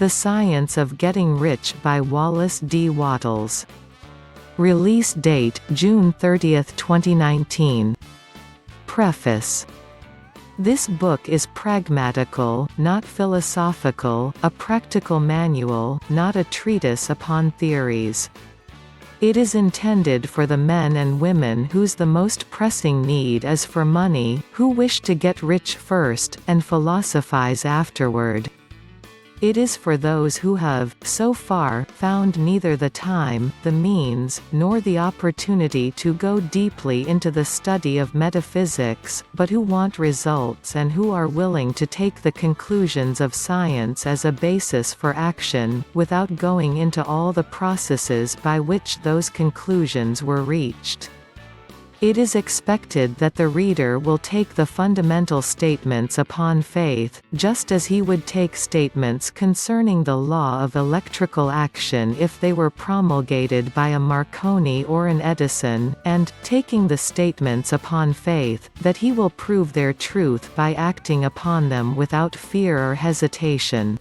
The Science of Getting Rich by Wallace D. Wattles. Release date, June 30, 2019. Preface. This book is pragmatical, not philosophical, a practical manual, not a treatise upon theories. It is intended for the men and women whose the most pressing need is for money, who wish to get rich first, and philosophize afterward. It is for those who have, so far, found neither the time, the means, nor the opportunity to go deeply into the study of metaphysics, but who want results and who are willing to take the conclusions of science as a basis for action, without going into all the processes by which those conclusions were reached. It is expected that the reader will take the fundamental statements upon faith, just as he would take statements concerning the law of electrical action if they were promulgated by a Marconi or an Edison, and, taking the statements upon faith, that he will prove their truth by acting upon them without fear or hesitation.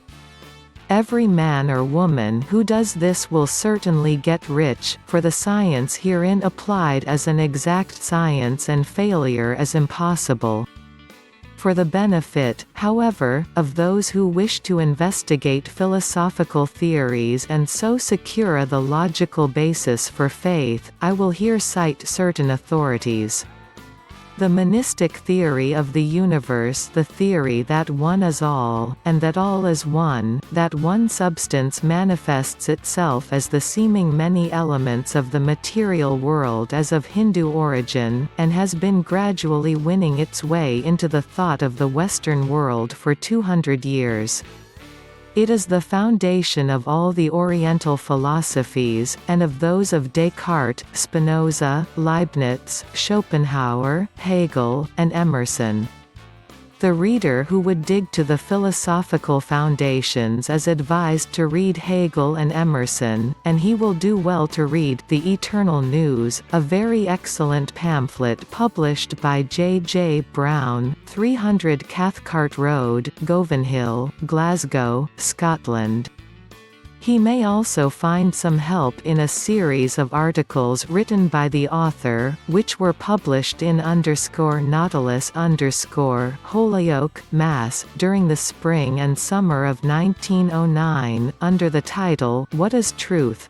Every man or woman who does this will certainly get rich, for the science herein applied as an exact science and failure is impossible. For the benefit, however, of those who wish to investigate philosophical theories and so secure the logical basis for faith, I will here cite certain authorities. The monistic theory of the universe, the theory that one is all, and that all is one, that one substance manifests itself as the seeming many elements of the material world is of Hindu origin, and has been gradually winning its way into the thought of the Western world for 200 years. It is the foundation of all the Oriental philosophies, and of those of Descartes, Spinoza, Leibniz, Schopenhauer, Hegel, and Emerson. The reader who would dig to the philosophical foundations is advised to read Hegel and Emerson, and he will do well to read The Eternal News, a very excellent pamphlet published by J. J. Brown, 300 Cathcart Road, Govanhill, Glasgow, Scotland. He may also find some help in a series of articles written by the author, which were published in _Nautilus Holyoke, Mass., during the spring and summer of 1909, under the title, What is Truth?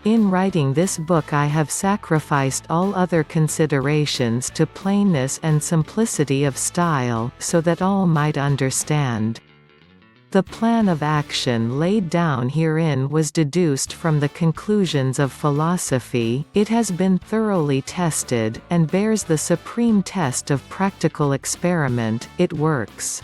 In writing this book I have sacrificed all other considerations to plainness and simplicity of style, so that all might understand. The plan of action laid down herein was deduced from the conclusions of philosophy, it has been thoroughly tested, and bears the supreme test of practical experiment, it works.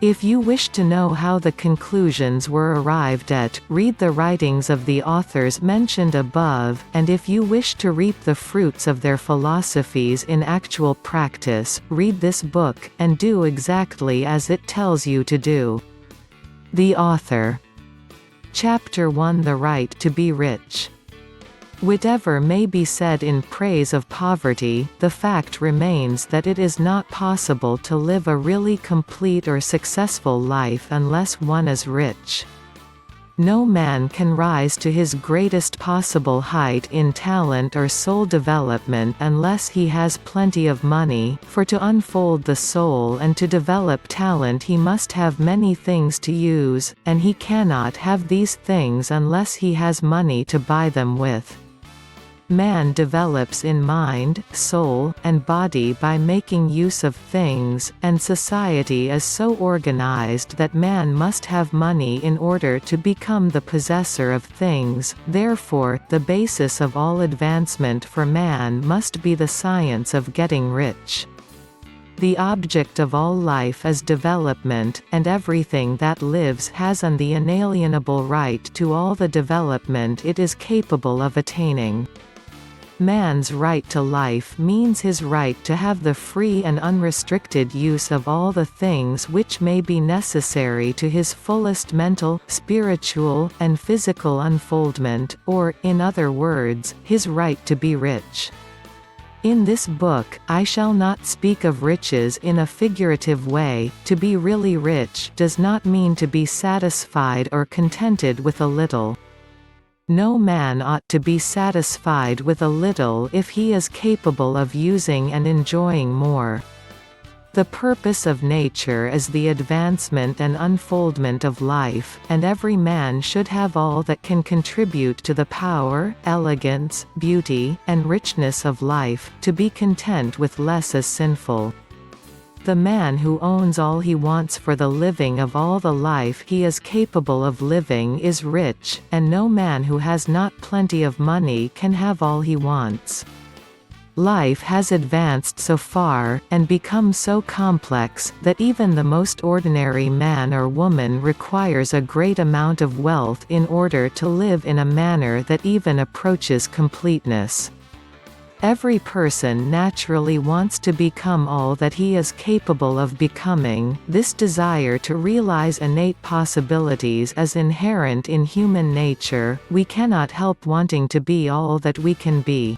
If you wish to know how the conclusions were arrived at, read the writings of the authors mentioned above, and if you wish to reap the fruits of their philosophies in actual practice, read this book, and do exactly as it tells you to do. The author. Chapter 1 The Right to be Rich. Whatever may be said in praise of poverty, the fact remains that it is not possible to live a really complete or successful life unless one is rich. No man can rise to his greatest possible height in talent or soul development unless he has plenty of money, for to unfold the soul and to develop talent he must have many things to use, and he cannot have these things unless he has money to buy them with. Man develops in mind, soul, and body by making use of things, and society is so organized that man must have money in order to become the possessor of things, therefore, the basis of all advancement for man must be the science of getting rich. The object of all life is development, and everything that lives has an inalienable right to all the development it is capable of attaining. Man's right to life means his right to have the free and unrestricted use of all the things which may be necessary to his fullest mental, spiritual, and physical unfoldment, or, in other words, his right to be rich. In this book, I shall not speak of riches in a figurative way. To be really rich does not mean to be satisfied or contented with a little. No man ought to be satisfied with a little if he is capable of using and enjoying more. The purpose of nature is the advancement and unfoldment of life, and every man should have all that can contribute to the power, elegance, beauty, and richness of life. To be content with less is sinful. The man who owns all he wants for the living of all the life he is capable of living is rich, and no man who has not plenty of money can have all he wants. Life has advanced so far, and become so complex, that even the most ordinary man or woman requires a great amount of wealth in order to live in a manner that even approaches completeness. Every person naturally wants to become all that he is capable of becoming. This desire to realize innate possibilities is inherent in human nature. We cannot help wanting to be all that we can be.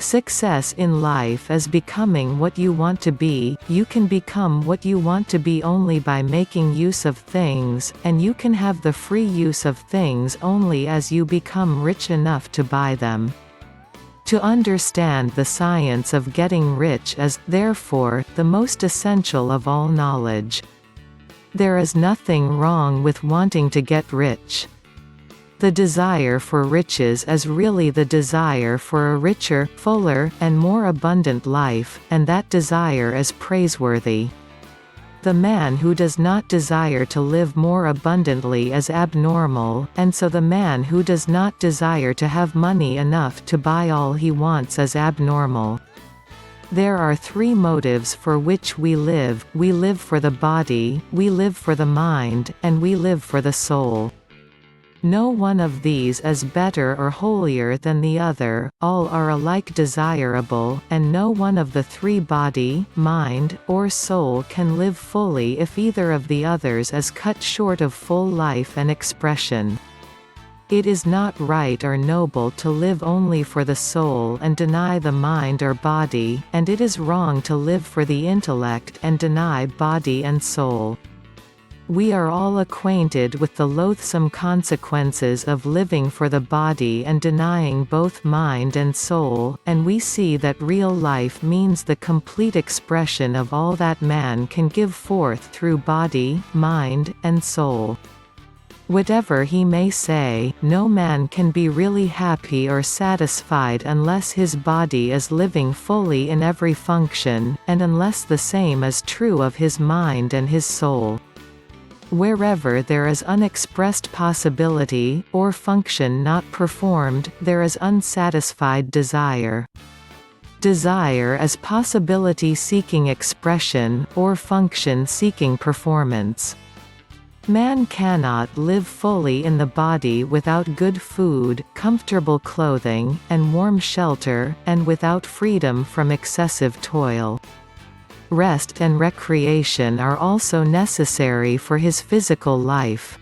Success in life is becoming what you want to be. You can become what you want to be only by making use of things, and you can have the free use of things only as you become rich enough to buy them. To understand the science of getting rich is, therefore, the most essential of all knowledge. There is nothing wrong with wanting to get rich. The desire for riches is really the desire for a richer, fuller, and more abundant life, and that desire is praiseworthy. The man who does not desire to live more abundantly is abnormal, and so the man who does not desire to have money enough to buy all he wants is abnormal. There are three motives for which we live: we live for the body, we live for the mind, and we live for the soul. No one of these is better or holier than the other, all are alike desirable, and no one of the three, body, mind, or soul, can live fully if either of the others is cut short of full life and expression. It is not right or noble to live only for the soul and deny the mind or body, and it is wrong to live for the intellect and deny body and soul. We are all acquainted with the loathsome consequences of living for the body and denying both mind and soul, and we see that real life means the complete expression of all that man can give forth through body, mind, and soul. Whatever he may say, no man can be really happy or satisfied unless his body is living fully in every function, and unless the same is true of his mind and his soul. Wherever there is unexpressed possibility, or function not performed, there is unsatisfied desire. Desire is possibility seeking expression, or function seeking performance. Man cannot live fully in the body without good food, comfortable clothing, and warm shelter, and without freedom from excessive toil. Rest and recreation are also necessary for his physical life.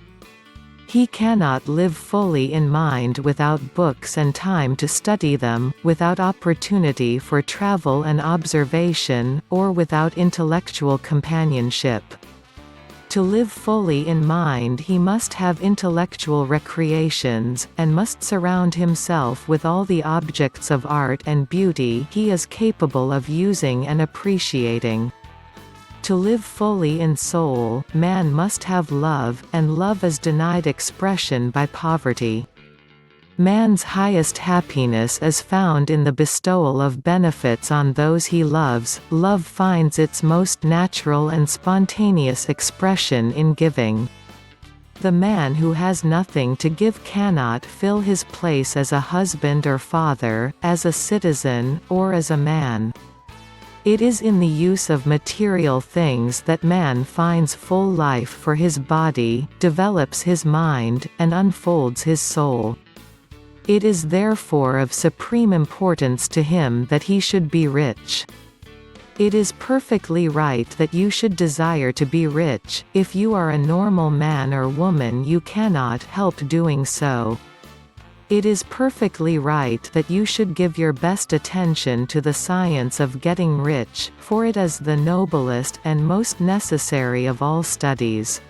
He cannot live fully in mind without books and time to study them, without opportunity for travel and observation, or without intellectual companionship. To live fully in mind he must have intellectual recreations, and must surround himself with all the objects of art and beauty he is capable of using and appreciating. To live fully in soul, man must have love, and love is denied expression by poverty. Man's highest happiness is found in the bestowal of benefits on those he loves. Love finds its most natural and spontaneous expression in giving. The man who has nothing to give cannot fill his place as a husband or father, as a citizen, or as a man. It is in the use of material things that man finds full life for his body, develops his mind, and unfolds his soul. It is therefore of supreme importance to him that he should be rich. It is perfectly right that you should desire to be rich. If you are a normal man or woman, you cannot help doing so. It is perfectly right that you should give your best attention to the science of getting rich, for it is the noblest and most necessary of all studies.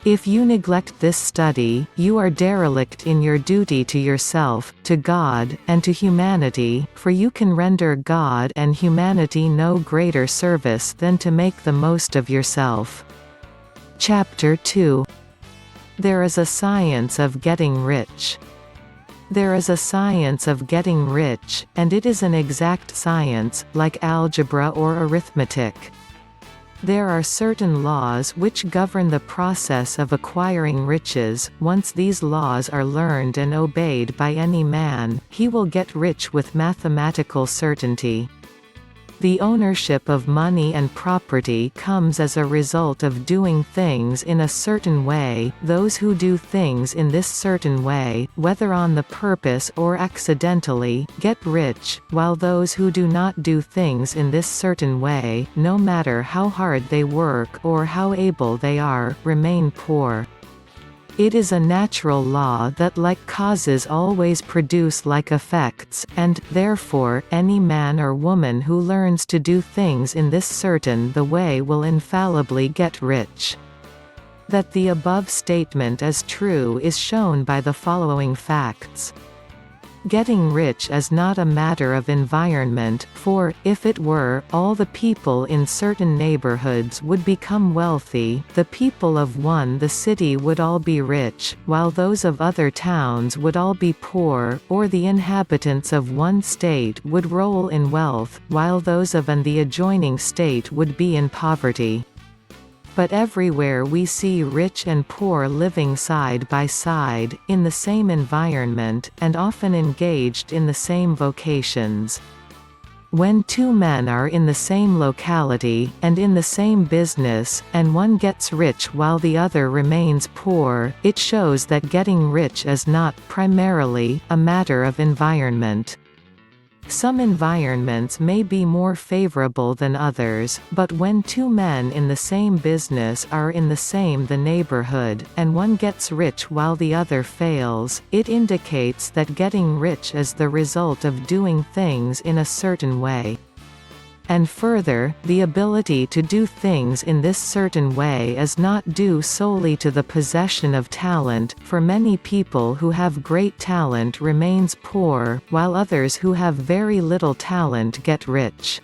If you neglect this study, you are derelict in your duty to yourself, to God, and to humanity, for you can render God and humanity no greater service than to make the most of yourself. Chapter 2. There is a science of getting rich. There is a science of getting rich, and it is an exact science, like algebra or arithmetic. There are certain laws which govern the process of acquiring riches. Once these laws are learned and obeyed by any man, he will get rich with mathematical certainty. The ownership of money and property comes as a result of doing things in a certain way. Those who do things in this certain way, whether on the purpose or accidentally, get rich, while those who do not do things in this certain way, no matter how hard they work or how able they are, remain poor. It is a natural law that like causes always produce like effects, and, therefore, any man or woman who learns to do things in this certain the way will infallibly get rich. That the above statement is true is shown by the following facts. Getting rich is not a matter of environment, for, if it were, all the people in certain neighborhoods would become wealthy, the people of the city would all be rich, while those of other towns would all be poor, or the inhabitants of one state would roll in wealth, while those of the adjoining state would be in poverty. But everywhere we see rich and poor living side by side, in the same environment, and often engaged in the same vocations. When two men are in the same locality, and in the same business, and one gets rich while the other remains poor, it shows that getting rich is not, primarily, a matter of environment. Some environments may be more favorable than others, but when two men in the same business are in the neighborhood, and one gets rich while the other fails, it indicates that getting rich is the result of doing things in a certain way. And further, the ability to do things in this certain way is not due solely to the possession of talent, for many people who have great talent remains poor, while others who have very little talent get rich.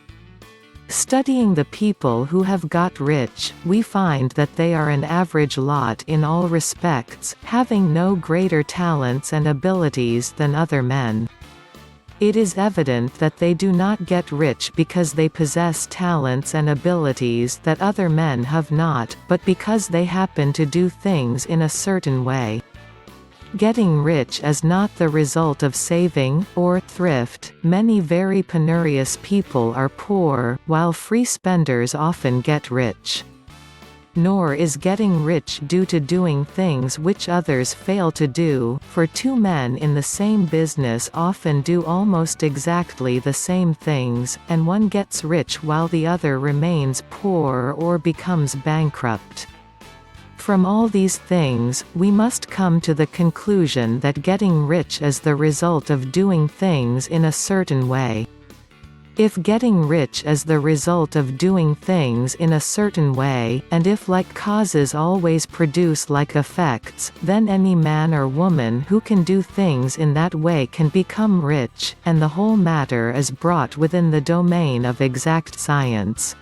Studying the people who have got rich, we find that they are an average lot in all respects, having no greater talents and abilities than other men. It is evident that they do not get rich because they possess talents and abilities that other men have not, but because they happen to do things in a certain way. Getting rich is not the result of saving, or thrift. Many very penurious people are poor, while free spenders often get rich. Nor is getting rich due to doing things which others fail to do, for two men in the same business often do almost exactly the same things, and one gets rich while the other remains poor or becomes bankrupt. From all these things, we must come to the conclusion that getting rich is the result of doing things in a certain way. If getting rich is the result of doing things in a certain way, and if like causes always produce like effects, then any man or woman who can do things in that way can become rich, and the whole matter is brought within the domain of exact science.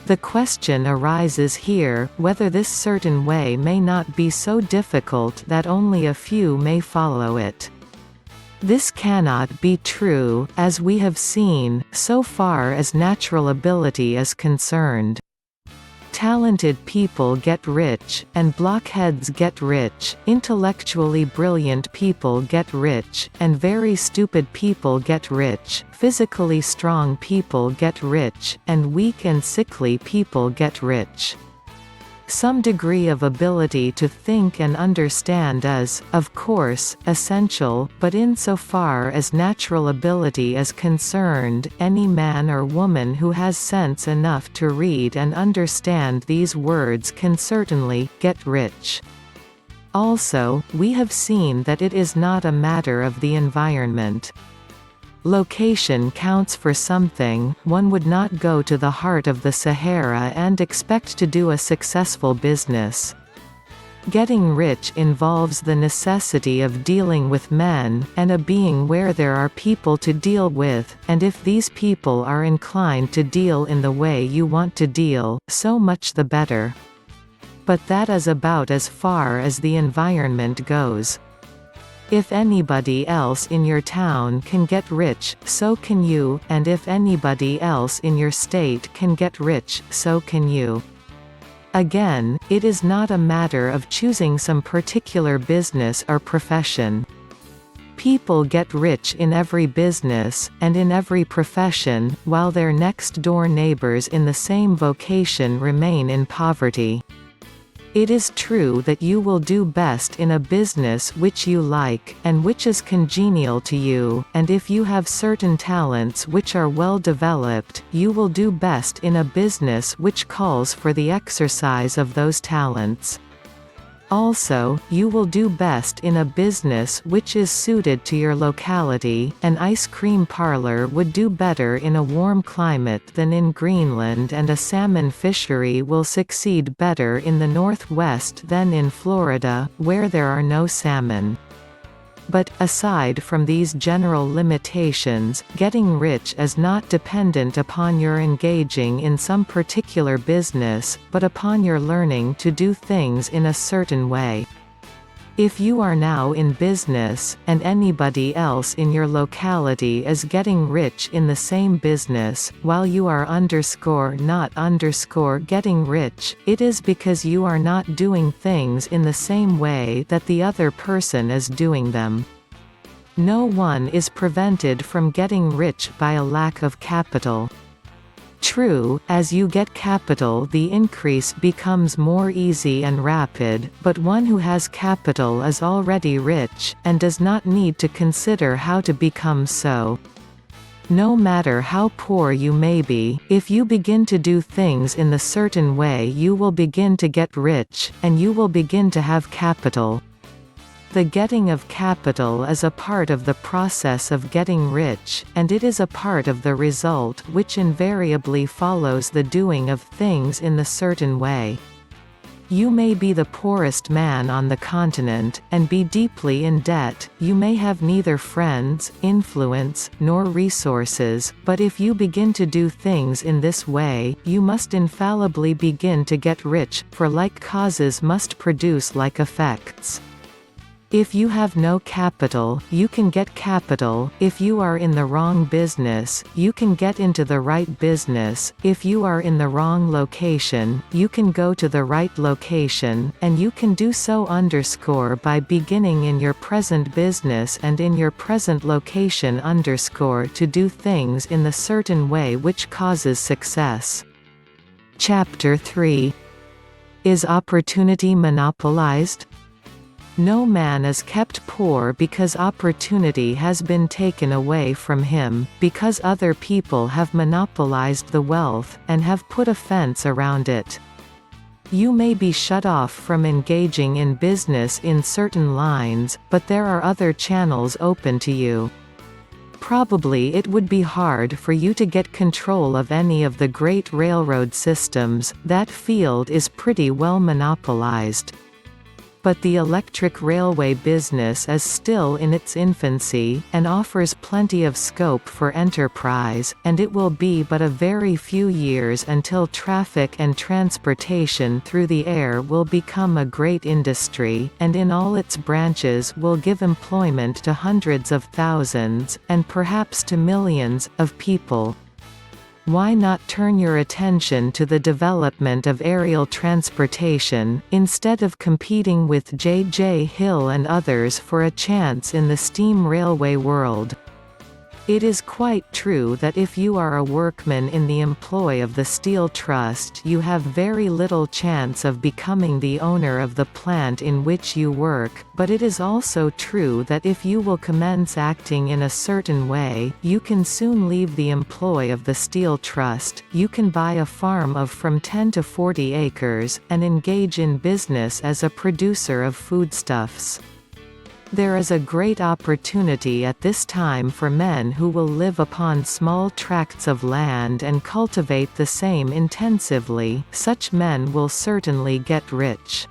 The question arises here, whether this certain way may not be so difficult that only a few may follow it. This cannot be true, as we have seen, so far as natural ability is concerned. Talented people get rich, and blockheads get rich, intellectually brilliant people get rich, and very stupid people get rich, physically strong people get rich, and weak and sickly people get rich. Some degree of ability to think and understand is, of course, essential, but insofar as natural ability is concerned, any man or woman who has sense enough to read and understand these words can certainly get rich. Also, we have seen that it is not a matter of the environment. Location counts for something. One would not go to the heart of the Sahara and expect to do a successful business. Getting rich involves the necessity of dealing with men, and a being where there are people to deal with, and if these people are inclined to deal in the way you want to deal, so much the better. But that is about as far as the environment goes. If anybody else in your town can get rich, so can you, and if anybody else in your state can get rich, so can you. Again, it is not a matter of choosing some particular business or profession. People get rich in every business, and in every profession, while their next-door neighbors in the same vocation remain in poverty. It is true that you will do best in a business which you like, and which is congenial to you, and if you have certain talents which are well developed, you will do best in a business which calls for the exercise of those talents. Also, you will do best in a business which is suited to your locality. An ice cream parlor would do better in a warm climate than in Greenland, and a salmon fishery will succeed better in the Northwest than in Florida, where there are no salmon. But, aside from these general limitations, getting rich is not dependent upon your engaging in some particular business, but upon your learning to do things in a certain way. If you are now in business, and anybody else in your locality is getting rich in the same business, while you are not getting rich, it is because you are not doing things in the same way that the other person is doing them. No one is prevented from getting rich by a lack of capital. True, as you get capital the increase becomes more easy and rapid, but one who has capital is already rich, and does not need to consider how to become so. No matter how poor you may be, if you begin to do things in the certain way you will begin to get rich, and you will begin to have capital. The getting of capital is a part of the process of getting rich, and it is a part of the result which invariably follows the doing of things in the certain way. You may be the poorest man on the continent, and be deeply in debt. You may have neither friends, influence, nor resources, but if you begin to do things in this way, you must infallibly begin to get rich, for like causes must produce like effects. If you have no capital, you can get capital. If you are in the wrong business, you can get into the right business. If you are in the wrong location, you can go to the right location, and you can do so by beginning in your present business and in your present location to do things in the certain way which causes success. Chapter 3. Is opportunity monopolized? No man is kept poor because opportunity has been taken away from him, because other people have monopolized the wealth, and have put a fence around it. You may be shut off from engaging in business in certain lines, but there are other channels open to you. Probably it would be hard for you to get control of any of the great railroad systems. That field is pretty well monopolized. But the electric railway business is still in its infancy, and offers plenty of scope for enterprise, and it will be but a very few years until traffic and transportation through the air will become a great industry, and in all its branches will give employment to hundreds of thousands, and perhaps to millions, of people. Why not turn your attention to the development of aerial transportation, instead of competing with J.J. Hill and others for a chance in the steam railway world? It is quite true that if you are a workman in the employ of the Steel Trust, you have very little chance of becoming the owner of the plant in which you work, but it is also true that if you will commence acting in a certain way, you can soon leave the employ of the Steel Trust. You can buy a farm of from 10 to 40 acres, and engage in business as a producer of foodstuffs. There is a great opportunity at this time for men who will live upon small tracts of land and cultivate the same intensively. Such men will certainly get rich.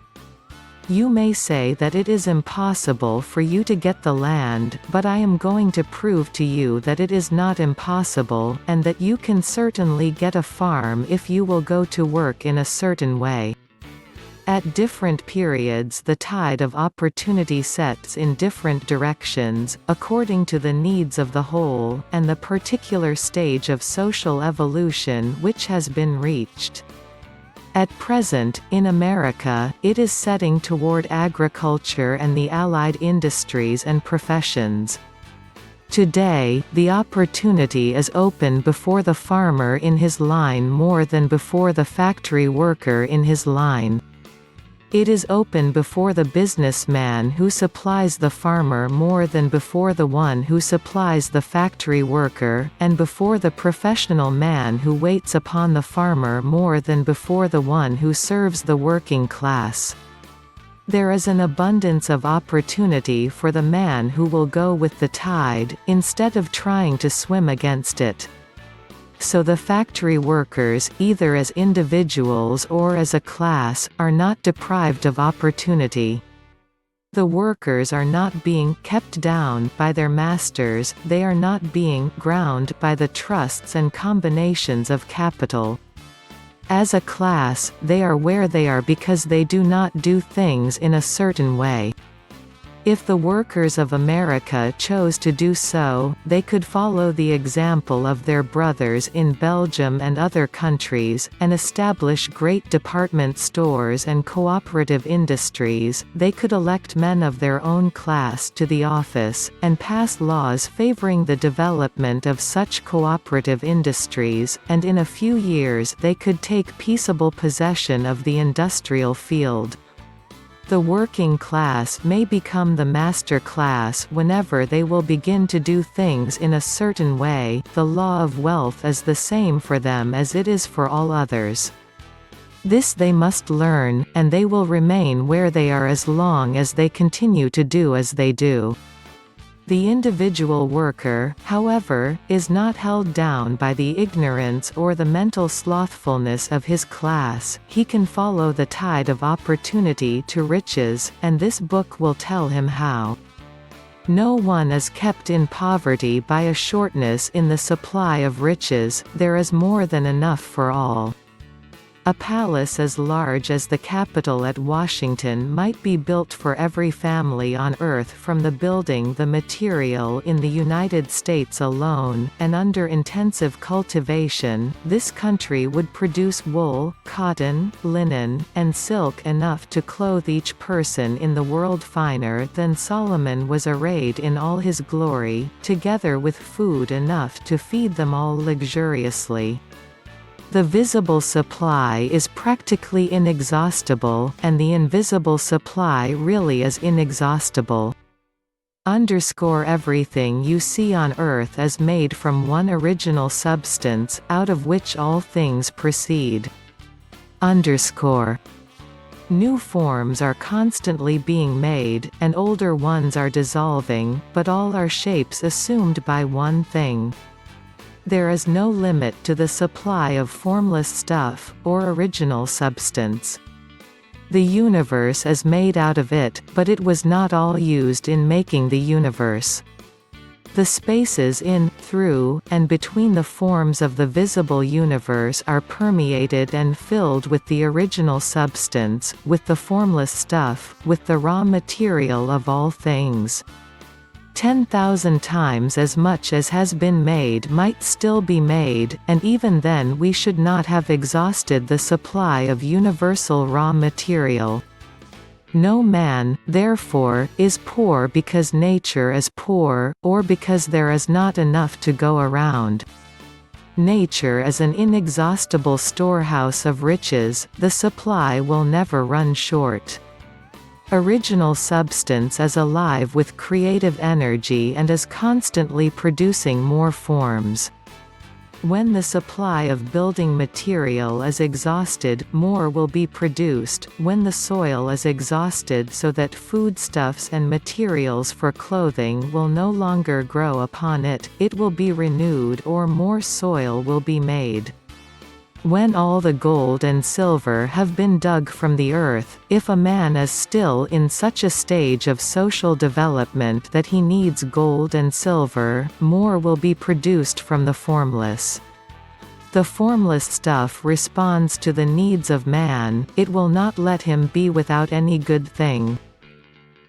You may say that it is impossible for you to get the land, but I am going to prove to you that it is not impossible, and that you can certainly get a farm if you will go to work in a certain way. At different periods the tide of opportunity sets in different directions, according to the needs of the whole, and the particular stage of social evolution which has been reached. At present, in America, it is setting toward agriculture and the allied industries and professions. Today, the opportunity is open before the farmer in his line more than before the factory worker in his line. It is open before the businessman who supplies the farmer more than before the one who supplies the factory worker, and before the professional man who waits upon the farmer more than before the one who serves the working class. There is an abundance of opportunity for the man who will go with the tide, instead of trying to swim against it. So the factory workers, either as individuals or as a class, are not deprived of opportunity. The workers are not being kept down by their masters, they are not being ground by the trusts and combinations of capital. As a class, they are where they are because they do not do things in a certain way. If the workers of America chose to do so, they could follow the example of their brothers in Belgium and other countries, and establish great department stores and cooperative industries. They could elect men of their own class to the office, and pass laws favoring the development of such cooperative industries, and in a few years they could take peaceable possession of the industrial field. The working class may become the master class whenever they will begin to do things in a certain way. The law of wealth is the same for them as it is for all others. This they must learn, and they will remain where they are as long as they continue to do as they do. The individual worker, however, is not held down by the ignorance or the mental slothfulness of his class. He can follow the tide of opportunity to riches, and this book will tell him how. No one is kept in poverty by a shortness in the supply of riches, there is more than enough for all. A palace as large as the Capitol at Washington might be built for every family on Earth from the building the material in the United States alone, and under intensive cultivation, this country would produce wool, cotton, linen, and silk enough to clothe each person in the world finer than Solomon was arrayed in all his glory, together with food enough to feed them all luxuriously. The visible supply is practically inexhaustible, and the invisible supply really is inexhaustible. Everything you see on earth is made from one original substance, out of which all things proceed. New forms are constantly being made, and older ones are dissolving, but all are shapes assumed by one thing. There is no limit to the supply of formless stuff, or original substance. The universe is made out of it, but it was not all used in making the universe. The spaces in, through, and between the forms of the visible universe are permeated and filled with the original substance, with the formless stuff, with the raw material of all things. 10,000 times as much as has been made might still be made, and even then we should not have exhausted the supply of universal raw material. No man, therefore, is poor because nature is poor, or because there is not enough to go around. Nature is an inexhaustible storehouse of riches, the supply will never run short. Original substance is alive with creative energy and is constantly producing more forms. When the supply of building material is exhausted, more will be produced. When the soil is exhausted so that foodstuffs and materials for clothing will no longer grow upon it, it will be renewed or more soil will be made. When all the gold and silver have been dug from the earth, if a man is still in such a stage of social development that he needs gold and silver, more will be produced from the formless. The formless stuff responds to the needs of man, it will not let him be without any good thing.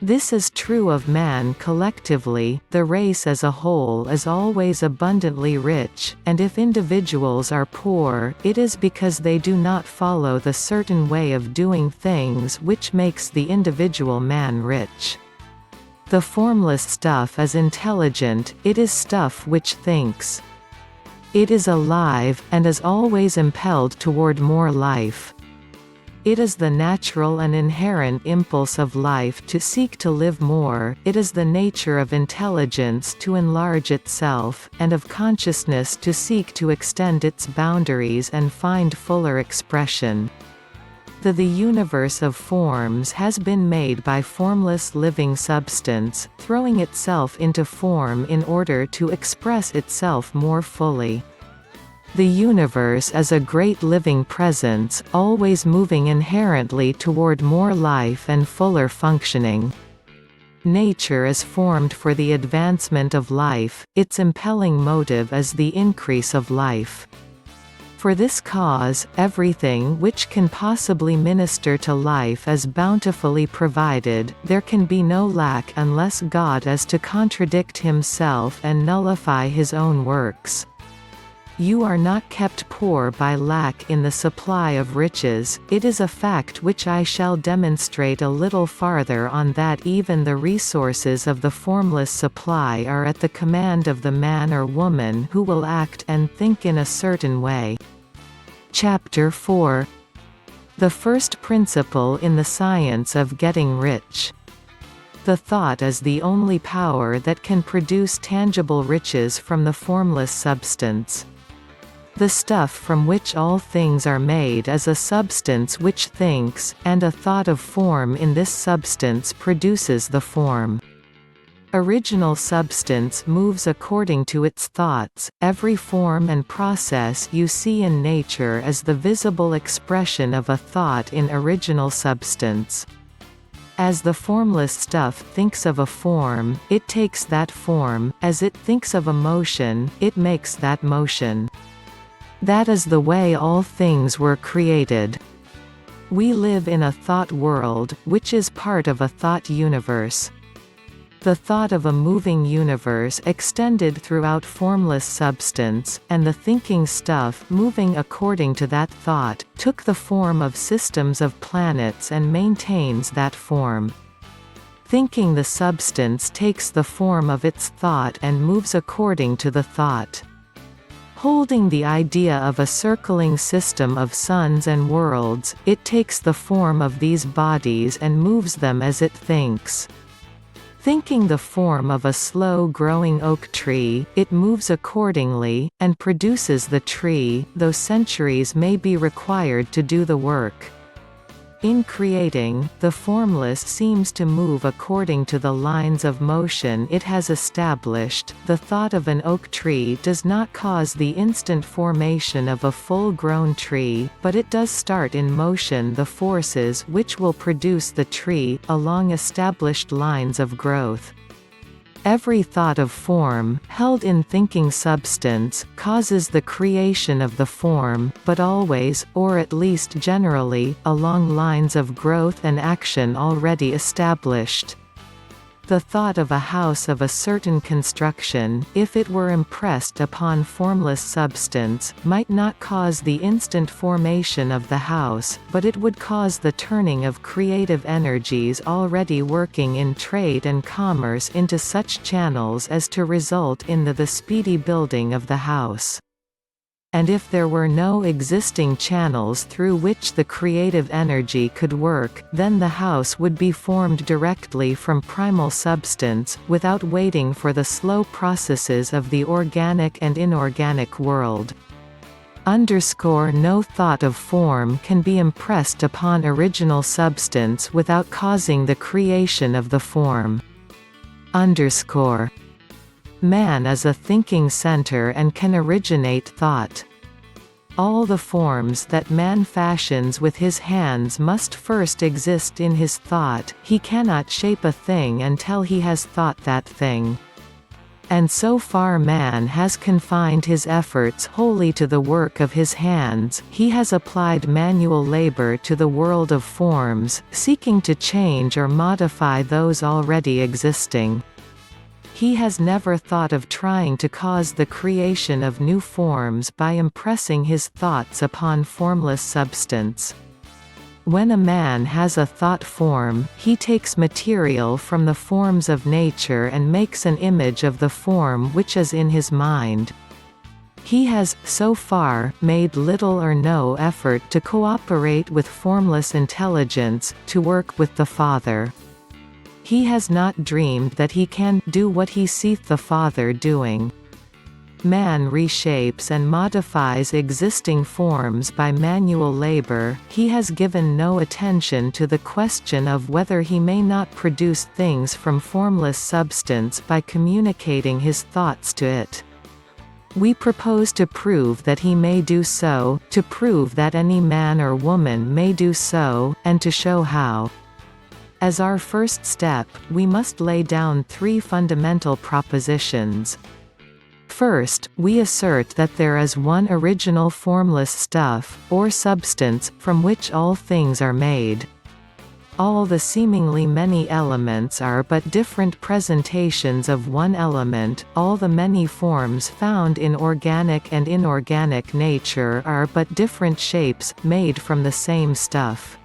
This is true of man collectively. The race as a whole is always abundantly rich, and if individuals are poor, it is because they do not follow the certain way of doing things which makes the individual man rich. The formless stuff is intelligent, it is stuff which thinks. It is alive, and is always impelled toward more life. It is the natural and inherent impulse of life to seek to live more, it is the nature of intelligence to enlarge itself, and of consciousness to seek to extend its boundaries and find fuller expression. The universe of forms has been made by formless living substance, throwing itself into form in order to express itself more fully. The universe is a great living presence, always moving inherently toward more life and fuller functioning. Nature is formed for the advancement of life, its impelling motive is the increase of life. For this cause, everything which can possibly minister to life is bountifully provided, there can be no lack unless God is to contradict himself and nullify his own works. You are not kept poor by lack in the supply of riches, it is a fact which I shall demonstrate a little farther on, that even the resources of the formless supply are at the command of the man or woman who will act and think in a certain way. Chapter 4. The first principle in the science of getting rich. The thought is the only power that can produce tangible riches from the formless substance. The stuff from which all things are made is a substance which thinks, and a thought of form in this substance produces the form. Original substance moves according to its thoughts. Every form and process you see in nature is the visible expression of a thought in original substance. As the formless stuff thinks of a form, it takes that form, as it thinks of a motion, it makes that motion. That is the way all things were created. We live in a thought world, which is part of a thought universe. The thought of a moving universe extended throughout formless substance, and the thinking stuff moving according to that thought, took the form of systems of planets and maintains that form. Thinking the substance takes the form of its thought and moves according to the thought. Holding the idea of a circling system of suns and worlds, it takes the form of these bodies and moves them as it thinks. Thinking the form of a slow-growing oak tree, it moves accordingly, and produces the tree, though centuries may be required to do the work. In creating, the formless seems to move according to the lines of motion it has established. The thought of an oak tree does not cause the instant formation of a full-grown tree, but it does start in motion the forces which will produce the tree, along established lines of growth. Every thought of form, held in thinking substance, causes the creation of the form, but always, or at least generally, along lines of growth and action already established. The thought of a house of a certain construction, if it were impressed upon formless substance, might not cause the instant formation of the house, but it would cause the turning of creative energies already working in trade and commerce into such channels as to result in the speedy building of the house. And if there were no existing channels through which the creative energy could work, then the house would be formed directly from primal substance, without waiting for the slow processes of the organic and inorganic world. No thought of form can be impressed upon original substance without causing the creation of the form. Man is a thinking center and can originate thought. All the forms that man fashions with his hands must first exist in his thought. He cannot shape a thing until he has thought that thing. And so far man has confined his efforts wholly to the work of his hands. He has applied manual labor to the world of forms, seeking to change or modify those already existing. He has never thought of trying to cause the creation of new forms by impressing his thoughts upon formless substance. When a man has a thought form, he takes material from the forms of nature and makes an image of the form which is in his mind. He has, so far, made little or no effort to cooperate with formless intelligence, to work with the Father. He has not dreamed that he can do what he seeth the Father doing. Man reshapes and modifies existing forms by manual labor. He has given no attention to the question of whether he may not produce things from formless substance by communicating his thoughts to it. We propose to prove that he may do so, to prove that any man or woman may do so, and to show how. As our first step, we must lay down three fundamental propositions. First, we assert that there is one original formless stuff, or substance, from which all things are made. All the seemingly many elements are but different presentations of one element, all the many forms found in organic and inorganic nature are but different shapes, made from the same stuff.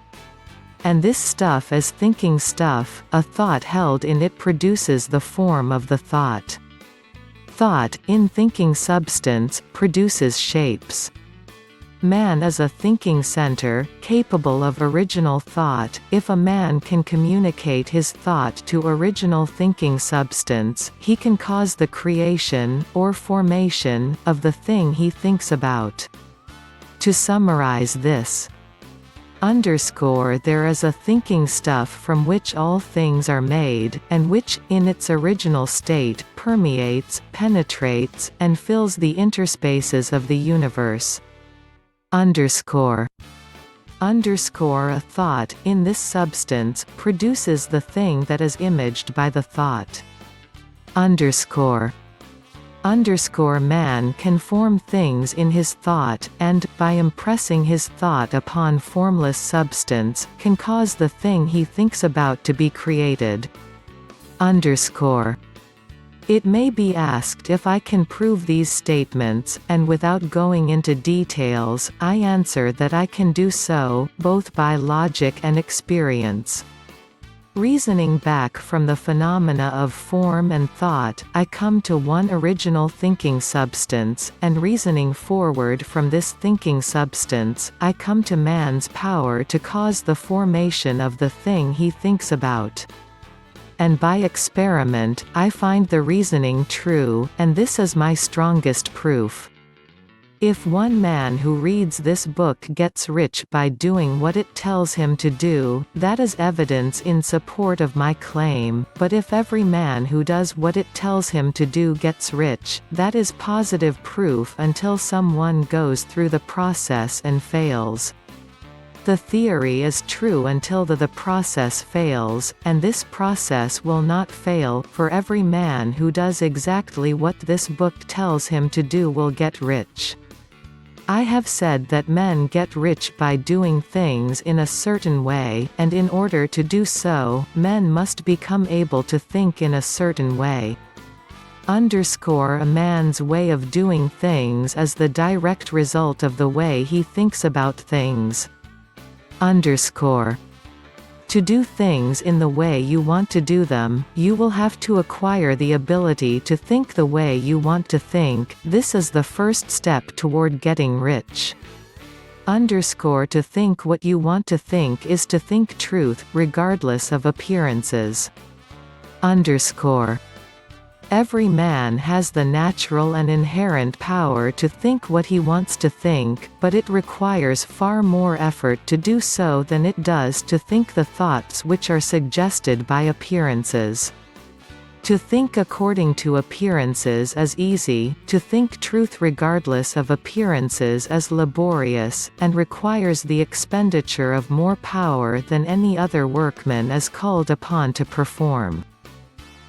And this stuff is thinking stuff. A thought held in it produces the form of the thought. Thought, in thinking substance, produces shapes. Man is a thinking center, capable of original thought. If a man can communicate his thought to original thinking substance, he can cause the creation, or formation, of the thing he thinks about. To summarize this, there is a thinking stuff from which all things are made, and which, in its original state, permeates, penetrates, and fills the interspaces of the universe. A thought, in this substance, produces the thing that is imaged by the thought. Man can form things in his thought, and, by impressing his thought upon formless substance, can cause the thing he thinks about to be created. It may be asked if I can prove these statements, and without going into details, I answer that I can do so, both by logic and experience. Reasoning back from the phenomena of form and thought, I come to one original thinking substance, and reasoning forward from this thinking substance, I come to man's power to cause the formation of the thing he thinks about. And by experiment, I find the reasoning true, and this is my strongest proof. If one man who reads this book gets rich by doing what it tells him to do, that is evidence in support of my claim, but if every man who does what it tells him to do gets rich, that is positive proof until someone goes through the process and fails. The theory is true until the process fails, and this process will not fail, for every man who does exactly what this book tells him to do will get rich. I have said that men get rich by doing things in a certain way, and in order to do so, men must become able to think in a certain way. A man's way of doing things is the direct result of the way he thinks about things. To do things in the way you want to do them, you will have to acquire the ability to think the way you want to think. This is the first step toward getting rich. To think what you want to think is to think truth, regardless of appearances. Every man has the natural and inherent power to think what he wants to think, but it requires far more effort to do so than it does to think the thoughts which are suggested by appearances. To think according to appearances is easy, to think truth regardless of appearances is laborious, and requires the expenditure of more power than any other workman is called upon to perform.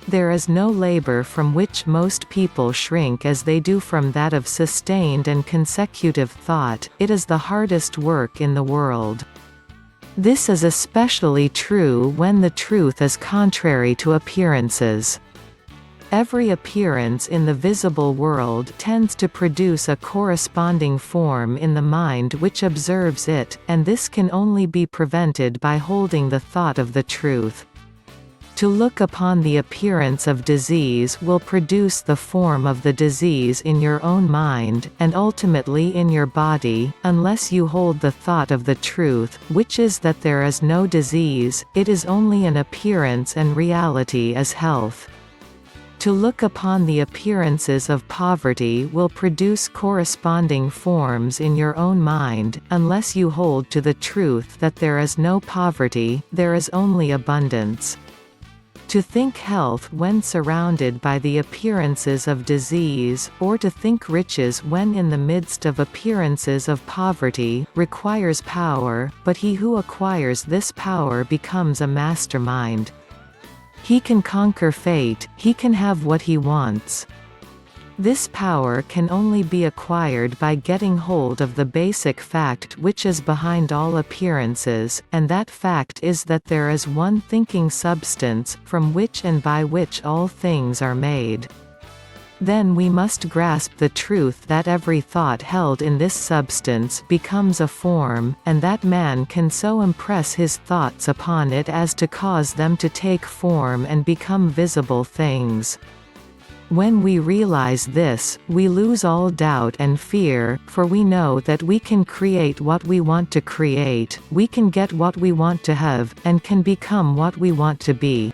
There is no labor from which most people shrink as they do from that of sustained and consecutive thought. It is the hardest work in the world. This is especially true when the truth is contrary to appearances. Every appearance in the visible world tends to produce a corresponding form in the mind which observes it, and this can only be prevented by holding the thought of the truth. To look upon the appearance of disease will produce the form of the disease in your own mind, and ultimately in your body, unless you hold the thought of the truth, which is that there is no disease, it is only an appearance and reality is health. To look upon the appearances of poverty will produce corresponding forms in your own mind, unless you hold to the truth that there is no poverty, there is only abundance. To think health when surrounded by the appearances of disease, or to think riches when in the midst of appearances of poverty, requires power, but he who acquires this power becomes a mastermind. He can conquer fate, he can have what he wants. This power can only be acquired by getting hold of the basic fact which is behind all appearances, and that fact is that there is one thinking substance, from which and by which all things are made. Then we must grasp the truth that every thought held in this substance becomes a form, and that man can so impress his thoughts upon it as to cause them to take form and become visible things. When we realize this, we lose all doubt and fear, for we know that we can create what we want to create, we can get what we want to have, and can become what we want to be.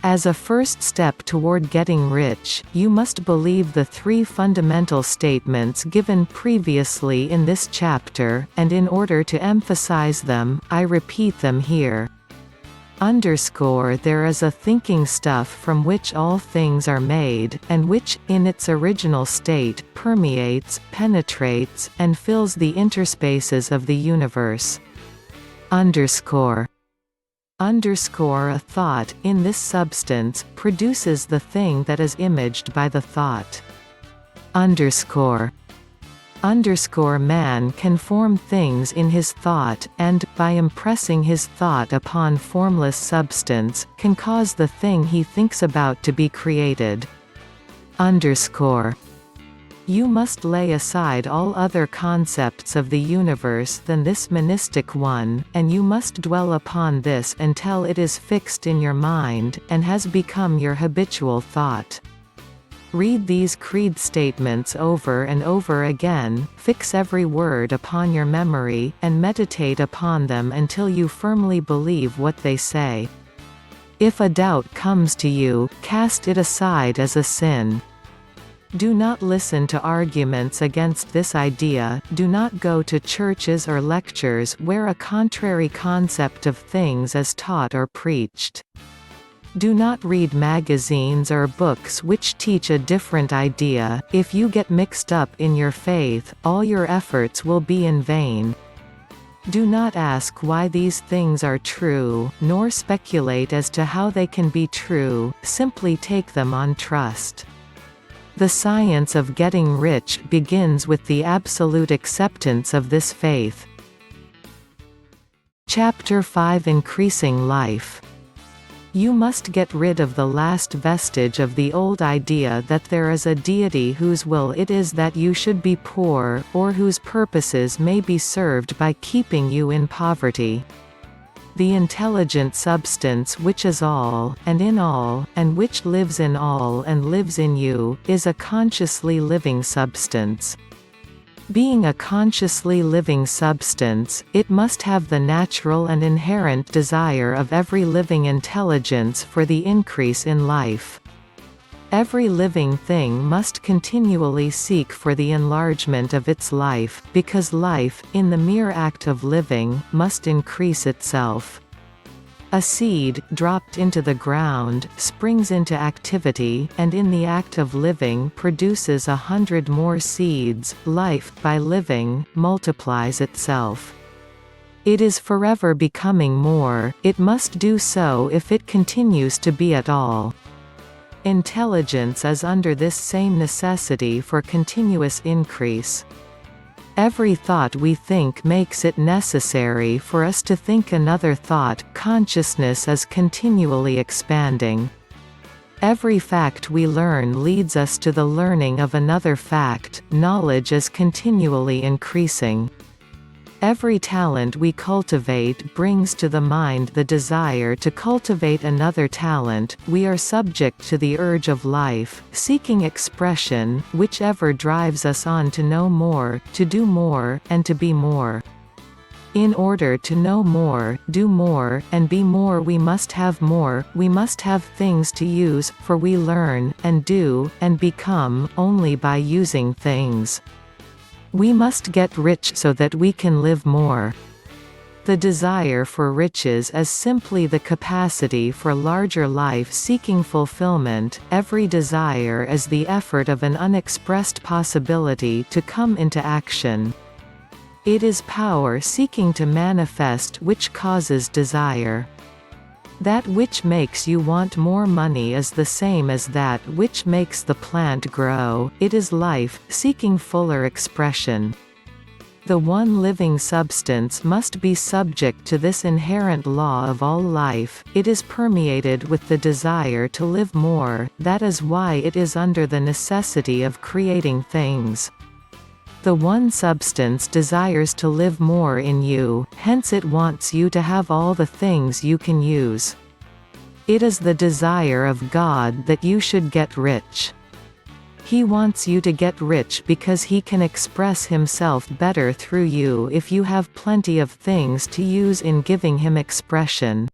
As a first step toward getting rich, you must believe the three fundamental statements given previously in this chapter, and in order to emphasize them, I repeat them here. There is a thinking stuff from which all things are made, and which, in its original state, permeates, penetrates, and fills the interspaces of the universe. A thought, in this substance, produces the thing that is imaged by the thought. Man can form things in his thought, and, by impressing his thought upon formless substance, can cause the thing he thinks about to be created. You must lay aside all other concepts of the universe than this monistic one, and you must dwell upon this until it is fixed in your mind, and has become your habitual thought. Read these creed statements over and over again, fix every word upon your memory, and meditate upon them until you firmly believe what they say. If a doubt comes to you, cast it aside as a sin. Do not listen to arguments against this idea, do not go to churches or lectures where a contrary concept of things is taught or preached. Do not read magazines or books which teach a different idea. If you get mixed up in your faith, all your efforts will be in vain. Do not ask why these things are true, nor speculate as to how they can be true, simply take them on trust. The science of getting rich begins with the absolute acceptance of this faith. Chapter 5: Increasing Life. You must get rid of the last vestige of the old idea that there is a deity whose will it is that you should be poor, or whose purposes may be served by keeping you in poverty. The intelligent substance which is all, and in all, and which lives in all and lives in you, is a consciously living substance. Being a consciously living substance, it must have the natural and inherent desire of every living intelligence for the increase in life. Every living thing must continually seek for the enlargement of its life, because life, in the mere act of living, must increase itself. A seed, dropped into the ground, springs into activity, and in the act of living produces 100 more seeds. Life, by living, multiplies itself. It is forever becoming more, it must do so if it continues to be at all. Intelligence is under this same necessity for continuous increase. Every thought we think makes it necessary for us to think another thought. Consciousness is continually expanding. Every fact we learn leads us to the learning of another fact. Knowledge is continually increasing. Every talent we cultivate brings to the mind the desire to cultivate another talent. We are subject to the urge of life, seeking expression, whichever drives us on to know more, to do more, and to be more. In order to know more, do more, and be more, we must have more. We must have things to use, for we learn, and do, and become, only by using things. We must get rich so that we can live more. The desire for riches is simply the capacity for larger life seeking fulfillment. Every desire is the effort of an unexpressed possibility to come into action. It is power seeking to manifest which causes desire. That which makes you want more money is the same as that which makes the plant grow. It is life, seeking fuller expression. The one living substance must be subject to this inherent law of all life. It is permeated with the desire to live more, that is why it is under the necessity of creating things. The one substance desires to live more in you, hence it wants you to have all the things you can use. It is the desire of God that you should get rich. He wants you to get rich because He can express Himself better through you if you have plenty of things to use in giving Him expression.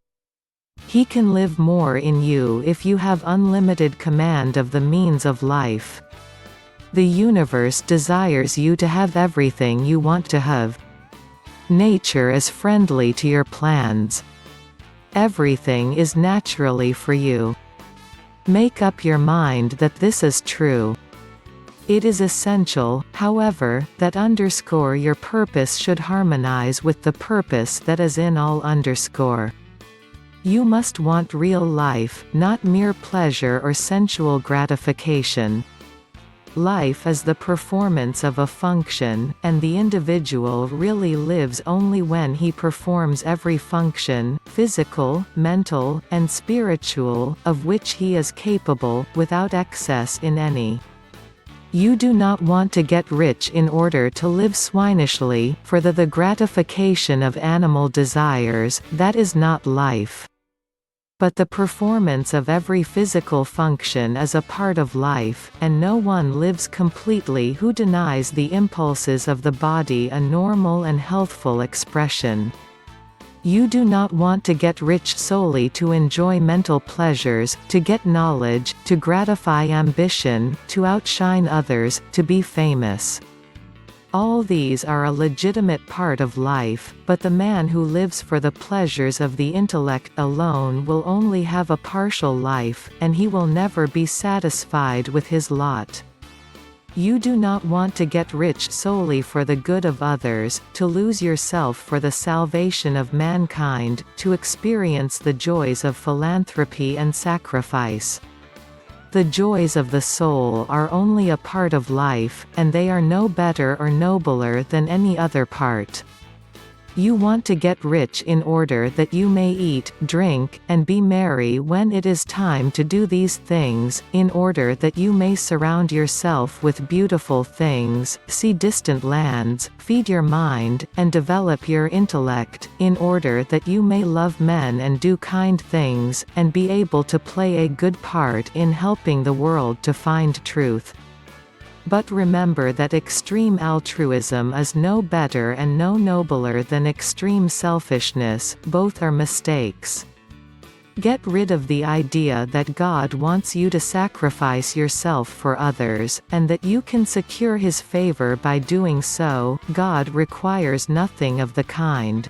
He can live more in you if you have unlimited command of the means of life. The universe desires you to have everything you want to have. Nature is friendly to your plans. Everything is naturally for you. Make up your mind that this is true. It is essential, however, that underscore your purpose should harmonize with the purpose that is in all underscore. You must want real life, not mere pleasure or sensual gratification. Life is the performance of a function, and the individual really lives only when he performs every function, physical, mental, and spiritual, of which he is capable, without excess in any. You do not want to get rich in order to live swinishly, for the gratification of animal desires. That is not life. But the performance of every physical function is a part of life, and no one lives completely who denies the impulses of the body a normal and healthful expression. You do not want to get rich solely to enjoy mental pleasures, to get knowledge, to gratify ambition, to outshine others, to be famous. All these are a legitimate part of life, but the man who lives for the pleasures of the intellect alone will only have a partial life, and he will never be satisfied with his lot. You do not want to get rich solely for the good of others, to lose yourself for the salvation of mankind, to experience the joys of philanthropy and sacrifice. The joys of the soul are only a part of life, and they are no better or nobler than any other part. You want to get rich in order that you may eat, drink, and be merry when it is time to do these things, in order that you may surround yourself with beautiful things, see distant lands, feed your mind, and develop your intellect, in order that you may love men and do kind things, and be able to play a good part in helping the world to find truth. But remember that extreme altruism is no better and no nobler than extreme selfishness, both are mistakes. Get rid of the idea that God wants you to sacrifice yourself for others, and that you can secure His favor by doing so. God requires nothing of the kind.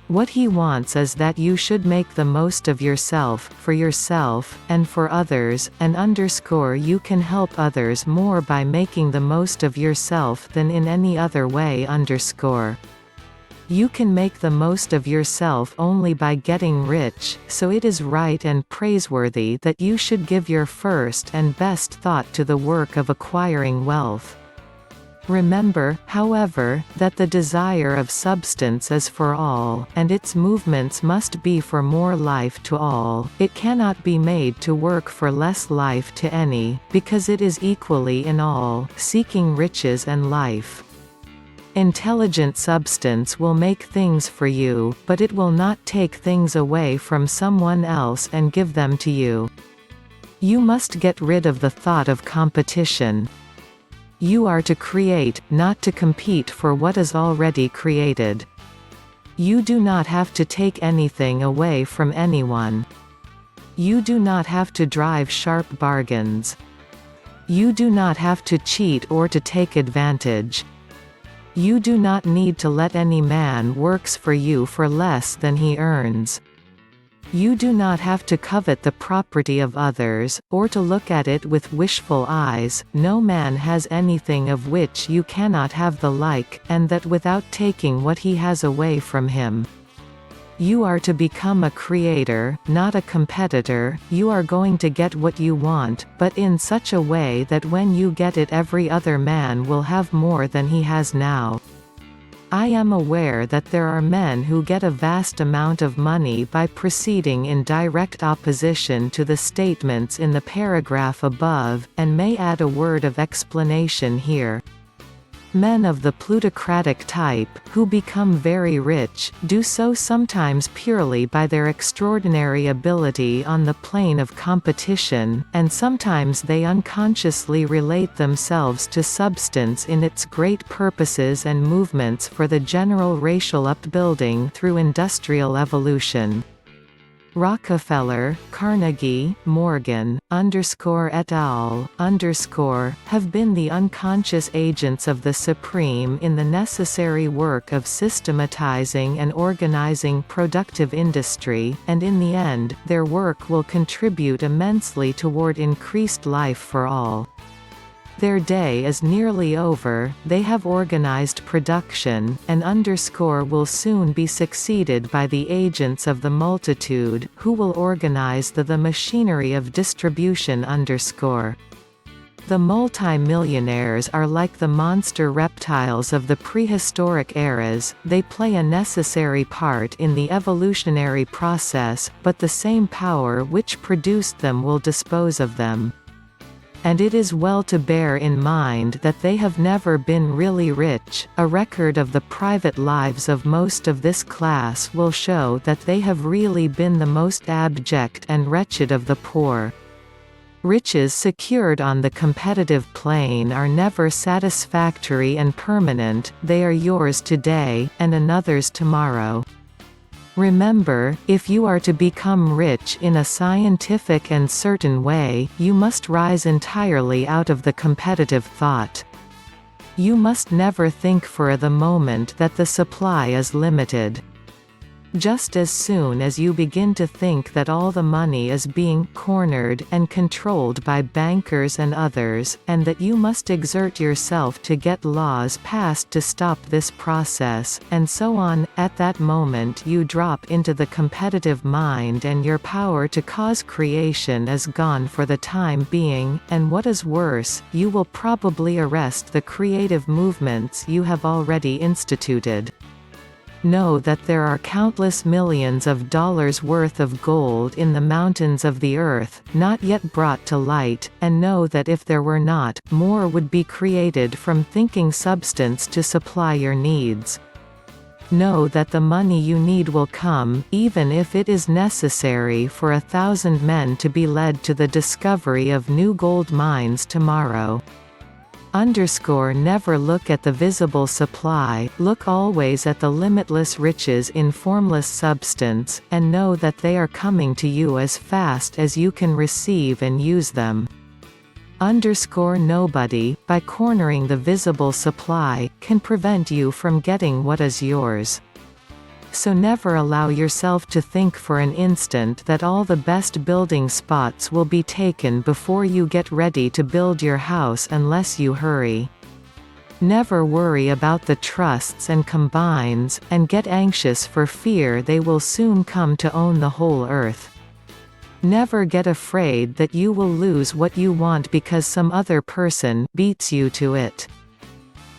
What He wants is that you should make the most of yourself, for yourself, and for others, and you can help others more by making the most of yourself than in any other way. You can make the most of yourself only by getting rich, so it is right and praiseworthy that you should give your first and best thought to the work of acquiring wealth. Remember, however, that the desire of substance is for all, and its movements must be for more life to all. It cannot be made to work for less life to any, because it is equally in all, seeking riches and life. Intelligent substance will make things for you, but it will not take things away from someone else and give them to you. You must get rid of the thought of competition. You are to create, not to compete for what is already created. You do not have to take anything away from anyone. You do not have to drive sharp bargains. You do not have to cheat or to take advantage. You do not need to let any man works for you for less than he earns. You do not have to covet the property of others, or to look at it with wishful eyes. No man has anything of which you cannot have the like, and that without taking what he has away from him. You are to become a creator, not a competitor. You are going to get what you want, but in such a way that when you get it every other man will have more than he has now. I am aware that there are men who get a vast amount of money by proceeding in direct opposition to the statements in the paragraph above, and may add a word of explanation here. Men of the plutocratic type, who become very rich, do so sometimes purely by their extraordinary ability on the plane of competition, and sometimes they unconsciously relate themselves to substance in its great purposes and movements for the general racial upbuilding through industrial evolution. Rockefeller, Carnegie, Morgan, et al. Have been the unconscious agents of the supreme in the necessary work of systematizing and organizing productive industry, and in the end, their work will contribute immensely toward increased life for all. Their day is nearly over. They have organized production, and will soon be succeeded by the agents of the multitude, who will organize the machinery of distribution. The multi-millionaires are like the monster reptiles of the prehistoric eras. They play a necessary part in the evolutionary process, but the same power which produced them will dispose of them. And it is well to bear in mind that they have never been really rich. A record of the private lives of most of this class will show that they have really been the most abject and wretched of the poor. Riches secured on the competitive plane are never satisfactory and permanent. They are yours today, and another's tomorrow. Remember, if you are to become rich in a scientific and certain way, you must rise entirely out of the competitive thought. You must never think for the moment that the supply is limited. Just as soon as you begin to think that all the money is being cornered and controlled by bankers and others, and that you must exert yourself to get laws passed to stop this process, and so on, at that moment you drop into the competitive mind and your power to cause creation is gone for the time being, and what is worse, you will probably arrest the creative movements you have already instituted. Know that there are countless millions of dollars worth of gold in the mountains of the earth, not yet brought to light, and know that if there were not, more would be created from thinking substance to supply your needs. Know that the money you need will come, even if it is necessary for 1,000 men to be led to the discovery of new gold mines tomorrow. Never look at the visible supply, look always at the limitless riches in formless substance, and know that they are coming to you as fast as you can receive and use them. Nobody, by cornering the visible supply, can prevent you from getting what is yours. So never allow yourself to think for an instant that all the best building spots will be taken before you get ready to build your house unless you hurry. Never worry about the trusts and combines, and get anxious for fear they will soon come to own the whole earth. Never get afraid that you will lose what you want because some other person beats you to it.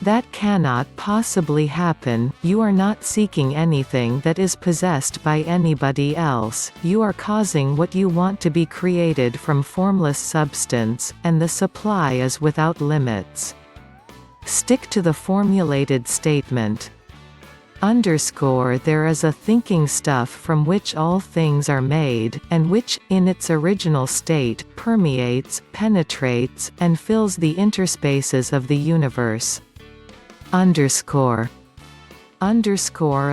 That cannot possibly happen. You are not seeking anything that is possessed by anybody else, you are causing what you want to be created from formless substance, and the supply is without limits. Stick to the formulated statement. There is a thinking stuff from which all things are made, and which, in its original state, permeates, penetrates, and fills the interspaces of the universe. A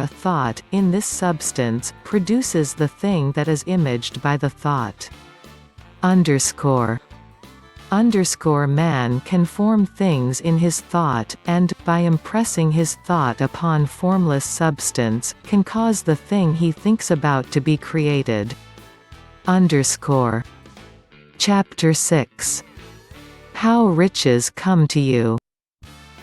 thought, in this substance, produces the thing that is imaged by the thought. Man can form things in his thought, and, by impressing his thought upon formless substance, can cause the thing he thinks about to be created. Chapter 6. How riches come to you.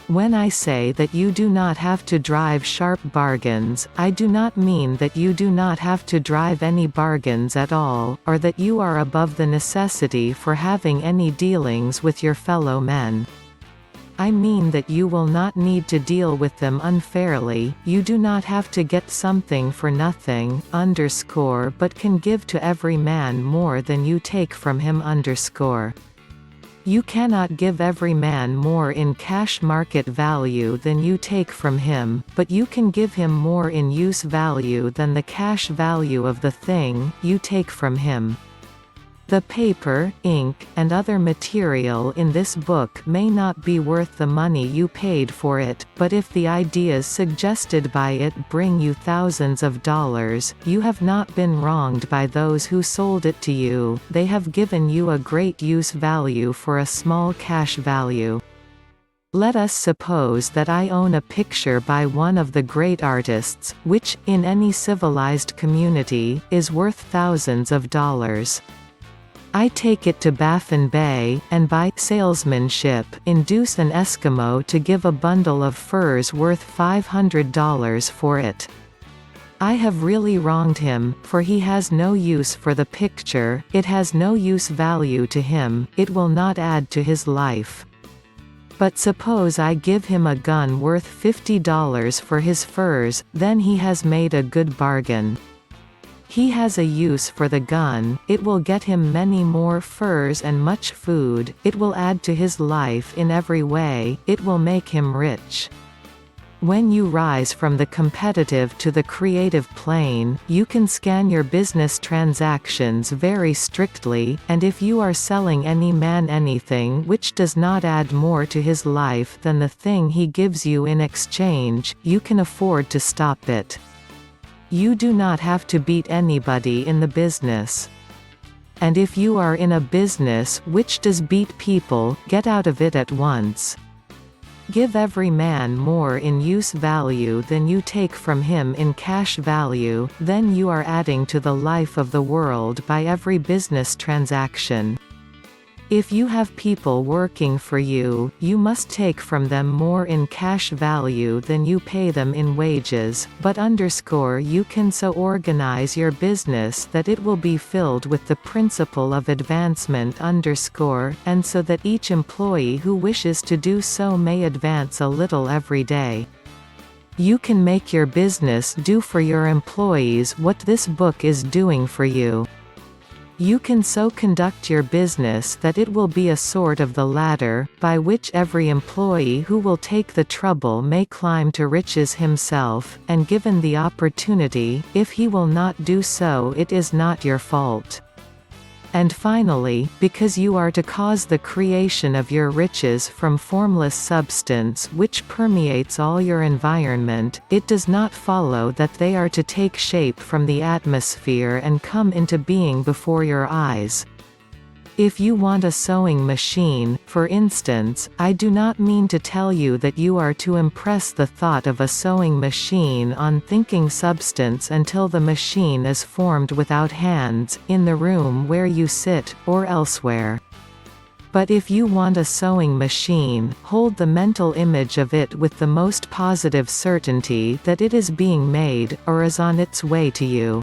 When I say that you do not have to drive sharp bargains, I do not mean that you do not have to drive any bargains at all, or that you are above the necessity for having any dealings with your fellow men. I mean that you will not need to deal with them unfairly, you do not have to get something for nothing, but can give to every man more than you take from him. You cannot give every man more in cash market value than you take from him, but you can give him more in use value than the cash value of the thing you take from him. The paper, ink, and other material in this book may not be worth the money you paid for it, but if the ideas suggested by it bring you thousands of dollars, you have not been wronged by those who sold it to you, they have given you a great use value for a small cash value. Let us suppose that I own a picture by one of the great artists, which, in any civilized community, is worth thousands of dollars. I take it to Baffin Bay, and by salesmanship induce an Eskimo to give a bundle of furs worth $500 for it. I have really wronged him, for he has no use for the picture, it has no use value to him, it will not add to his life. But suppose I give him a gun worth $50 for his furs, then he has made a good bargain. He has a use for the gun, it will get him many more furs and much food, it will add to his life in every way, it will make him rich. When you rise from the competitive to the creative plane, you can scan your business transactions very strictly, and if you are selling any man anything which does not add more to his life than the thing he gives you in exchange, you can afford to stop it. You do not have to beat anybody in the business. And if you are in a business which does beat people, get out of it at once. Give every man more in use value than you take from him in cash value, then you are adding to the life of the world by every business transaction. If you have people working for you, you must take from them more in cash value than you pay them in wages, but you can so organize your business that it will be filled with the principle of advancement and so that each employee who wishes to do so may advance a little every day. You can make your business do for your employees what this book is doing for you. You can so conduct your business that it will be a sort of the ladder, by which every employee who will take the trouble may climb to riches himself, and given the opportunity, if he will not do so, it is not your fault. And finally, because you are to cause the creation of your riches from formless substance which permeates all your environment, it does not follow that they are to take shape from the atmosphere and come into being before your eyes. If you want a sewing machine, for instance, I do not mean to tell you that you are to impress the thought of a sewing machine on thinking substance until the machine is formed without hands, in the room where you sit, or elsewhere. But if you want a sewing machine, hold the mental image of it with the most positive certainty that it is being made, or is on its way to you.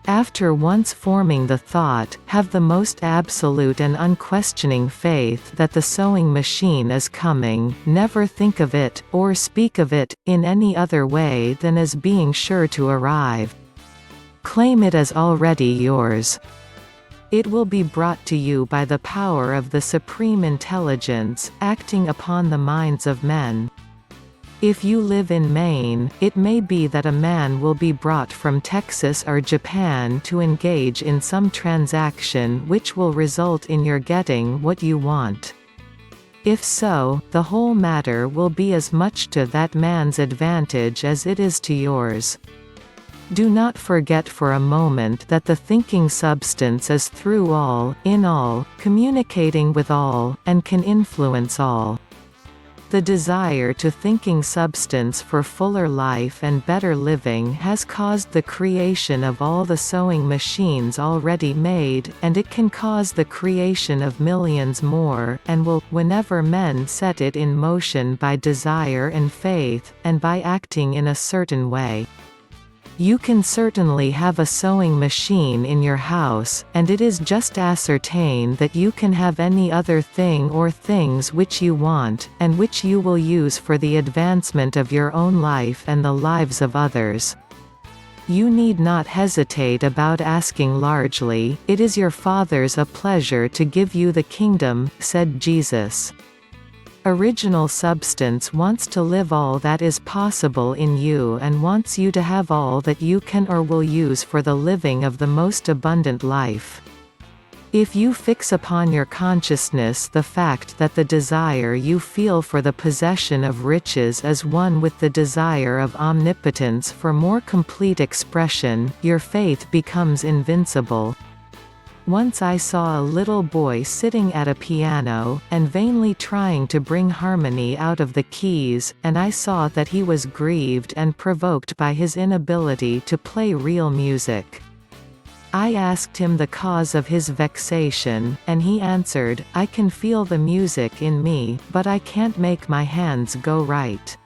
After once forming the thought, have the most absolute and unquestioning faith that the sewing machine is coming. Never think of it, or speak of it, in any other way than as being sure to arrive. Claim it as already yours. It will be brought to you by the power of the Supreme Intelligence, acting upon the minds of men. If you live in Maine, it may be that a man will be brought from Texas or Japan to engage in some transaction which will result in your getting what you want. If so, the whole matter will be as much to that man's advantage as it is to yours. Do not forget for a moment that the thinking substance is through all, in all, communicating with all, and can influence all. The desire to thinking substance for fuller life and better living has caused the creation of all the sewing machines already made, and it can cause the creation of millions more, and will, whenever men set it in motion by desire and faith, and by acting in a certain way. You can certainly have a sewing machine in your house, and it is just ascertain that you can have any other thing or things which you want, and which you will use for the advancement of your own life and the lives of others. You need not hesitate about asking largely, it is your Father's a pleasure to give you the kingdom, said Jesus. Original substance wants to live all that is possible in you and wants you to have all that you can or will use for the living of the most abundant life. If you fix upon your consciousness the fact that the desire you feel for the possession of riches is one with the desire of omnipotence for more complete expression, your faith becomes invincible. Once I saw a little boy sitting at a piano, and vainly trying to bring harmony out of the keys, and I saw that he was grieved and provoked by his inability to play real music. I asked him the cause of his vexation, and he answered, I can feel the music in me, but I can't make my hands go right.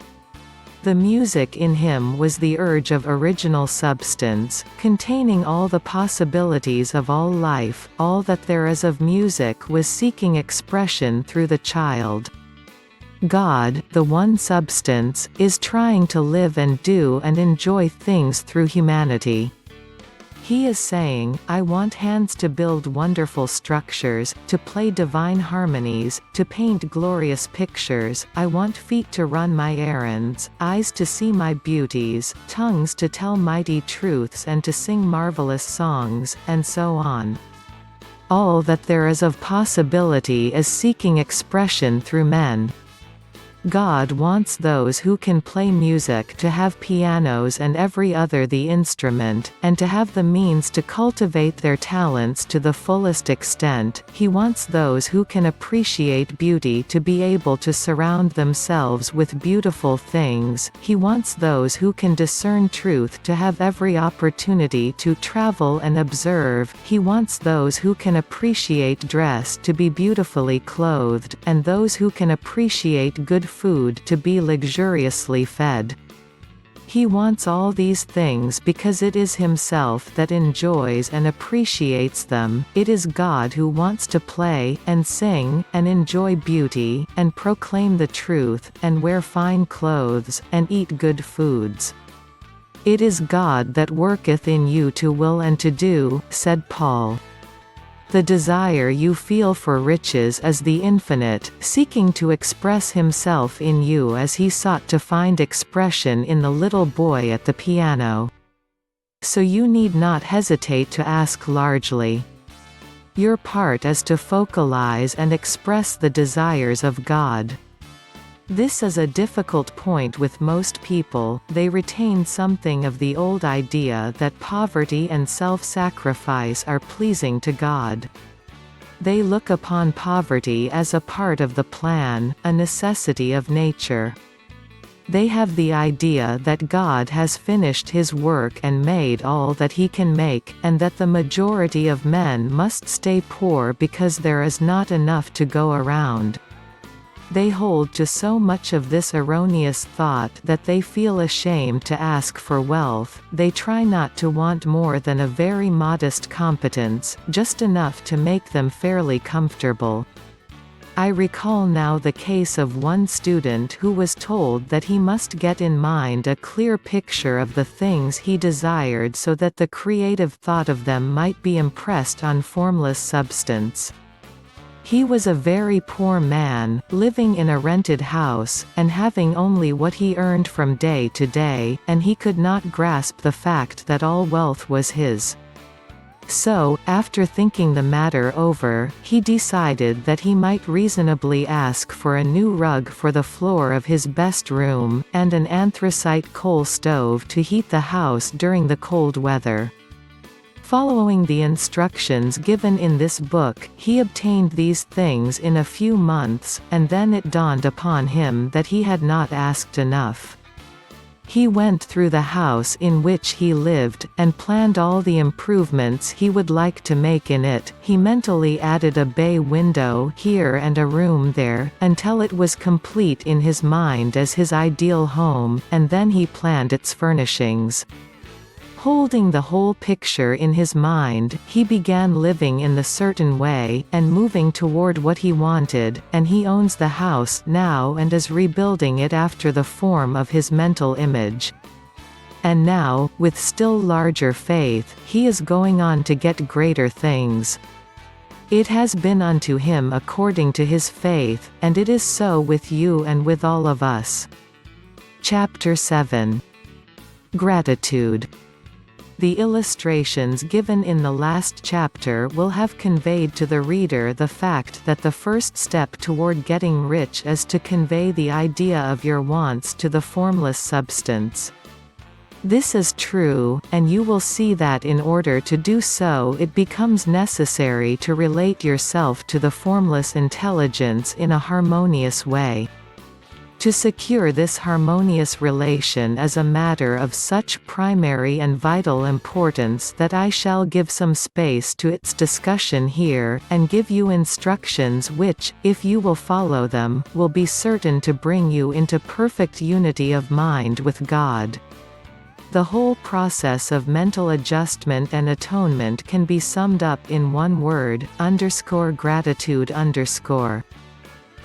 The music in him was the urge of original substance, containing all the possibilities of all life. All that there is of music was seeking expression through the child. God, the one substance, is trying to live and do and enjoy things through humanity. He is saying, I want hands to build wonderful structures, to play divine harmonies, to paint glorious pictures, I want feet to run my errands, eyes to see my beauties, tongues to tell mighty truths and to sing marvelous songs, and so on. All that there is of possibility is seeking expression through men. God wants those who can play music to have pianos and every other the instrument, and to have the means to cultivate their talents to the fullest extent. He wants those who can appreciate beauty to be able to surround themselves with beautiful things. He wants those who can discern truth to have every opportunity to travel and observe. He wants those who can appreciate dress to be beautifully clothed, and those who can appreciate good food to be luxuriously fed. He wants all these things because it is himself that enjoys and appreciates them. It is God who wants to play, and sing, and enjoy beauty, and proclaim the truth, and wear fine clothes, and eat good foods. It is God that worketh in you to will and to do, said Paul. The desire you feel for riches is the infinite, seeking to express himself in you as he sought to find expression in the little boy at the piano. So you need not hesitate to ask largely. Your part is to focalize and express the desires of God. This is a difficult point with most people. They retain something of the old idea that poverty and self-sacrifice are pleasing to God. They look upon poverty as a part of the plan, a necessity of nature. They have the idea that God has finished his work and made all that he can make, and that the majority of men must stay poor because there is not enough to go around. They hold to so much of this erroneous thought that they feel ashamed to ask for wealth. They try not to want more than a very modest competence, just enough to make them fairly comfortable. I recall now the case of one student who was told that he must get in mind a clear picture of the things he desired so that the creative thought of them might be impressed on formless substance. He was a very poor man, living in a rented house, and having only what he earned from day to day, and he could not grasp the fact that all wealth was his. So, after thinking the matter over, he decided that he might reasonably ask for a new rug for the floor of his best room, and an anthracite coal stove to heat the house during the cold weather. Following the instructions given in this book, he obtained these things in a few months, and then it dawned upon him that he had not asked enough. He went through the house in which he lived, and planned all the improvements he would like to make in it. He mentally added a bay window here and a room there, until it was complete in his mind as his ideal home, and then he planned its furnishings. Holding the whole picture in his mind, he began living in the certain way, and moving toward what he wanted, and he owns the house now and is rebuilding it after the form of his mental image. And now, with still larger faith, he is going on to get greater things. It has been unto him according to his faith, and it is so with you and with all of us. Chapter 7. Gratitude. The illustrations given in the last chapter will have conveyed to the reader the fact that the first step toward getting rich is to convey the idea of your wants to the formless substance. This is true, and you will see that in order to do so it becomes necessary to relate yourself to the formless intelligence in a harmonious way. To secure this harmonious relation is a matter of such primary and vital importance that I shall give some space to its discussion here, and give you instructions which, if you will follow them, will be certain to bring you into perfect unity of mind with God. The whole process of mental adjustment and atonement can be summed up in one word: gratitude.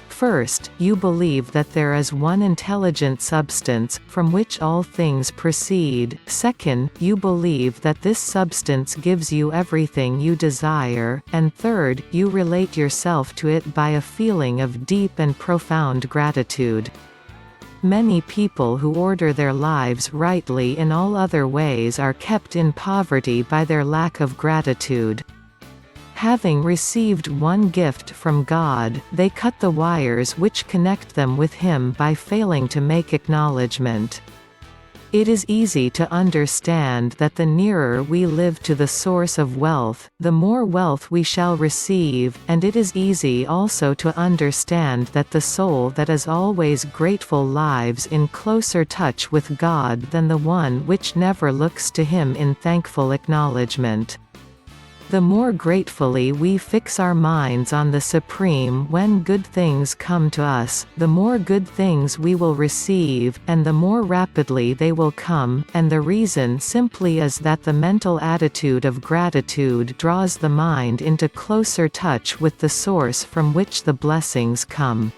First, you believe that there is one intelligent substance, from which all things proceed. Second, you believe that this substance gives you everything you desire. And third, you relate yourself to it by a feeling of deep and profound gratitude. Many people who order their lives rightly in all other ways are kept in poverty by their lack of gratitude. Having received one gift from God, they cut the wires which connect them with Him by failing to make acknowledgement. It is easy to understand that the nearer we live to the source of wealth, the more wealth we shall receive, and it is easy also to understand that the soul that is always grateful lives in closer touch with God than the one which never looks to Him in thankful acknowledgement. The more gratefully we fix our minds on the Supreme when good things come to us, the more good things we will receive, and the more rapidly they will come, and the reason simply is that the mental attitude of gratitude draws the mind into closer touch with the source from which the blessings come.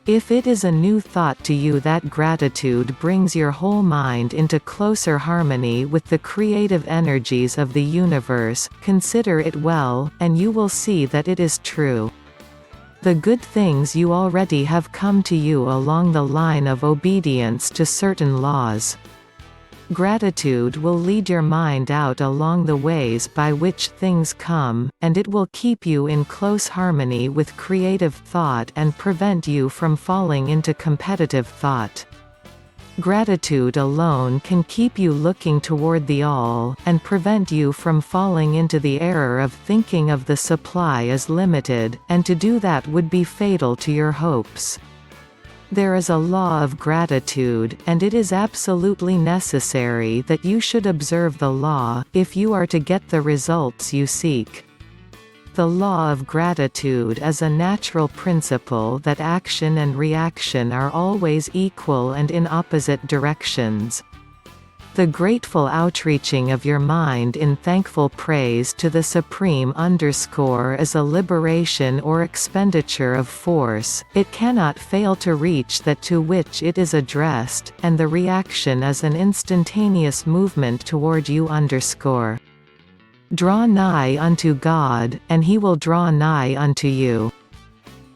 If it is a new thought to you that gratitude brings your whole mind into closer harmony with the creative energies of the universe, consider it well, and you will see that it is true. The good things you already have come to you along the line of obedience to certain laws. Gratitude will lead your mind out along the ways by which things come, and it will keep you in close harmony with creative thought and prevent you from falling into competitive thought. Gratitude alone can keep you looking toward the all, and prevent you from falling into the error of thinking of the supply as limited, and to do that would be fatal to your hopes. There is a law of gratitude, and it is absolutely necessary that you should observe the law, if you are to get the results you seek. The law of gratitude is a natural principle that action and reaction are always equal and in opposite directions. The grateful outreaching of your mind in thankful praise to the Supreme is a liberation or expenditure of force. It cannot fail to reach that to which it is addressed, and the reaction is an instantaneous movement toward you. Draw nigh unto God, and He will draw nigh unto you.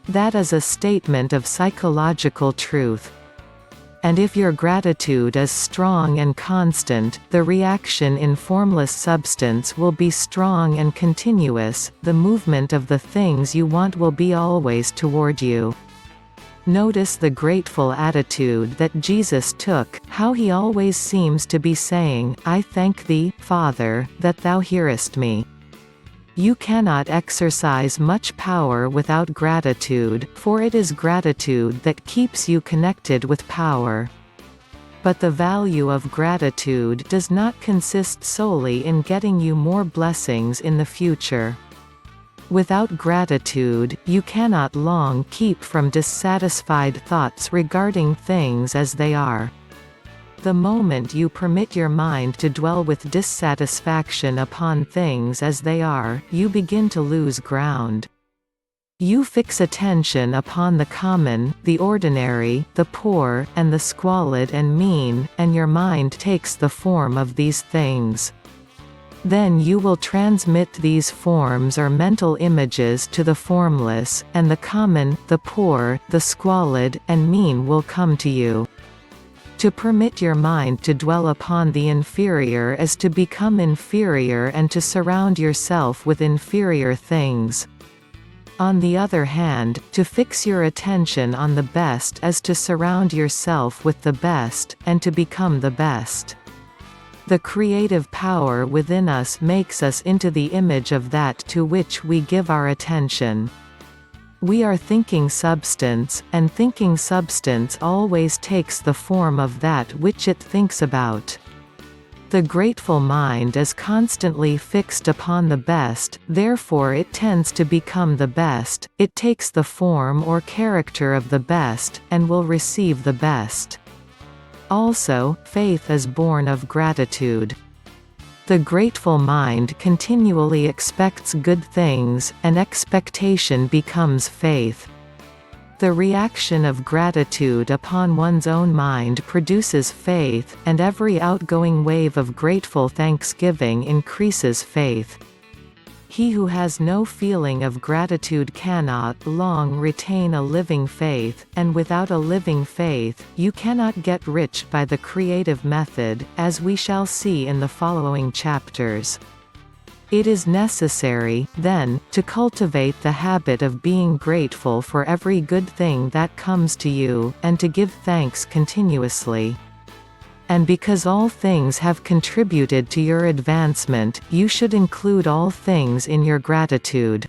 That is a statement of psychological truth. And if your gratitude is strong and constant, the reaction in formless substance will be strong and continuous, the movement of the things you want will be always toward you. Notice the grateful attitude that Jesus took, how He always seems to be saying, "I thank Thee, Father, that Thou hearest me." You cannot exercise much power without gratitude, for it is gratitude that keeps you connected with power. But the value of gratitude does not consist solely in getting you more blessings in the future. Without gratitude, you cannot long keep from dissatisfied thoughts regarding things as they are. The moment you permit your mind to dwell with dissatisfaction upon things as they are, you begin to lose ground. You fix attention upon the common, the ordinary, the poor, and the squalid and mean, and your mind takes the form of these things. Then you will transmit these forms or mental images to the formless, and the common, the poor, the squalid, and mean will come to you. To permit your mind to dwell upon the inferior is to become inferior and to surround yourself with inferior things. On the other hand, to fix your attention on the best is to surround yourself with the best, and to become the best. The creative power within us makes us into the image of that to which we give our attention. We are thinking substance, and thinking substance always takes the form of that which it thinks about. The grateful mind is constantly fixed upon the best, therefore it tends to become the best, it takes the form or character of the best, and will receive the best. Also, faith is born of gratitude. The grateful mind continually expects good things, and expectation becomes faith. The reaction of gratitude upon one's own mind produces faith, and every outgoing wave of grateful thanksgiving increases faith. He who has no feeling of gratitude cannot long retain a living faith, and without a living faith, you cannot get rich by the creative method, as we shall see in the following chapters. It is necessary, then, to cultivate the habit of being grateful for every good thing that comes to you, and to give thanks continuously. And because all things have contributed to your advancement, you should include all things in your gratitude.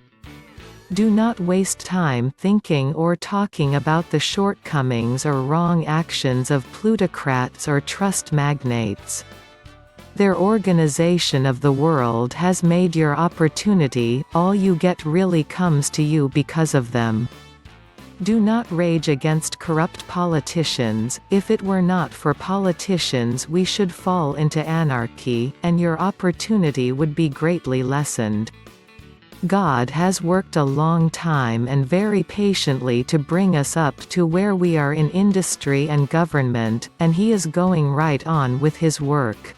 Do not waste time thinking or talking about the shortcomings or wrong actions of plutocrats or trust magnates. Their organization of the world has made your opportunity, all you get really comes to you because of them. Do not rage against corrupt politicians. If it were not for politicians we should fall into anarchy, and your opportunity would be greatly lessened. God has worked a long time and very patiently to bring us up to where we are in industry and government, and He is going right on with His work.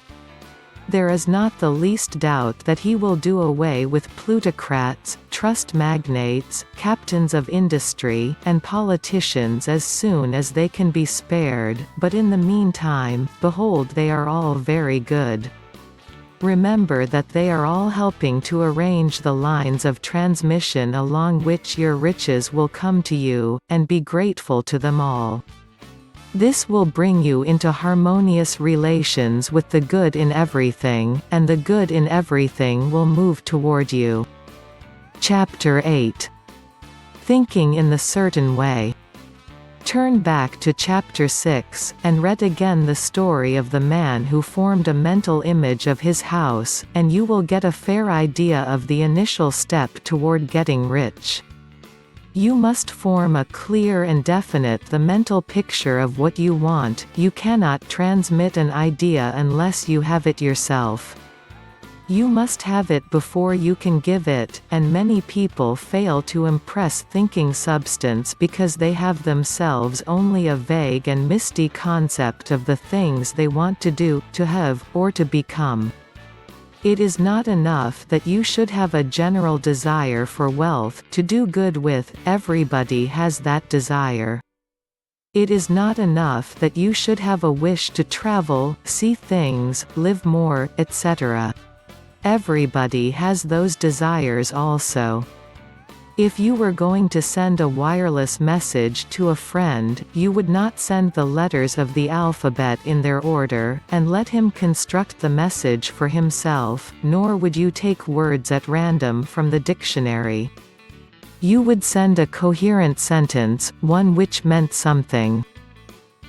There is not the least doubt that He will do away with plutocrats, trust magnates, captains of industry, and politicians as soon as they can be spared, but in the meantime, behold, they are all very good. Remember that they are all helping to arrange the lines of transmission along which your riches will come to you, and be grateful to them all. This will bring you into harmonious relations with the good in everything, and the good in everything will move toward you. Chapter 8. Thinking in the Certain Way. Turn back to Chapter 6, and read again the story of the man who formed a mental image of his house, and you will get a fair idea of the initial step toward getting rich. You must form a clear and definite the mental picture of what you want. You cannot transmit an idea unless you have it yourself. You must have it before you can give it, and many people fail to impress thinking substance because they have themselves only a vague and misty concept of the things they want to do, to have, or to become. It is not enough that you should have a general desire for wealth, to do good with. Everybody has that desire. It is not enough that you should have a wish to travel, see things, live more, etc. Everybody has those desires also. If you were going to send a wireless message to a friend, you would not send the letters of the alphabet in their order, and let him construct the message for himself, nor would you take words at random from the dictionary. You would send a coherent sentence, one which meant something.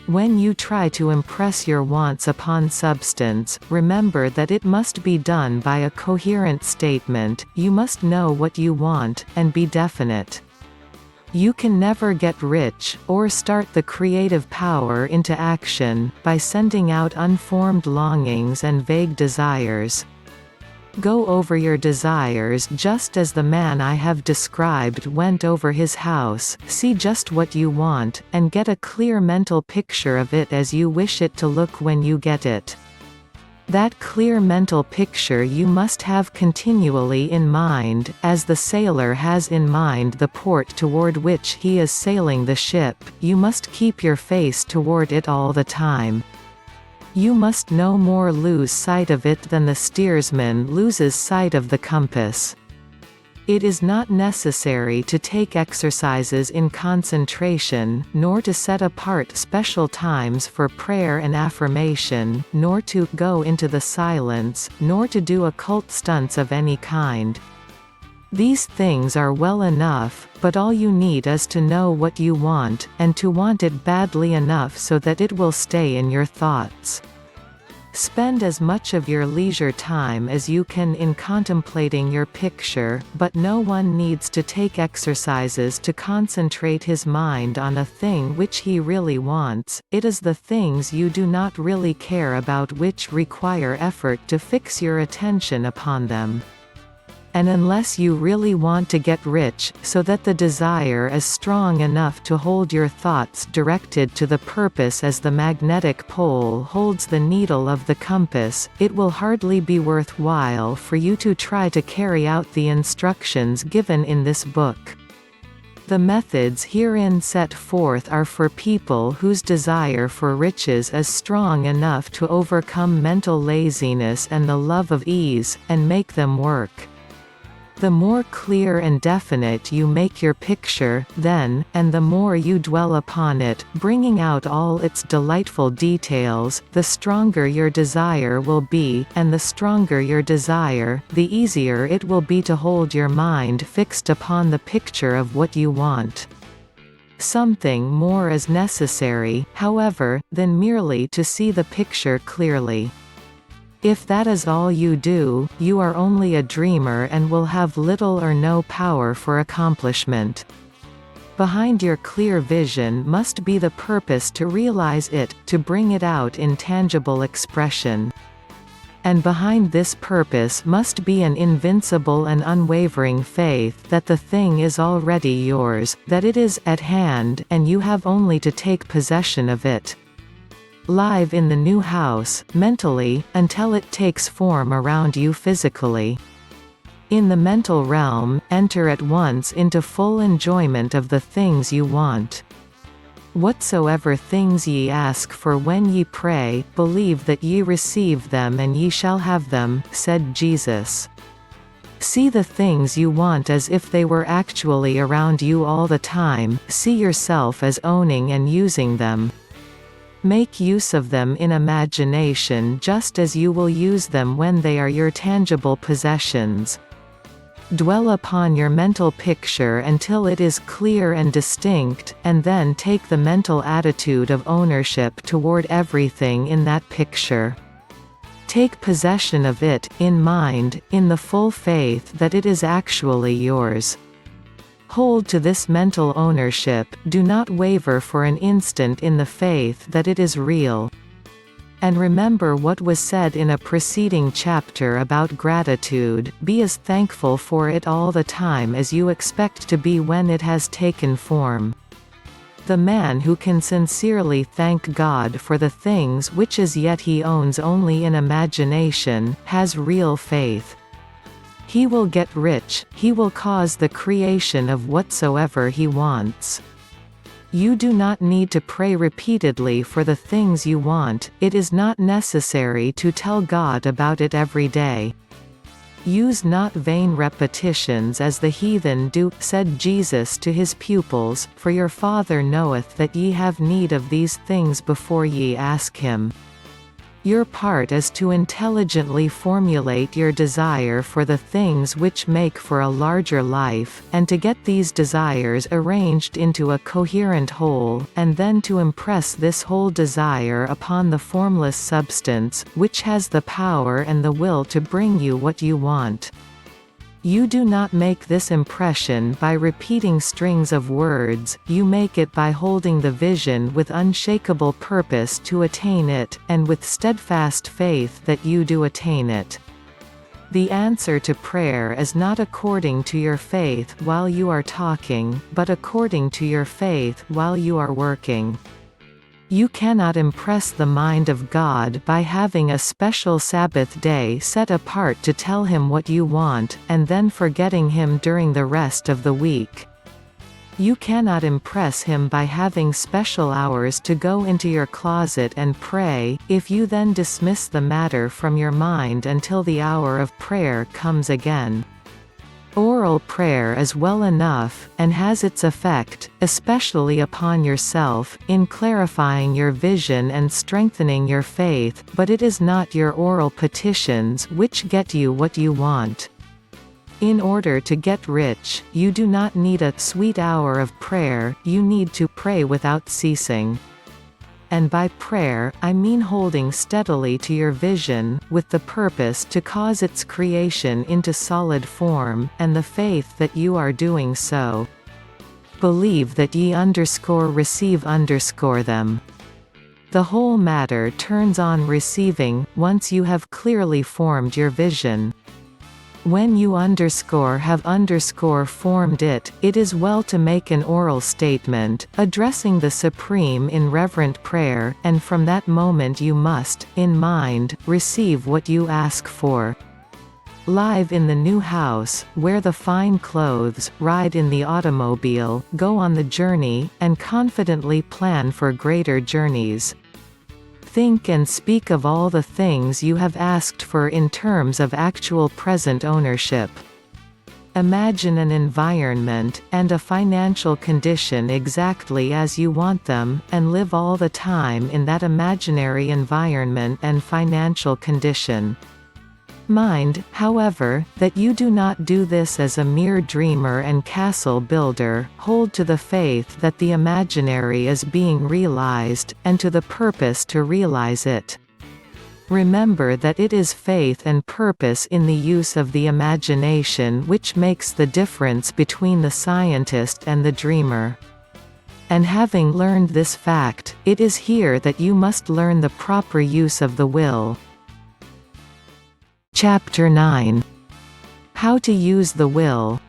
When you try to impress your wants upon substance, remember that it must be done by a coherent statement. You must know what you want, and be definite. You can never get rich, or start the creative power into action, by sending out unformed longings and vague desires. Go over your desires just as the man I have described went over his house. See just what you want, and get a clear mental picture of it as you wish it to look when you get it. That clear mental picture you must have continually in mind, as the sailor has in mind the port toward which he is sailing the ship. You must keep your face toward it all the time. You must no more lose sight of it than the steersman loses sight of the compass. It is not necessary to take exercises in concentration, nor to set apart special times for prayer and affirmation, nor to go into the silence, nor to do occult stunts of any kind. These things are well enough, but all you need is to know what you want, and to want it badly enough so that it will stay in your thoughts. Spend as much of your leisure time as you can in contemplating your picture, but no one needs to take exercises to concentrate his mind on a thing which he really wants. It is the things you do not really care about which require effort to fix your attention upon them. And unless you really want to get rich, so that the desire is strong enough to hold your thoughts directed to the purpose as the magnetic pole holds the needle of the compass, it will hardly be worthwhile for you to try to carry out the instructions given in this book. The methods herein set forth are for people whose desire for riches is strong enough to overcome mental laziness and the love of ease, and make them work. The more clear and definite you make your picture, then, and the more you dwell upon it, bringing out all its delightful details, the stronger your desire will be, and the stronger your desire, the easier it will be to hold your mind fixed upon the picture of what you want. Something more is necessary, however, than merely to see the picture clearly. If that is all you do, you are only a dreamer and will have little or no power for accomplishment. Behind your clear vision must be the purpose to realize it, to bring it out in tangible expression. And behind this purpose must be an invincible and unwavering faith that the thing is already yours, that it is at hand, and you have only to take possession of it. Live in the new house, mentally, until it takes form around you physically. In the mental realm, enter at once into full enjoyment of the things you want. Whatsoever things ye ask for when ye pray, believe that ye receive them and ye shall have them, said Jesus. See the things you want as if they were actually around you all the time, see yourself as owning and using them. Make use of them in imagination just as you will use them when they are your tangible possessions. Dwell upon your mental picture until it is clear and distinct, and then take the mental attitude of ownership toward everything in that picture. Take possession of it, in mind, in the full faith that it is actually yours. Hold to this mental ownership, do not waver for an instant in the faith that it is real. And remember what was said in a preceding chapter about gratitude, be as thankful for it all the time as you expect to be when it has taken form. The man who can sincerely thank God for the things which as yet he owns only in imagination, has real faith. He will get rich, he will cause the creation of whatsoever he wants. You do not need to pray repeatedly for the things you want, it is not necessary to tell God about it every day. Use not vain repetitions as the heathen do, said Jesus to his pupils, for your Father knoweth that ye have need of these things before ye ask him. Your part is to intelligently formulate your desire for the things which make for a larger life, and to get these desires arranged into a coherent whole, and then to impress this whole desire upon the formless substance, which has the power and the will to bring you what you want. You do not make this impression by repeating strings of words, you make it by holding the vision with unshakable purpose to attain it, and with steadfast faith that you do attain it. The answer to prayer is not according to your faith while you are talking, but according to your faith while you are working. You cannot impress the mind of God by having a special Sabbath day set apart to tell him what you want, and then forgetting him during the rest of the week. You cannot impress him by having special hours to go into your closet and pray, if you then dismiss the matter from your mind until the hour of prayer comes again. Oral prayer is well enough, and has its effect, especially upon yourself, in clarifying your vision and strengthening your faith, but it is not your oral petitions which get you what you want. In order to get rich, you do not need a sweet hour of prayer, you need to pray without ceasing. And by prayer, I mean holding steadily to your vision, with the purpose to cause its creation into solid form, and the faith that you are doing so. Believe that ye receive them. The whole matter turns on receiving, once you have clearly formed your vision. When you have formed it, it is well to make an oral statement, addressing the Supreme in reverent prayer, and from that moment you must, in mind, receive what you ask for. Live in the new house, wear the fine clothes, ride in the automobile, go on the journey, and confidently plan for greater journeys. Think and speak of all the things you have asked for in terms of actual present ownership. Imagine an environment, and a financial condition exactly as you want them, and live all the time in that imaginary environment and financial condition. Mind, however, that you do not do this as a mere dreamer and castle builder. Hold to the faith that the imaginary is being realized, and to the purpose to realize it. Remember that it is faith and purpose in the use of the imagination which makes the difference between the scientist and the dreamer. And having learned this fact, it is here that you must learn the proper use of the will. Chapter 9. How to use the will.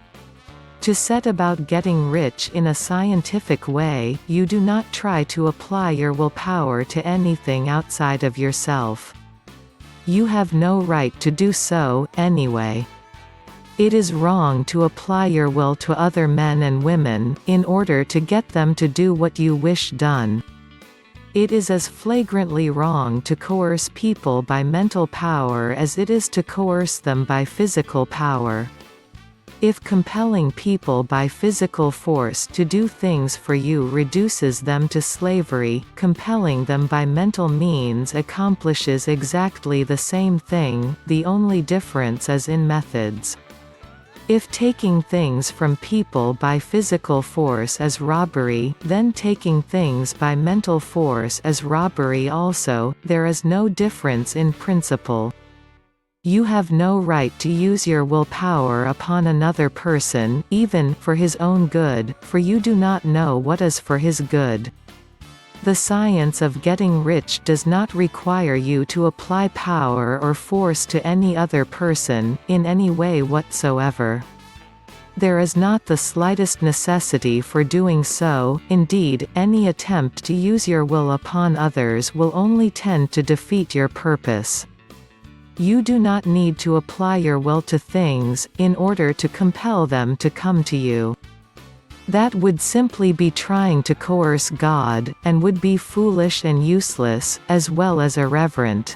To set about getting rich in a scientific way, you do not try to apply your willpower to anything outside of yourself. You have no right to do so, anyway. It is wrong to apply your will to other men and women, in order to get them to do what you wish done. It is as flagrantly wrong to coerce people by mental power as it is to coerce them by physical power. If compelling people by physical force to do things for you reduces them to slavery, compelling them by mental means accomplishes exactly the same thing, the only difference is in methods. If taking things from people by physical force is robbery, then taking things by mental force is robbery also. There is no difference in principle. You have no right to use your willpower upon another person, even for his own good, for you do not know what is for his good. The science of getting rich does not require you to apply power or force to any other person, in any way whatsoever. There is not the slightest necessity for doing so. Indeed, any attempt to use your will upon others will only tend to defeat your purpose. You do not need to apply your will to things, in order to compel them to come to you. That would simply be trying to coerce God, and would be foolish and useless, as well as irreverent.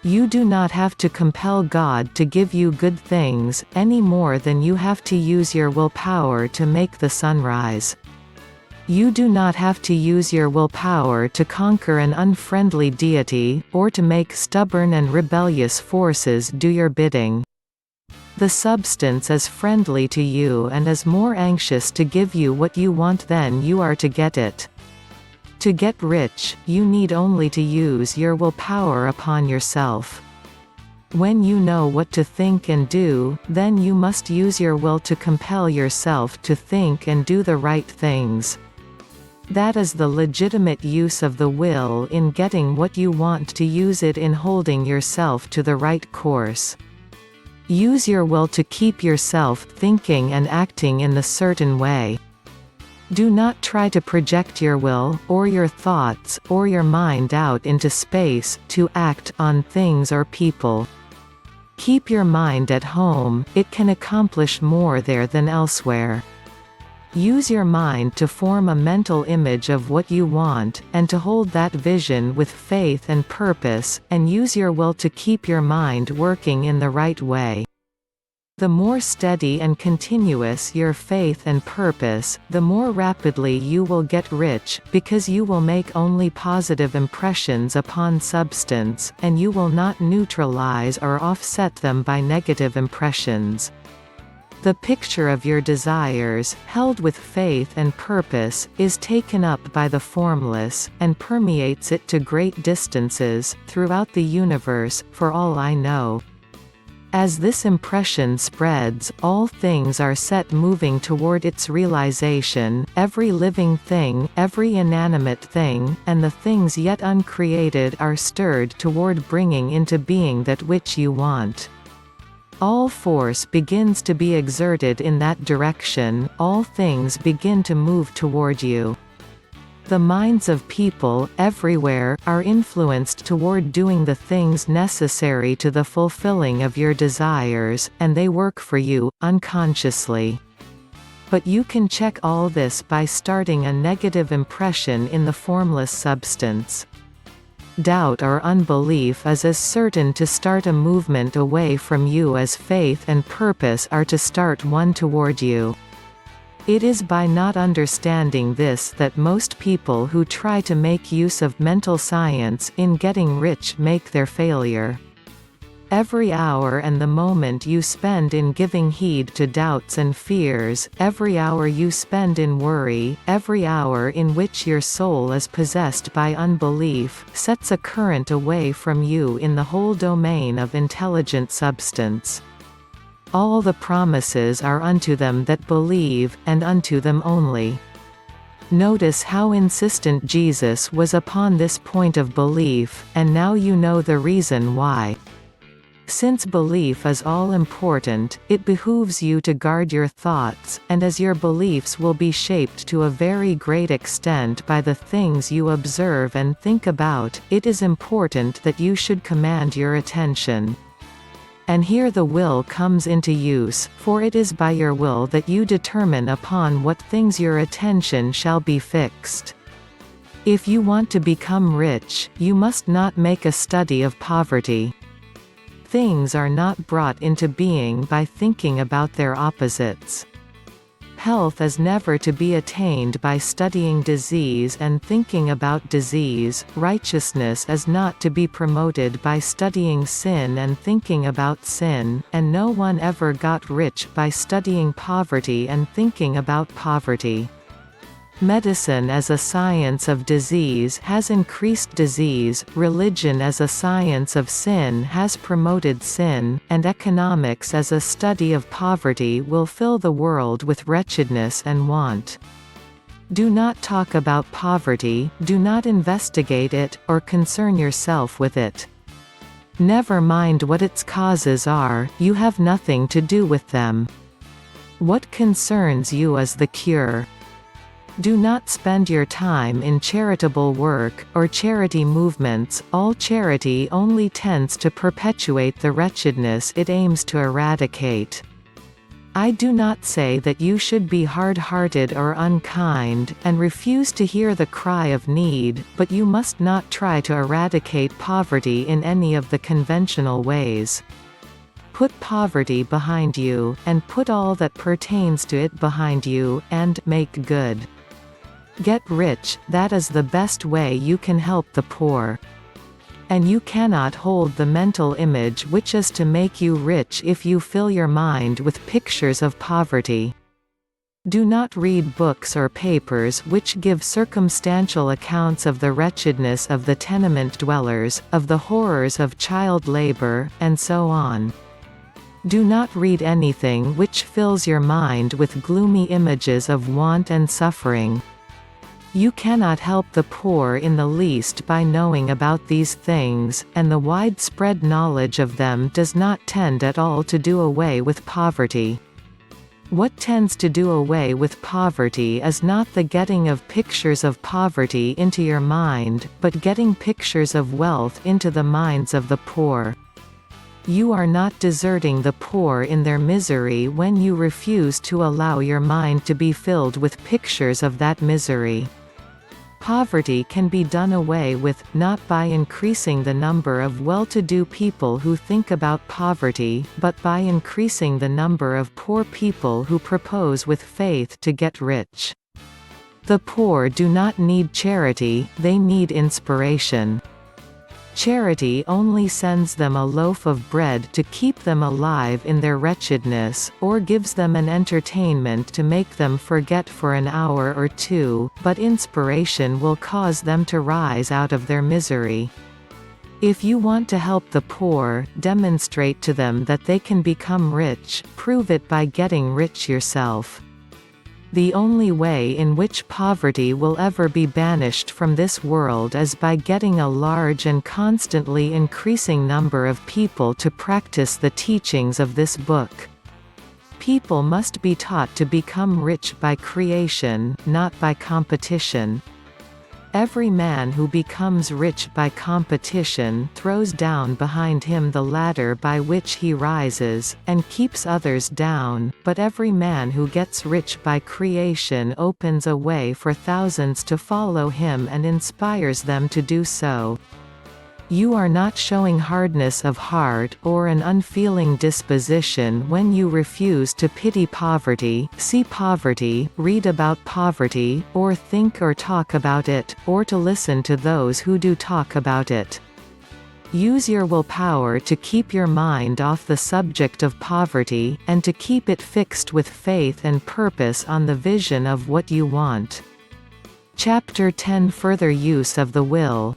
You do not have to compel God to give you good things, any more than you have to use your willpower to make the sun rise. You do not have to use your willpower to conquer an unfriendly deity, or to make stubborn and rebellious forces do your bidding. The substance is friendly to you and is more anxious to give you what you want than you are to get it. To get rich, you need only to use your willpower upon yourself. When you know what to think and do, then you must use your will to compel yourself to think and do the right things. That is the legitimate use of the will in getting what you want, to use it in holding yourself to the right course. Use your will to keep yourself thinking and acting in the certain way. Do not try to project your will, or your thoughts, or your mind out into space, to act on things or people. Keep your mind at home, it can accomplish more there than elsewhere. Use your mind to form a mental image of what you want, and to hold that vision with faith and purpose, and use your will to keep your mind working in the right way. The more steady and continuous your faith and purpose, the more rapidly you will get rich, because you will make only positive impressions upon substance, and you will not neutralize or offset them by negative impressions. The picture of your desires, held with faith and purpose, is taken up by the formless, and permeates it to great distances, throughout the universe, for all I know. As this impression spreads, all things are set moving toward its realization, every living thing, every inanimate thing, and the things yet uncreated are stirred toward bringing into being that which you want. All force begins to be exerted in that direction, all things begin to move toward you. The minds of people, everywhere, are influenced toward doing the things necessary to the fulfilling of your desires, and they work for you, unconsciously. But you can check all this by starting a negative impression in the formless substance. doubt or unbelief is as certain to start a movement away from you as faith and purpose are to start one toward you. It is by not understanding this that most people who try to make use of mental science in getting rich make their failure. Every hour and the moment you spend in giving heed to doubts and fears, every hour you spend in worry, every hour in which your soul is possessed by unbelief, sets a current away from you in the whole domain of intelligent substance. All the promises are unto them that believe, and unto them only. Notice how insistent Jesus was upon this point of belief, and now you know the reason why. Since belief is all-important, it behooves you to guard your thoughts, and as your beliefs will be shaped to a very great extent by the things you observe and think about, it is important that you should command your attention. And here the will comes into use, for it is by your will that you determine upon what things your attention shall be fixed. If you want to become rich, you must not make a study of poverty. Things are not brought into being by thinking about their opposites. Health is never to be attained by studying disease and thinking about disease. Righteousness is not to be promoted by studying sin and thinking about sin, and no one ever got rich by studying poverty and thinking about poverty. Medicine as a science of disease has increased disease, religion as a science of sin has promoted sin, and economics as a study of poverty will fill the world with wretchedness and want. Do not talk about poverty, do not investigate it, or concern yourself with it. Never mind what its causes are, you have nothing to do with them. What concerns you is the cure. Do not spend your time in charitable work, or charity movements. All charity only tends to perpetuate the wretchedness it aims to eradicate. I do not say that you should be hard-hearted or unkind, and refuse to hear the cry of need, but you must not try to eradicate poverty in any of the conventional ways. Put poverty behind you, and put all that pertains to it behind you, and make good. Get rich, that is the best way you can help the poor. And you cannot hold the mental image which is to make you rich if you fill your mind with pictures of poverty. Do not read books or papers which give circumstantial accounts of the wretchedness of the tenement dwellers, of the horrors of child labor, and so on. Do not read anything which fills your mind with gloomy images of want and suffering. You cannot help the poor in the least by knowing about these things, and the widespread knowledge of them does not tend at all to do away with poverty. What tends to do away with poverty is not the getting of pictures of poverty into your mind, but getting pictures of wealth into the minds of the poor. You are not deserting the poor in their misery when you refuse to allow your mind to be filled with pictures of that misery. Poverty can be done away with, not by increasing the number of well-to-do people who think about poverty, but by increasing the number of poor people who propose with faith to get rich. The poor do not need charity, they need inspiration. Charity only sends them a loaf of bread to keep them alive in their wretchedness, or gives them an entertainment to make them forget for an hour or two, but inspiration will cause them to rise out of their misery. If you want to help the poor, demonstrate to them that they can become rich, prove it by getting rich yourself. The only way in which poverty will ever be banished from this world is by getting a large and constantly increasing number of people to practice the teachings of this book. People must be taught to become rich by creation, not by competition. Every man who becomes rich by competition throws down behind him the ladder by which he rises, and keeps others down, but every man who gets rich by creation opens a way for thousands to follow him and inspires them to do so. You are not showing hardness of heart or an unfeeling disposition when you refuse to pity poverty, see poverty, read about poverty, or think or talk about it, or to listen to those who do talk about it. Use your willpower to keep your mind off the subject of poverty, and to keep it fixed with faith and purpose on the vision of what you want. Chapter 10 Further use of the will.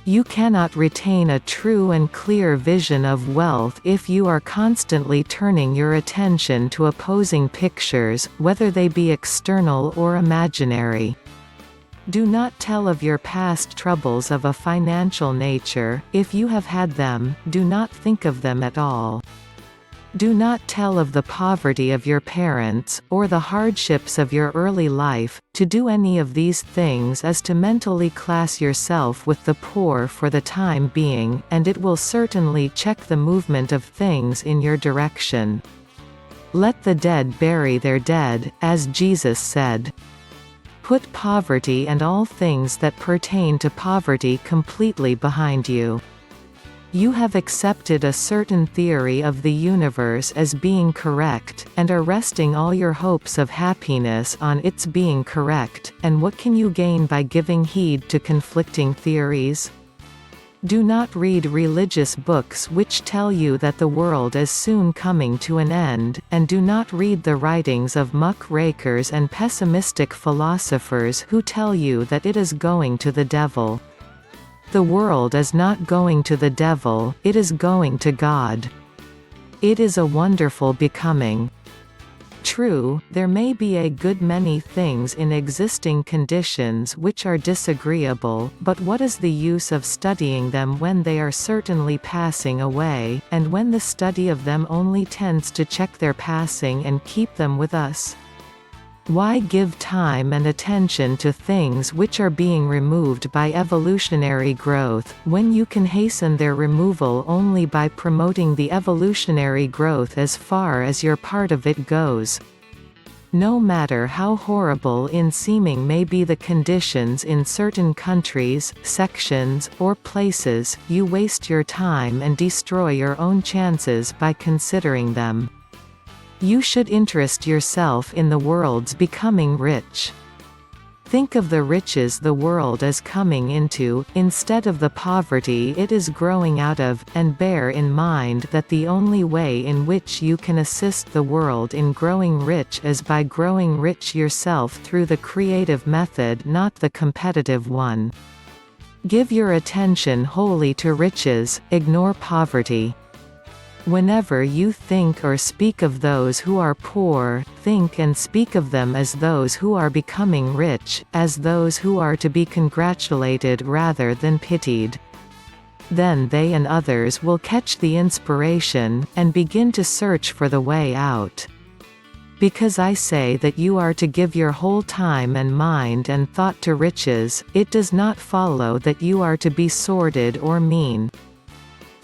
You cannot retain a true and clear vision of wealth if you are constantly turning your attention to opposing pictures, whether they be external or imaginary. Do not tell of your past troubles of a financial nature; if you have had them, do not think of them at all. Do not tell of the poverty of your parents, or the hardships of your early life. To do any of these things is to mentally class yourself with the poor for the time being, and it will certainly check the movement of things in your direction. Let the dead bury their dead, as Jesus said. Put poverty and all things that pertain to poverty completely behind you. You have accepted a certain theory of the universe as being correct, and are resting all your hopes of happiness on its being correct, and what can you gain by giving heed to conflicting theories? Do not read religious books which tell you that the world is soon coming to an end, and do not read the writings of muck-rakers and pessimistic philosophers who tell you that it is going to the devil. The world is not going to the devil, it is going to God. It is a wonderful becoming. True, there may be a good many things in existing conditions which are disagreeable, but what is the use of studying them when they are certainly passing away, and when the study of them only tends to check their passing and keep them with us? Why give time and attention to things which are being removed by evolutionary growth, when you can hasten their removal only by promoting the evolutionary growth as far as your part of it goes? No matter how horrible in seeming may be the conditions in certain countries, sections, or places, you waste your time and destroy your own chances by considering them. You should interest yourself in the world's becoming rich. Think of the riches the world is coming into, instead of the poverty it is growing out of, and bear in mind that the only way in which you can assist the world in growing rich is by growing rich yourself through the creative method, not the competitive one. Give your attention wholly to riches, ignore poverty. Whenever you think or speak of those who are poor, think and speak of them as those who are becoming rich, as those who are to be congratulated rather than pitied. Then they and others will catch the inspiration, and begin to search for the way out. Because I say that you are to give your whole time and mind and thought to riches, it does not follow that you are to be sordid or mean.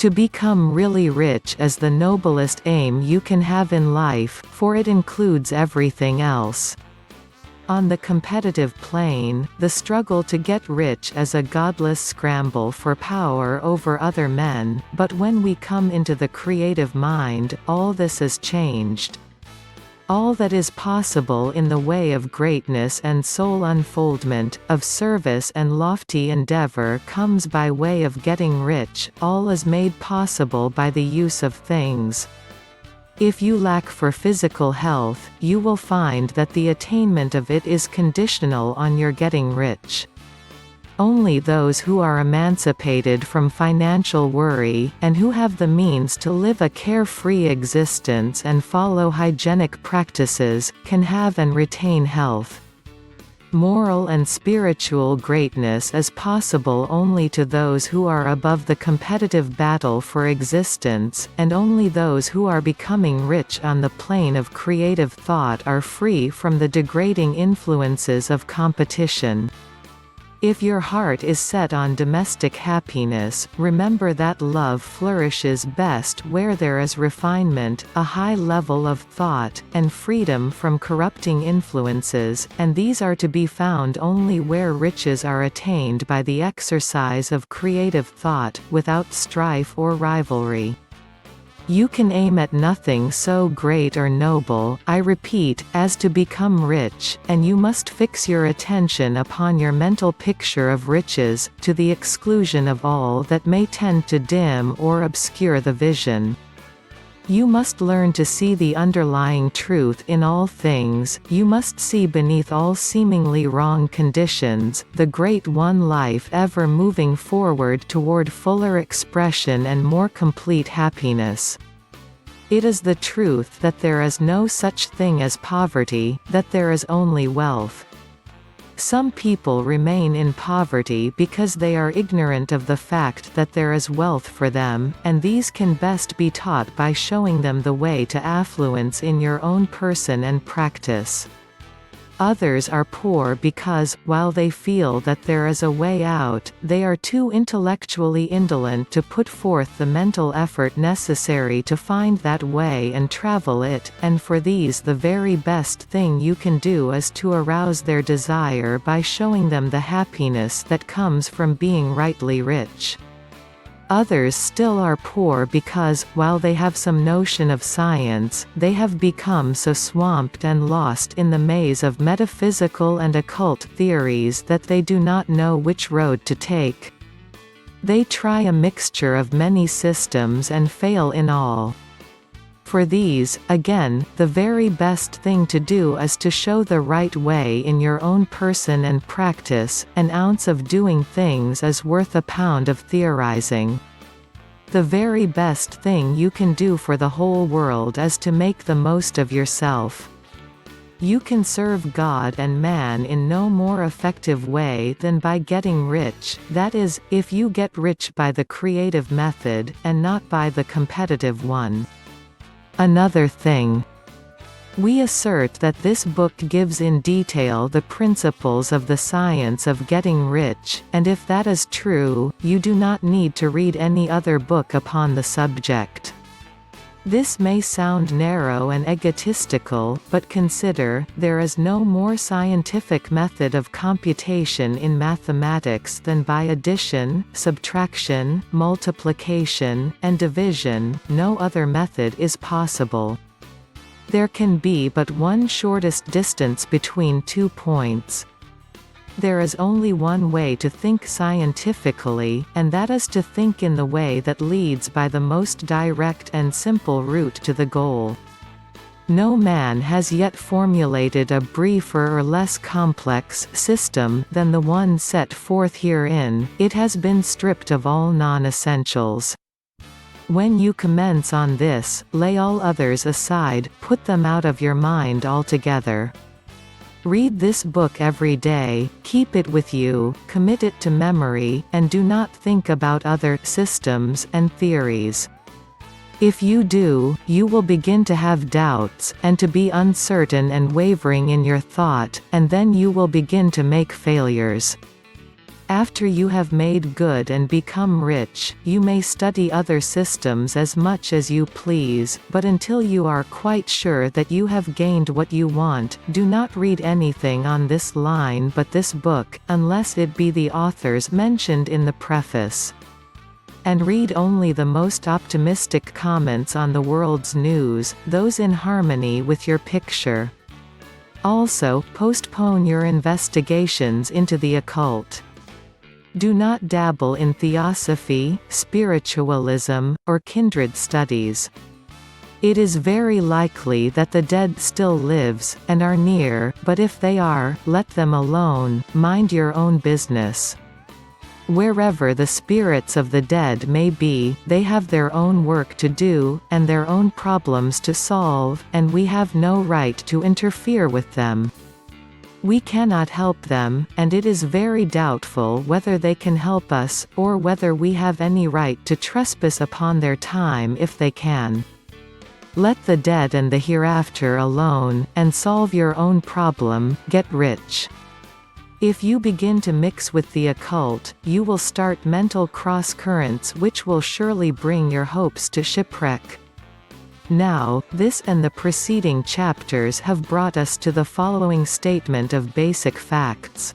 To become really rich is the noblest aim you can have in life, for it includes everything else. On the competitive plane, the struggle to get rich is a godless scramble for power over other men, but when we come into the creative mind, all this is changed. All that is possible in the way of greatness and soul unfoldment, of service and lofty endeavor comes by way of getting rich, all is made possible by the use of things. If you lack for physical health, you will find that the attainment of it is conditional on your getting rich. Only those who are emancipated from financial worry, and who have the means to live a carefree existence and follow hygienic practices, can have and retain health. Moral and spiritual greatness is possible only to those who are above the competitive battle for existence, and only those who are becoming rich on the plane of creative thought are free from the degrading influences of competition. If your heart is set on domestic happiness, remember that love flourishes best where there is refinement, a high level of thought, and freedom from corrupting influences, and these are to be found only where riches are attained by the exercise of creative thought, without strife or rivalry. You can aim at nothing so great or noble, I repeat, as to become rich, and you must fix your attention upon your mental picture of riches, to the exclusion of all that may tend to dim or obscure the vision. You must learn to see the underlying truth in all things, you must see beneath all seemingly wrong conditions, the great one life ever moving forward toward fuller expression and more complete happiness. It is the truth that there is no such thing as poverty, that there is only wealth. Some people remain in poverty because they are ignorant of the fact that there is wealth for them, and these can best be taught by showing them the way to affluence in your own person and practice. Others are poor because, while they feel that there is a way out, they are too intellectually indolent to put forth the mental effort necessary to find that way and travel it, and for these the very best thing you can do is to arouse their desire by showing them the happiness that comes from being rightly rich. Others still are poor because, while they have some notion of science, they have become so swamped and lost in the maze of metaphysical and occult theories that they do not know which road to take. They try a mixture of many systems and fail in all. For these, again, the very best thing to do is to show the right way in your own person and practice. An ounce of doing things is worth a pound of theorizing. The very best thing you can do for the whole world is to make the most of yourself. You can serve God and man in no more effective way than by getting rich, that is, if you get rich by the creative method, and not by the competitive one. Another thing. We assert that this book gives in detail the principles of the science of getting rich, and if that is true, you do not need to read any other book upon the subject. This may sound narrow and egotistical, but consider, there is no more scientific method of computation in mathematics than by addition, subtraction, multiplication, and division. No other method is possible. There can be but one shortest distance between 2 points. There is only one way to think scientifically, and that is to think in the way that leads by the most direct and simple route to the goal. No man has yet formulated a briefer or less complex system than the one set forth herein. It has been stripped of all non-essentials. When you commence on this, lay all others aside, put them out of your mind altogether. Read this book every day, keep it with you, commit it to memory, and do not think about other systems and theories. If you do, you will begin to have doubts, and to be uncertain and wavering in your thought, and then you will begin to make failures. After you have made good and become rich, you may study other systems as much as you please, but until you are quite sure that you have gained what you want, do not read anything on this line but this book, unless it be the authors mentioned in the preface. And read only the most optimistic comments on the world's news, those in harmony with your picture. Also, postpone your investigations into the occult. Do not dabble in theosophy, spiritualism, or kindred studies. It is very likely that the dead still lives, and are near, but if they are, let them alone, mind your own business. Wherever the spirits of the dead may be, they have their own work to do, and their own problems to solve, and we have no right to interfere with them. We cannot help them, and it is very doubtful whether they can help us, or whether we have any right to trespass upon their time if they can. Let the dead and the hereafter alone, and solve your own problem, get rich. If you begin to mix with the occult, you will start mental cross-currents which will surely bring your hopes to shipwreck. Now, this and the preceding chapters have brought us to the following statement of basic facts.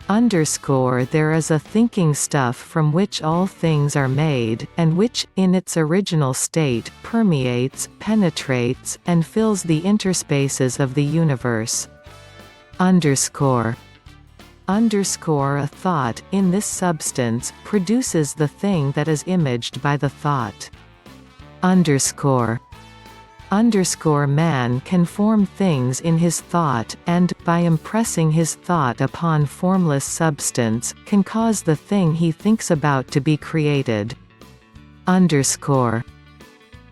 There is a thinking stuff from which all things are made, and which, in its original state, permeates, penetrates, and fills the interspaces of the universe. A thought, in this substance, produces the thing that is imaged by the thought. Man can form things in his thought, and, by impressing his thought upon formless substance, can cause the thing he thinks about to be created.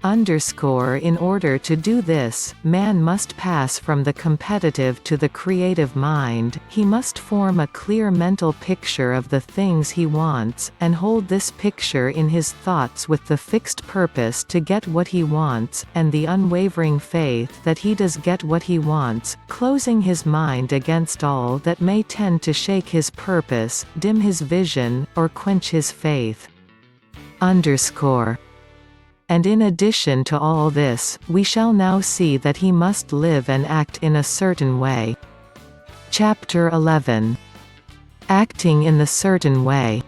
In order to do this, man must pass from the competitive to the creative mind. He must form a clear mental picture of the things he wants, and hold this picture in his thoughts with the fixed purpose to get what he wants, and the unwavering faith that he does get what he wants, closing his mind against all that may tend to shake his purpose, dim his vision, or quench his faith. And in addition to all this, we shall now see that he must live and act in a certain way. Chapter 11. Acting in the certain way.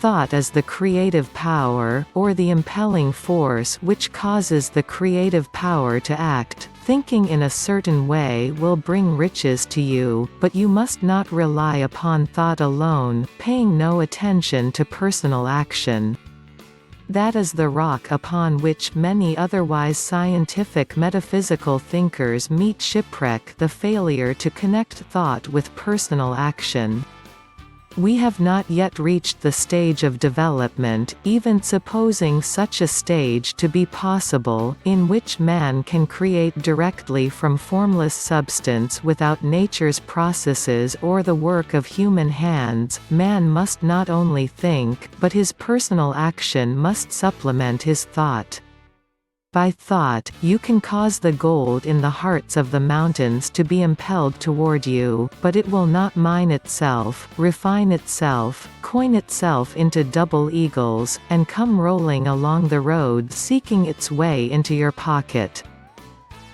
Thought is the creative power, or the impelling force which causes the creative power to act. Thinking in a certain way will bring riches to you, but you must not rely upon thought alone, paying no attention to personal action. That is the rock upon which many otherwise scientific metaphysical thinkers meet shipwreck: the failure to connect thought with personal action. We have not yet reached the stage of development, even supposing such a stage to be possible, in which man can create directly from formless substance without nature's processes or the work of human hands. Man must not only think, but his personal action must supplement his thought. By thought, you can cause the gold in the hearts of the mountains to be impelled toward you, but it will not mine itself, refine itself, coin itself into double eagles, and come rolling along the road seeking its way into your pocket.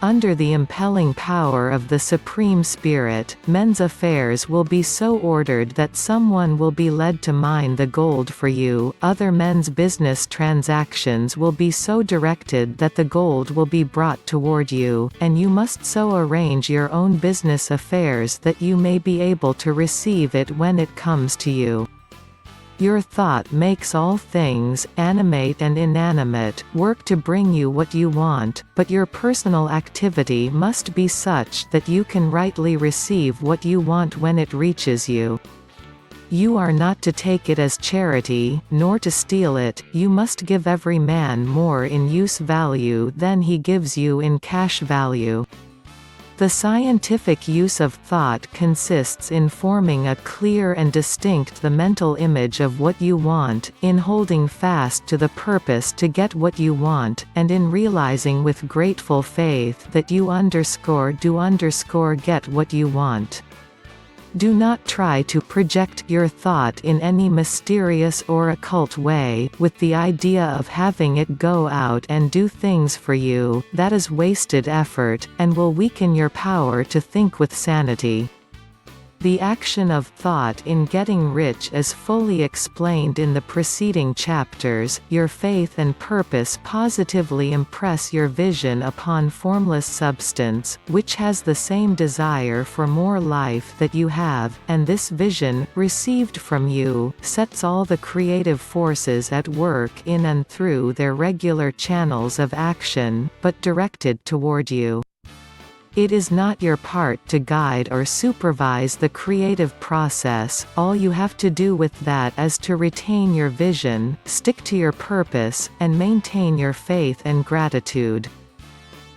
Under the impelling power of the Supreme Spirit, men's affairs will be so ordered that someone will be led to mine the gold for you. Other men's business transactions will be so directed that the gold will be brought toward you, and you must so arrange your own business affairs that you may be able to receive it when it comes to you. Your thought makes all things, animate and inanimate, work to bring you what you want, but your personal activity must be such that you can rightly receive what you want when it reaches you. You are not to take it as charity, nor to steal it. You must give every man more in use value than he gives you in cash value. The scientific use of thought consists in forming a clear and distinct mental image of what you want, in holding fast to the purpose to get what you want, and in realizing with grateful faith that you do get what you want. Do not try to project your thought in any mysterious or occult way, with the idea of having it go out and do things for you. That is wasted effort, and will weaken your power to think with sanity. The action of thought in getting rich is fully explained in the preceding chapters. Your faith and purpose positively impress your vision upon formless substance, which has the same desire for more life that you have, and this vision, received from you, sets all the creative forces at work in and through their regular channels of action, but directed toward you. It is not your part to guide or supervise the creative process. All you have to do with that is to retain your vision, stick to your purpose, and maintain your faith and gratitude.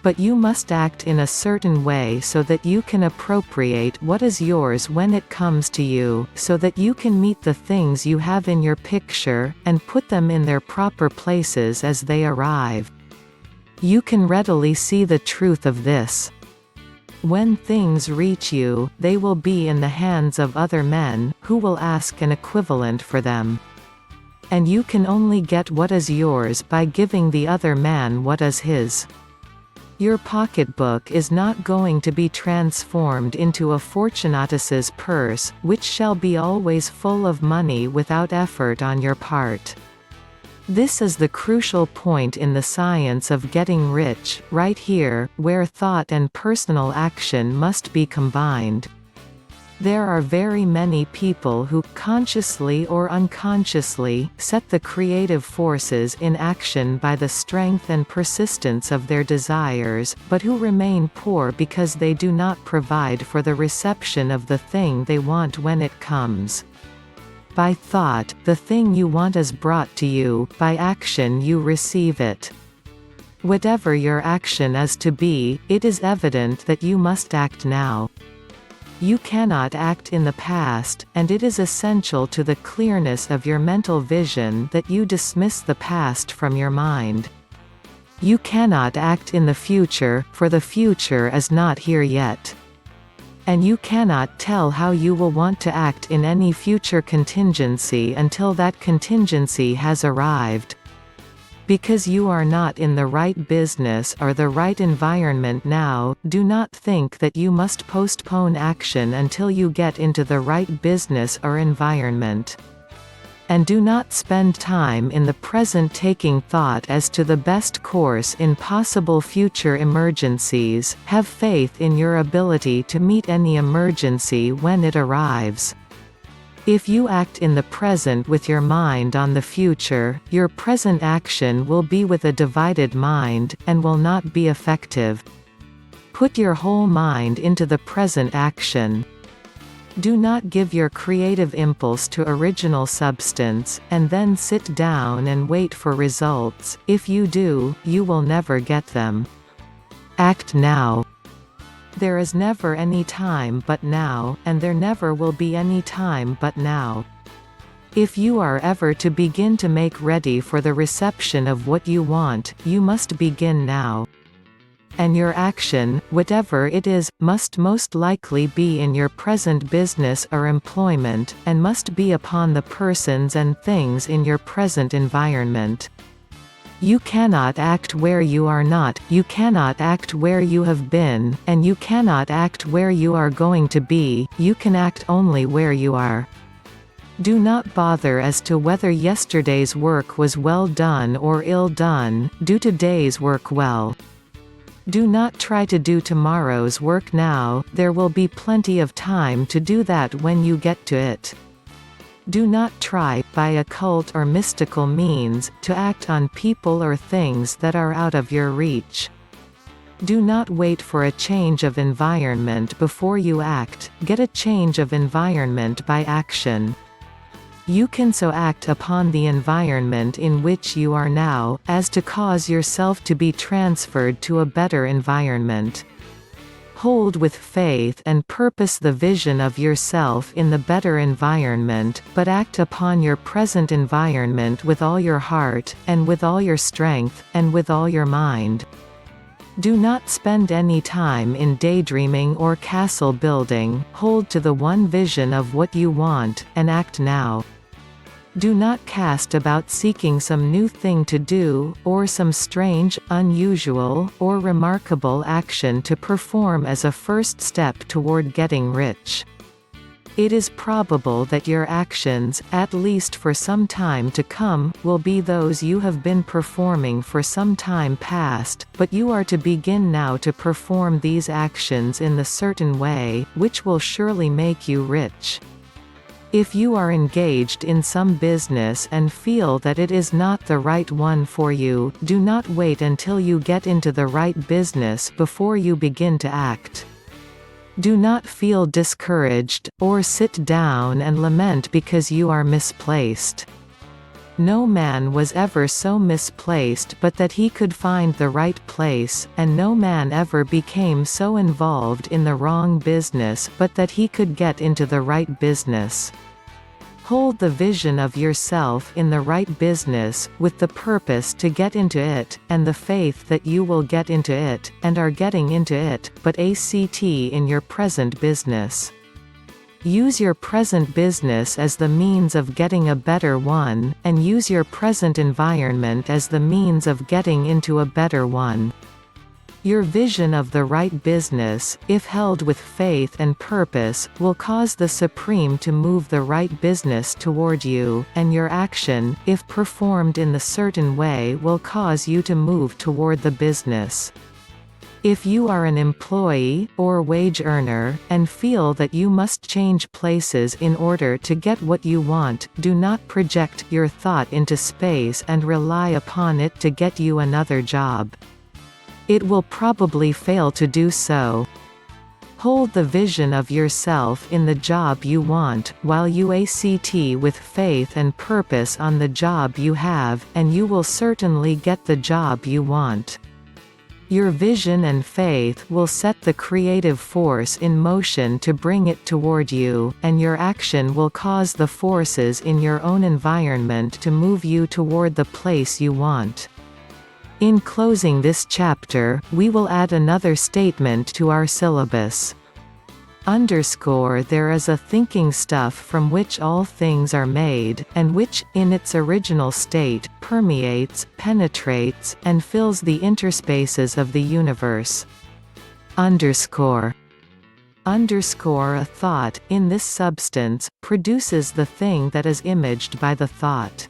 But you must act in a certain way so that you can appropriate what is yours when it comes to you, so that you can meet the things you have in your picture, and put them in their proper places as they arrive. You can readily see the truth of this. When things reach you, they will be in the hands of other men, who will ask an equivalent for them. And you can only get what is yours by giving the other man what is his. Your pocketbook is not going to be transformed into a Fortunatus's purse, which shall be always full of money without effort on your part. This is the crucial point in the science of getting rich, right here, where thought and personal action must be combined. There are very many people who, consciously or unconsciously, set the creative forces in action by the strength and persistence of their desires, but who remain poor because they do not provide for the reception of the thing they want when it comes. By thought, the thing you want is brought to you, by action you receive it. Whatever your action is to be, it is evident that you must act now. You cannot act in the past, and it is essential to the clearness of your mental vision that you dismiss the past from your mind. You cannot act in the future, for the future is not here yet. And you cannot tell how you will want to act in any future contingency until that contingency has arrived. Because you are not in the right business or the right environment now, do not think that you must postpone action until you get into the right business or environment. And do not spend time in the present taking thought as to the best course in possible future emergencies. Have faith in your ability to meet any emergency when it arrives. If you act in the present with your mind on the future, your present action will be with a divided mind, and will not be effective. Put your whole mind into the present action. Do not give your creative impulse to original substance, and then sit down and wait for results. If you do, you will never get them. Act now. There is never any time but now, and there never will be any time but now. If you are ever to begin to make ready for the reception of what you want, you must begin now. And your action, whatever it is, must most likely be in your present business or employment, and must be upon the persons and things in your present environment. You cannot act where you are not, you cannot act where you have been, and you cannot act where you are going to be, you can act only where you are. Do not bother as to whether yesterday's work was well done or ill done, do today's work well. Do not try to do tomorrow's work now, there will be plenty of time to do that when you get to it. Do not try, by occult or mystical means, to act on people or things that are out of your reach. Do not wait for a change of environment before you act, get a change of environment by action. You can so act upon the environment in which you are now, as to cause yourself to be transferred to a better environment. Hold with faith and purpose the vision of yourself in the better environment, but act upon your present environment with all your heart, and with all your strength, and with all your mind. Do not spend any time in daydreaming or castle building, hold to the one vision of what you want, and act now. Do not cast about seeking some new thing to do, or some strange, unusual, or remarkable action to perform as a first step toward getting rich. It is probable that your actions, at least for some time to come, will be those you have been performing for some time past, but you are to begin now to perform these actions in the certain way, which will surely make you rich. If you are engaged in some business and feel that it is not the right one for you, do not wait until you get into the right business before you begin to act. Do not feel discouraged, or sit down and lament because you are misplaced. No man was ever so misplaced but that he could find the right place, and no man ever became so involved in the wrong business but that he could get into the right business. Hold the vision of yourself in the right business, with the purpose to get into it, and the faith that you will get into it, and are getting into it, but in your present business. Use your present business as the means of getting a better one, and use your present environment as the means of getting into a better one. Your vision of the right business, if held with faith and purpose, will cause the Supreme to move the right business toward you, and your action, if performed in the certain way, will cause you to move toward the business. If you are an employee, or wage earner, and feel that you must change places in order to get what you want, do not project your thought into space and rely upon it to get you another job. It will probably fail to do so. Hold the vision of yourself in the job you want, while you act with faith and purpose on the job you have, and you will certainly get the job you want. Your vision and faith will set the creative force in motion to bring it toward you, and your action will cause the forces in your own environment to move you toward the place you want. In closing this chapter, we will add another statement to our syllabus. There is a thinking stuff from which all things are made, and which, in its original state, permeates, penetrates, and fills the interspaces of the universe. A thought, in this substance, produces the thing that is imaged by the thought.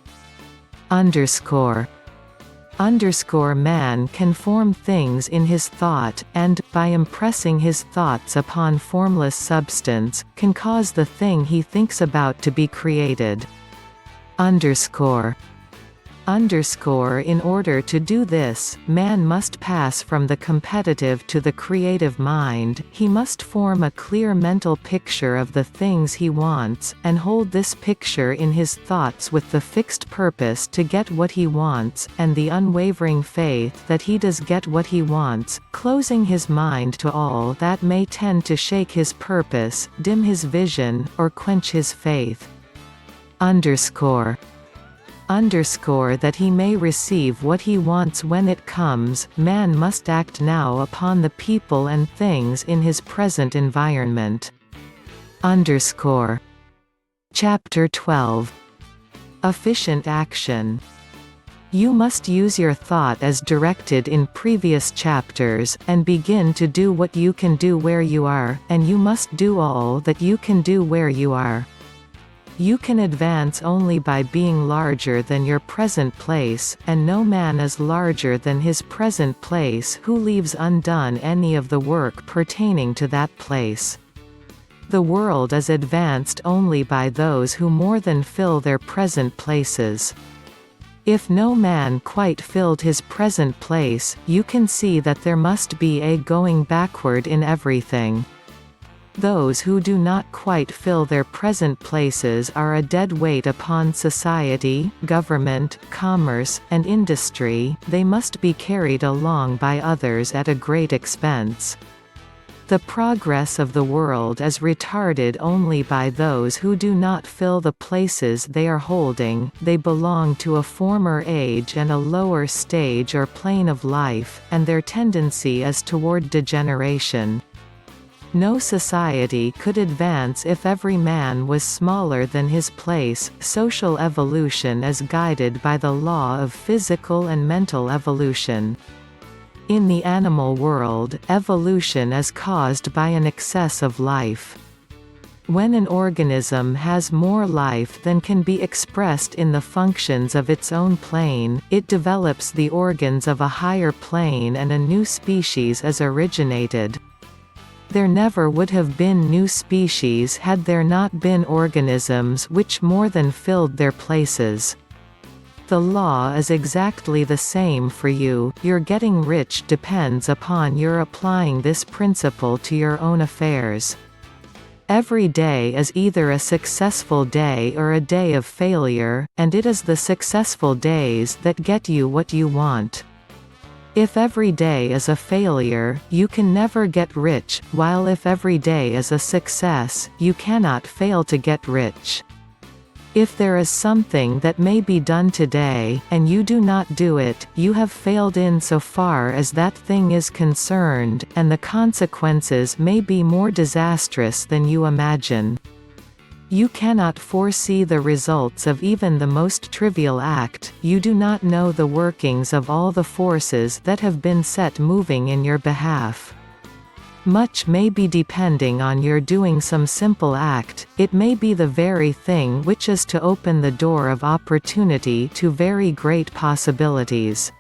Man can form things in his thought, and, by impressing his thoughts upon formless substance, can cause the thing he thinks about to be created. In order to do this, man must pass from the competitive to the creative mind. He must form a clear mental picture of the things he wants, and hold this picture in his thoughts with the fixed purpose to get what he wants, and the unwavering faith that he does get what he wants, closing his mind to all that may tend to shake his purpose, dim his vision, or quench his faith. That he may receive what he wants when it comes, man must act now upon the people and things in his present environment. Chapter 12. Efficient action. You must use your thought as directed in previous chapters, and begin to do what you can do where you are, and you must do all that you can do where you are. You can advance only by being larger than your present place, and no man is larger than his present place who leaves undone any of the work pertaining to that place. The world is advanced only by those who more than fill their present places. If no man quite filled his present place, you can see that there must be a going backward in everything. Those who do not quite fill their present places are a dead weight upon society, government, commerce, and industry. They must be carried along by others at a great expense. The progress of the world is retarded only by those who do not fill the places they are holding. They belong to a former age and a lower stage or plane of life, and their tendency is toward degeneration. No society could advance if every man was smaller than his place. Social evolution is guided by the law of physical and mental evolution. In the animal world, evolution is caused by an excess of life. When an organism has more life than can be expressed in the functions of its own plane, it develops the organs of a higher plane and a new species is originated. There never would have been new species had there not been organisms which more than filled their places. The law is exactly the same for you. Your getting rich depends upon your applying this principle to your own affairs. Every day is either a successful day or a day of failure, and it is the successful days that get you what you want. If every day is a failure, you can never get rich, while if every day is a success, you cannot fail to get rich. If there is something that may be done today, and you do not do it, you have failed in so far as that thing is concerned, and the consequences may be more disastrous than you imagine. You cannot foresee the results of even the most trivial act, you do not know the workings of all the forces that have been set moving in your behalf. Much may be depending on your doing some simple act, it may be the very thing which is to open the door of opportunity to very great possibilities.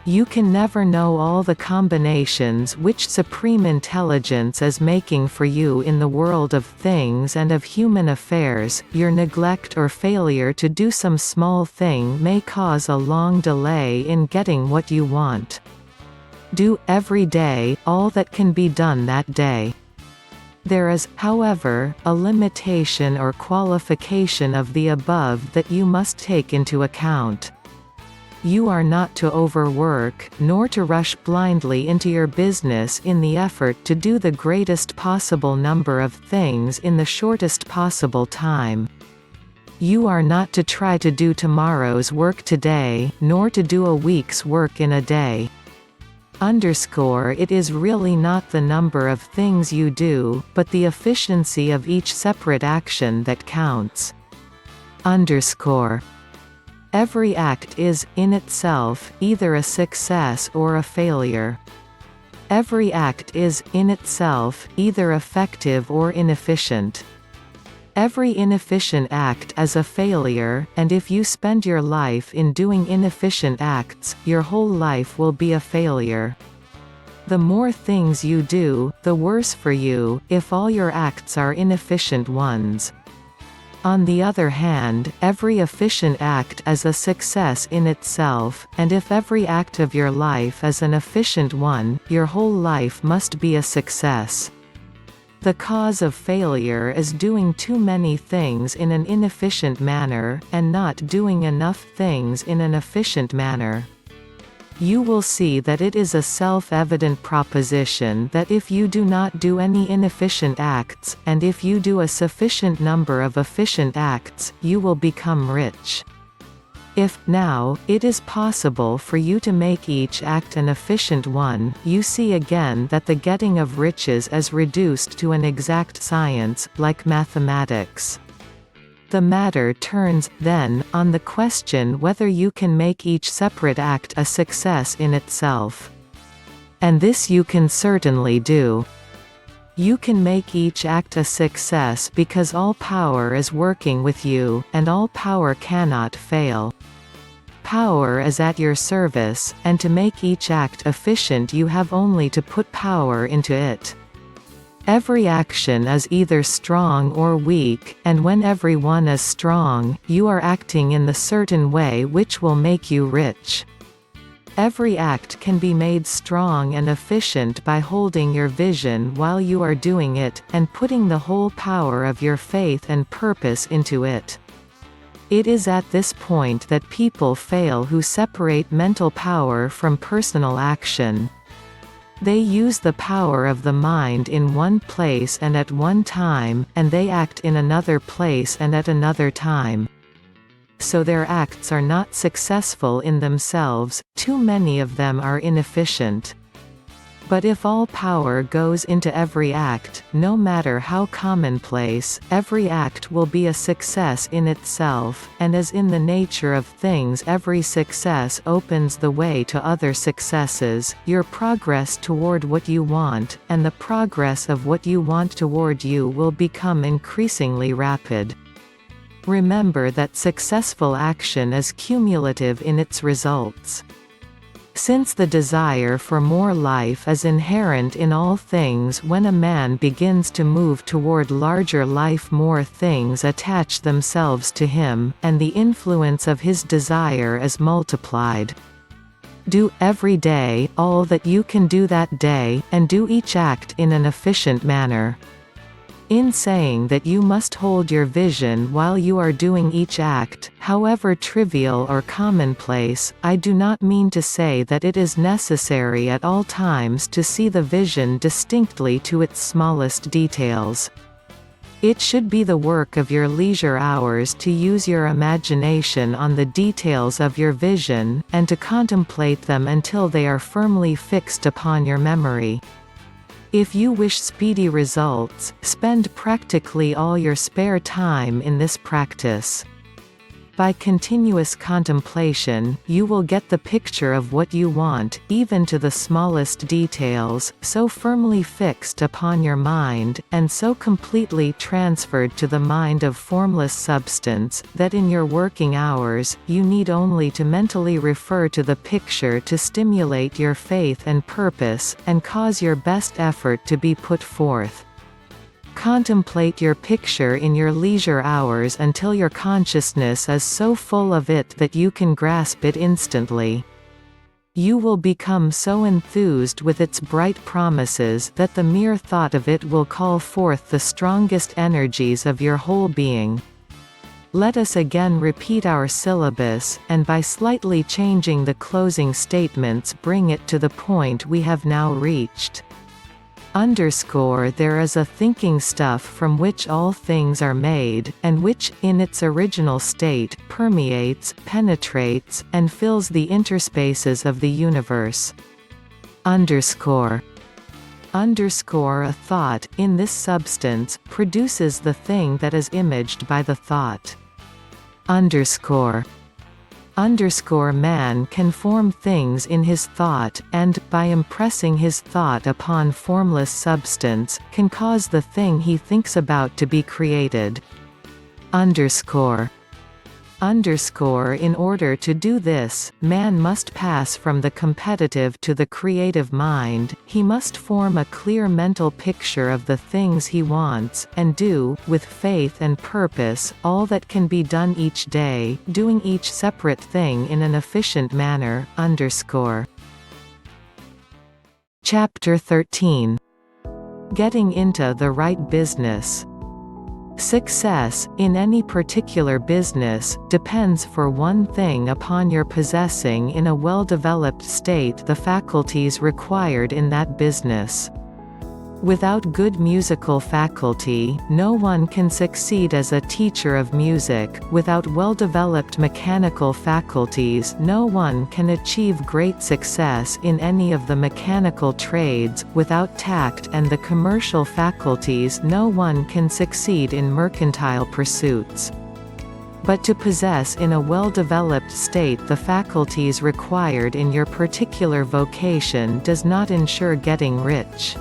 You can never know all the combinations which Supreme Intelligence is making for you in the world of things and of human affairs. Your neglect or failure to do some small thing may cause a long delay in getting what you want. Do, every day, all that can be done that day. There is, however, a limitation or qualification of the above that you must take into account. You are not to overwork, nor to rush blindly into your business in the effort to do the greatest possible number of things in the shortest possible time. You are not to try to do tomorrow's work today, nor to do a week's work in a day. It is really not the number of things you do, but the efficiency of each separate action that counts. Every act is, in itself, either a success or a failure. Every act is, in itself, either effective or inefficient. Every inefficient act is a failure, and if you spend your life in doing inefficient acts, your whole life will be a failure. The more things you do, the worse for you, if all your acts are inefficient ones. On the other hand, every efficient act is a success in itself, and if every act of your life is an efficient one, your whole life must be a success. The cause of failure is doing too many things in an inefficient manner, and not doing enough things in an efficient manner. You will see that it is a self-evident proposition that if you do not do any inefficient acts, and if you do a sufficient number of efficient acts, you will become rich. If, now, it is possible for you to make each act an efficient one, you see again that the getting of riches is reduced to an exact science, like mathematics. The matter turns, then, on the question whether you can make each separate act a success in itself. And this you can certainly do. You can make each act a success because all power is working with you, and all power cannot fail. Power is at your service, and to make each act efficient you have only to put power into it. Every action is either strong or weak, and when every one is strong, you are acting in the certain way which will make you rich. Every act can be made strong and efficient by holding your vision while you are doing it, and putting the whole power of your faith and purpose into it. It is at this point that people fail who separate mental power from personal action. They use the power of the mind in one place and at one time, and they act in another place and at another time. So their acts are not successful in themselves, too many of them are inefficient. But if all power goes into every act, no matter how commonplace, every act will be a success in itself, and as in the nature of things every success opens the way to other successes, your progress toward what you want, and the progress of what you want toward you will become increasingly rapid. Remember that successful action is cumulative in its results. Since the desire for more life is inherent in all things, when a man begins to move toward larger life, more things attach themselves to him, and the influence of his desire is multiplied. Do, every day, all that you can do that day, and do each act in an efficient manner. In saying that you must hold your vision while you are doing each act, however trivial or commonplace, I do not mean to say that it is necessary at all times to see the vision distinctly to its smallest details. It should be the work of your leisure hours to use your imagination on the details of your vision, and to contemplate them until they are firmly fixed upon your memory. If you wish speedy results, spend practically all your spare time in this practice. By continuous contemplation, you will get the picture of what you want, even to the smallest details, so firmly fixed upon your mind, and so completely transferred to the mind of formless substance, that in your working hours, you need only to mentally refer to the picture to stimulate your faith and purpose, and cause your best effort to be put forth. Contemplate your picture in your leisure hours until your consciousness is so full of it that you can grasp it instantly. You will become so enthused with its bright promises that the mere thought of it will call forth the strongest energies of your whole being. Let us again repeat our syllabus, and by slightly changing the closing statements bring it to the point we have now reached. There is a thinking stuff from which all things are made, and which, in its original state, permeates, penetrates, and fills the interspaces of the universe. A thought, in this substance, produces the thing that is imaged by the thought. Man can form things in his thought, and, by impressing his thought upon formless substance, can cause the thing he thinks about to be created. In order to do this, man must pass from the competitive to the creative mind. He must form a clear mental picture of the things he wants, and do, with faith and purpose, all that can be done each day, doing each separate thing in an efficient manner. Chapter 13. Getting into the right business. Success, in any particular business, depends for one thing upon your possessing in a well-developed state the faculties required in that business. Without good musical faculty, no one can succeed as a teacher of music. Without well-developed mechanical faculties, no one can achieve great success in any of the mechanical trades. Without tact and the commercial faculties, no one can succeed in mercantile pursuits. But to possess in a well-developed state the faculties required in your particular vocation does not ensure getting rich.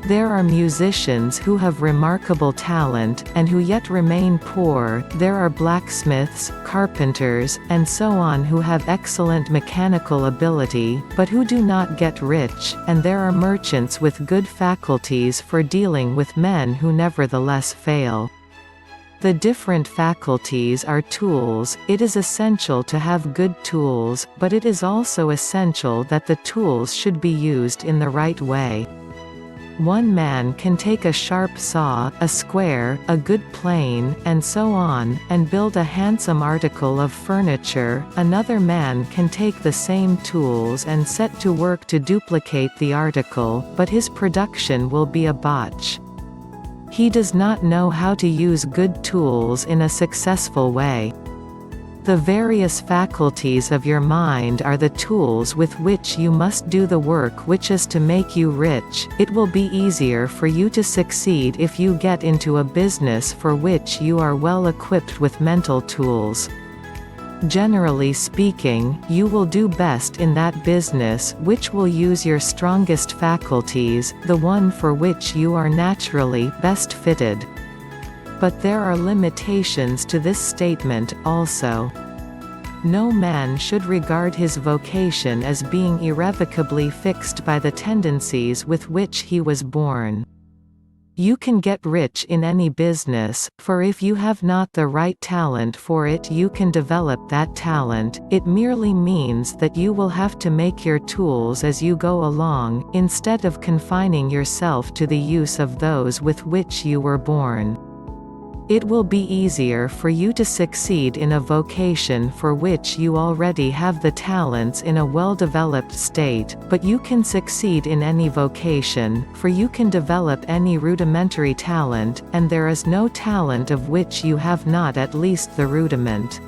There are musicians who have remarkable talent, and who yet remain poor. There are blacksmiths, carpenters, and so on who have excellent mechanical ability, but who do not get rich, and there are merchants with good faculties for dealing with men who nevertheless fail. The different faculties are tools. It is essential to have good tools, but it is also essential that the tools should be used in the right way. One man can take a sharp saw, a square, a good plane, and so on, and build a handsome article of furniture. Another man can take the same tools and set to work to duplicate the article, but his production will be a botch. He does not know how to use good tools in a successful way. The various faculties of your mind are the tools with which you must do the work which is to make you rich. It will be easier for you to succeed if you get into a business for which you are well equipped with mental tools. Generally speaking, you will do best in that business which will use your strongest faculties, the one for which you are naturally best fitted. But there are limitations to this statement, also. No man should regard his vocation as being irrevocably fixed by the tendencies with which he was born. You can get rich in any business, for if you have not the right talent for it you can develop that talent. It merely means that you will have to make your tools as you go along, instead of confining yourself to the use of those with which you were born. It will be easier for you to succeed in a vocation for which you already have the talents in a well-developed state, but you can succeed in any vocation, for you can develop any rudimentary talent, and there is no talent of which you have not at least the rudiment.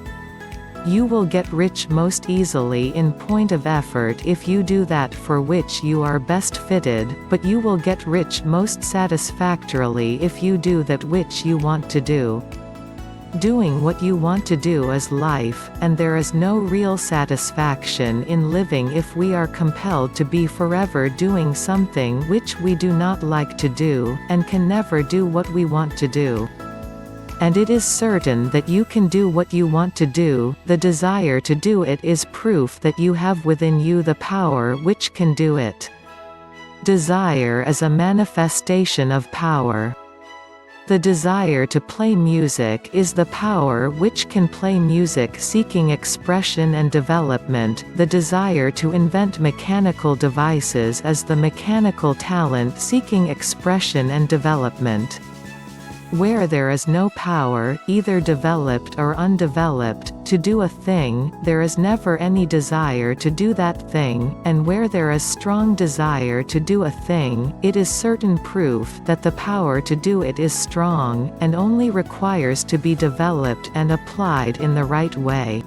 You will get rich most easily in point of effort if you do that for which you are best fitted, but you will get rich most satisfactorily if you do that which you want to do. Doing what you want to do is life, and there is no real satisfaction in living if we are compelled to be forever doing something which we do not like to do, and can never do what we want to do. And it is certain that you can do what you want to do. The desire to do it is proof that you have within you the power which can do it. Desire is a manifestation of power. The desire to play music is the power which can play music seeking expression and development. The desire to invent mechanical devices is the mechanical talent seeking expression and development. Where there is no power, either developed or undeveloped, to do a thing, there is never any desire to do that thing, and where there is strong desire to do a thing, it is certain proof that the power to do it is strong, and only requires to be developed and applied in the right way.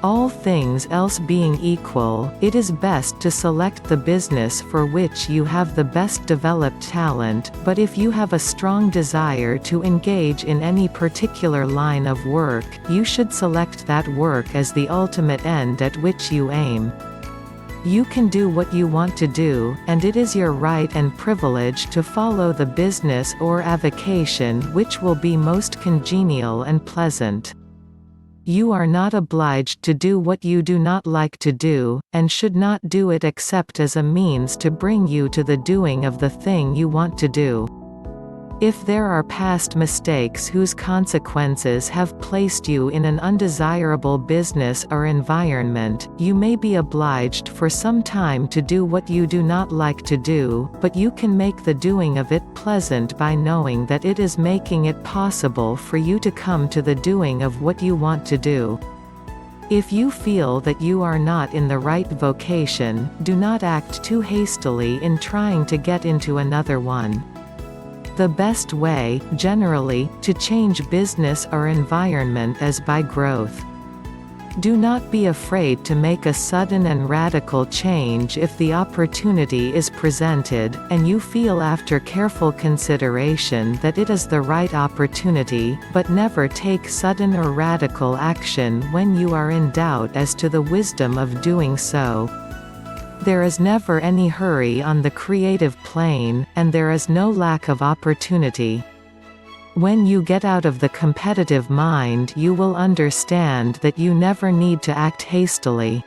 All things else being equal, it is best to select the business for which you have the best developed talent, but if you have a strong desire to engage in any particular line of work, you should select that work as the ultimate end at which you aim. You can do what you want to do, and it is your right and privilege to follow the business or avocation which will be most congenial and pleasant. You are not obliged to do what you do not like to do, and should not do it except as a means to bring you to the doing of the thing you want to do. If there are past mistakes whose consequences have placed you in an undesirable business or environment, you may be obliged for some time to do what you do not like to do, but you can make the doing of it pleasant by knowing that it is making it possible for you to come to the doing of what you want to do. If you feel that you are not in the right vocation, do not act too hastily in trying to get into another one. The best way, generally, to change business or environment is by growth. Do not be afraid to make a sudden and radical change if the opportunity is presented, and you feel after careful consideration that it is the right opportunity, but never take sudden or radical action when you are in doubt as to the wisdom of doing so. There is never any hurry on the creative plane, and there is no lack of opportunity. When you get out of the competitive mind, you will understand that you never need to act hastily.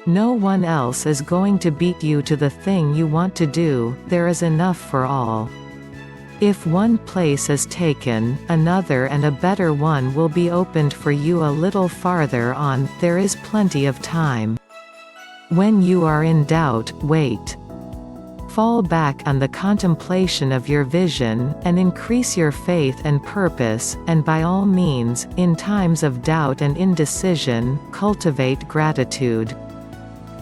No one else is going to beat you to the thing you want to do, there is enough for all. If one place is taken, another and a better one will be opened for you a little farther on. There is plenty of time. When you are in doubt, wait. Fall back on the contemplation of your vision, and increase your faith and purpose, and by all means, in times of doubt and indecision, cultivate gratitude.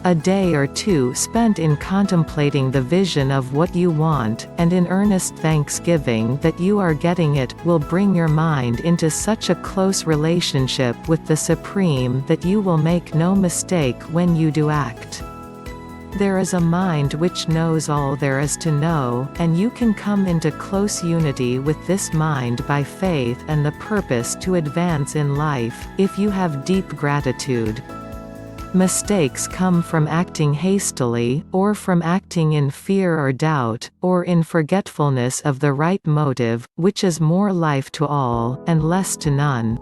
A day or two spent in contemplating the vision of what you want, and in earnest thanksgiving that you are getting it, will bring your mind into such a close relationship with the Supreme that you will make no mistake when you do act. There is a mind which knows all there is to know, and you can come into close unity with this mind by faith and the purpose to advance in life, if you have deep gratitude. Mistakes come from acting hastily, or from acting in fear or doubt, or in forgetfulness of the right motive, which is more life to all, and less to none.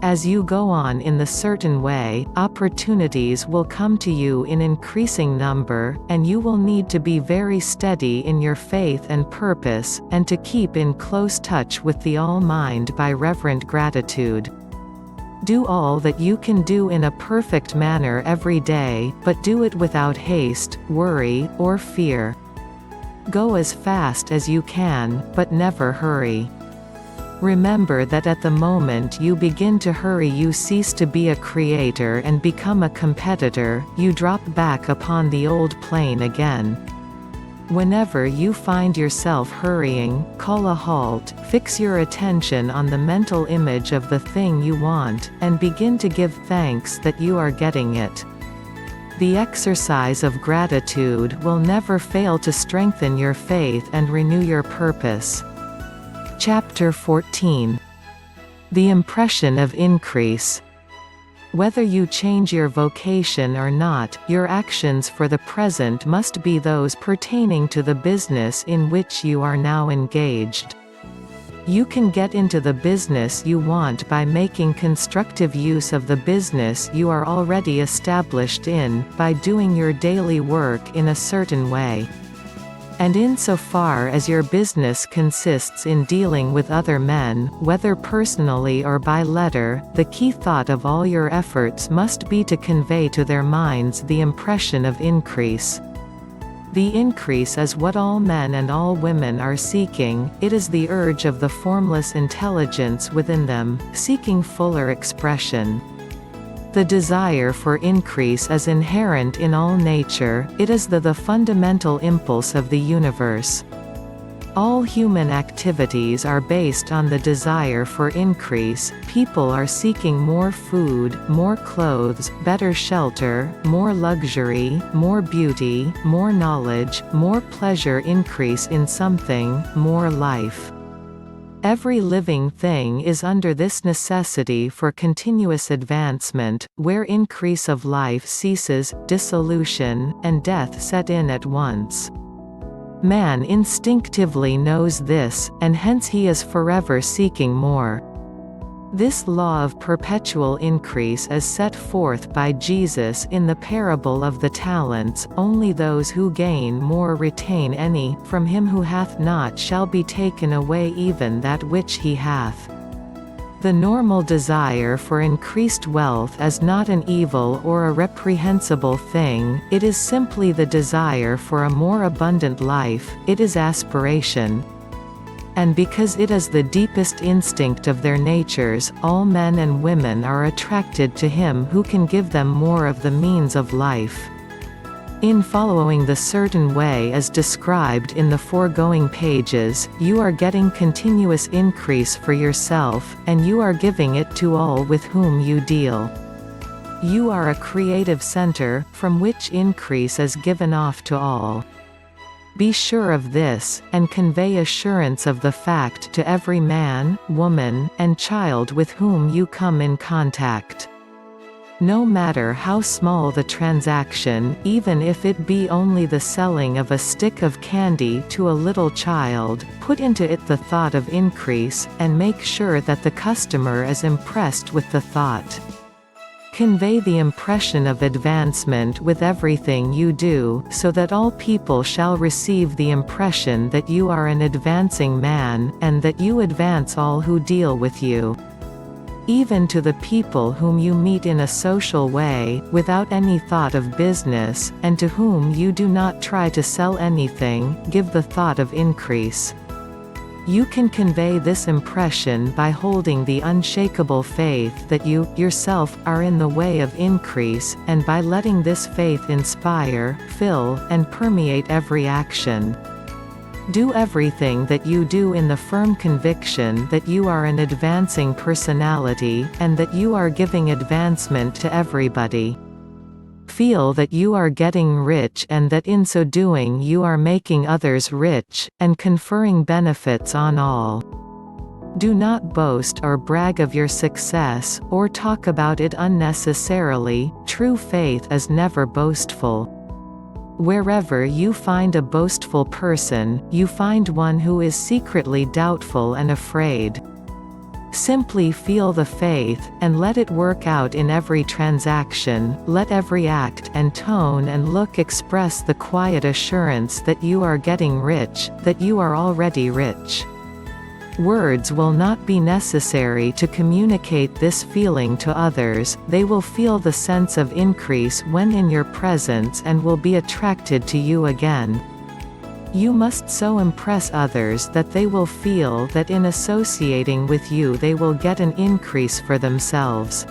As you go on in the certain way, opportunities will come to you in increasing number, and you will need to be very steady in your faith and purpose, and to keep in close touch with the All-Mind by reverent gratitude. Do all that you can do in a perfect manner every day, but do it without haste, worry, or fear. Go as fast as you can, but never hurry. Remember that at the moment you begin to hurry you cease to be a creator and become a competitor, you drop back upon the old plane again. Whenever you find yourself hurrying, call a halt, fix your attention on the mental image of the thing you want, and begin to give thanks that you are getting it. The exercise of gratitude will never fail to strengthen your faith and renew your purpose. Chapter 14. The Impression of Increase. Whether you change your vocation or not, your actions for the present must be those pertaining to the business in which you are now engaged. You can get into the business you want by making constructive use of the business you are already established in, by doing your daily work in a certain way. And insofar as your business consists in dealing with other men, whether personally or by letter, the key thought of all your efforts must be to convey to their minds the impression of increase. The increase is what all men and all women are seeking, it is the urge of the formless intelligence within them, seeking fuller expression. The desire for increase is inherent in all nature, it is the fundamental impulse of the universe. All human activities are based on the desire for increase. People are seeking more food, more clothes, better shelter, more luxury, more beauty, more knowledge, more pleasure, increase in something, more life. Every living thing is under this necessity for continuous advancement, where increase of life ceases, dissolution, and death set in at once. Man instinctively knows this, and hence he is forever seeking more. This law of perpetual increase is set forth by Jesus in the parable of the talents. Only those who gain more retain any, from him who hath not shall be taken away even that which he hath. The normal desire for increased wealth is not an evil or a reprehensible thing, it is simply the desire for a more abundant life, it is aspiration. And because it is the deepest instinct of their natures, all men and women are attracted to him who can give them more of the means of life. In following the certain way as described in the foregoing pages, you are getting continuous increase for yourself, and you are giving it to all with whom you deal. You are a creative center, from which increase is given off to all. Be sure of this, and convey assurance of the fact to every man, woman, and child with whom you come in contact. No matter how small the transaction, even if it be only the selling of a stick of candy to a little child, put into it the thought of increase, and make sure that the customer is impressed with the thought. Convey the impression of advancement with everything you do, so that all people shall receive the impression that you are an advancing man, and that you advance all who deal with you. Even to the people whom you meet in a social way, without any thought of business, and to whom you do not try to sell anything, give the thought of increase. You can convey this impression by holding the unshakable faith that you, yourself, are in the way of increase, and by letting this faith inspire, fill, and permeate every action. Do everything that you do in the firm conviction that you are an advancing personality, and that you are giving advancement to everybody. Feel that you are getting rich and that in so doing you are making others rich, and conferring benefits on all. Do not boast or brag of your success, or talk about it unnecessarily. True faith is never boastful. Wherever you find a boastful person, you find one who is secretly doubtful and afraid. Simply feel the faith, and let it work out in every transaction. Let every act and tone and look express the quiet assurance that you are getting rich, that you are already rich. Words will not be necessary to communicate this feeling to others, they will feel the sense of increase when in your presence and will be attracted to you again. You must so impress others that they will feel that in associating with you they will get an increase for themselves.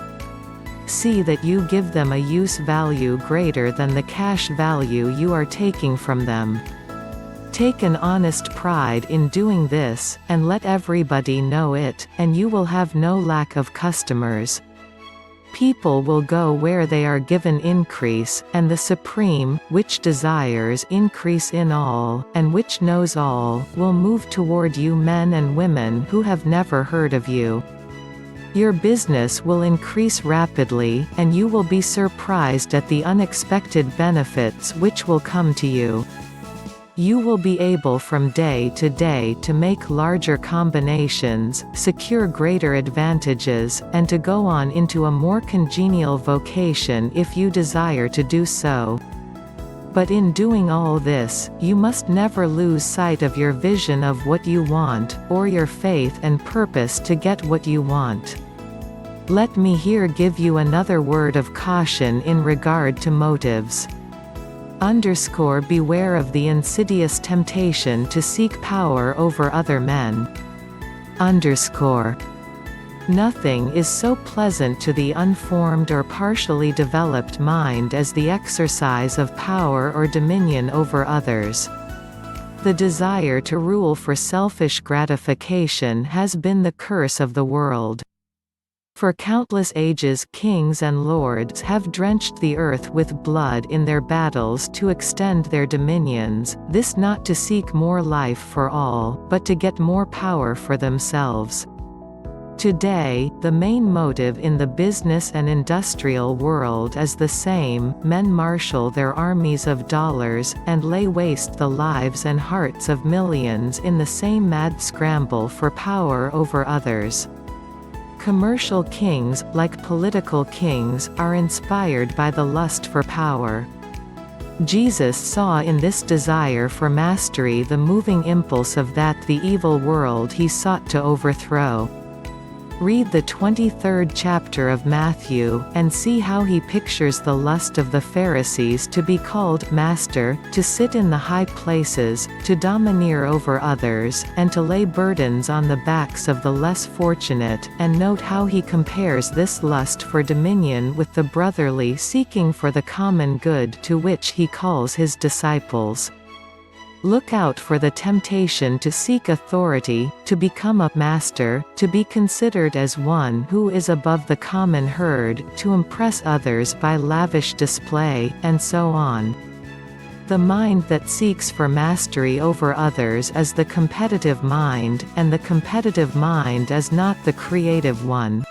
See that you give them a use value greater than the cash value you are taking from them. Take an honest pride in doing this, and let everybody know it, and you will have no lack of customers. People will go where they are given increase, and the Supreme, which desires increase in all, and which knows all, will move toward you men and women who have never heard of you. Your business will increase rapidly, and you will be surprised at the unexpected benefits which will come to you. You will be able from day to day to make larger combinations, secure greater advantages, and to go on into a more congenial vocation if you desire to do so. But in doing all this, you must never lose sight of your vision of what you want, or your faith and purpose to get what you want. Let me here give you another word of caution in regard to motives. Beware of the insidious temptation to seek power over other men. Nothing is so pleasant to the unformed or partially developed mind as the exercise of power or dominion over others. The desire to rule for selfish gratification has been the curse of the world. For countless ages kings and lords have drenched the earth with blood in their battles to extend their dominions, this not to seek more life for all, but to get more power for themselves. Today, the main motive in the business and industrial world is the same: men marshal their armies of dollars, and lay waste the lives and hearts of millions in the same mad scramble for power over others. Commercial kings, like political kings, are inspired by the lust for power. Jesus saw in this desire for mastery the moving impulse of the evil world he sought to overthrow. Read the 23rd chapter of Matthew, and see how he pictures the lust of the Pharisees to be called «master», to sit in the high places, to domineer over others, and to lay burdens on the backs of the less fortunate, and note how he compares this lust for dominion with the brotherly seeking for the common good to which he calls his disciples. Look out for the temptation to seek authority, to become a master, to be considered as one who is above the common herd, to impress others by lavish display, and so on. The mind that seeks for mastery over others is the competitive mind, and the competitive mind is not the creative one.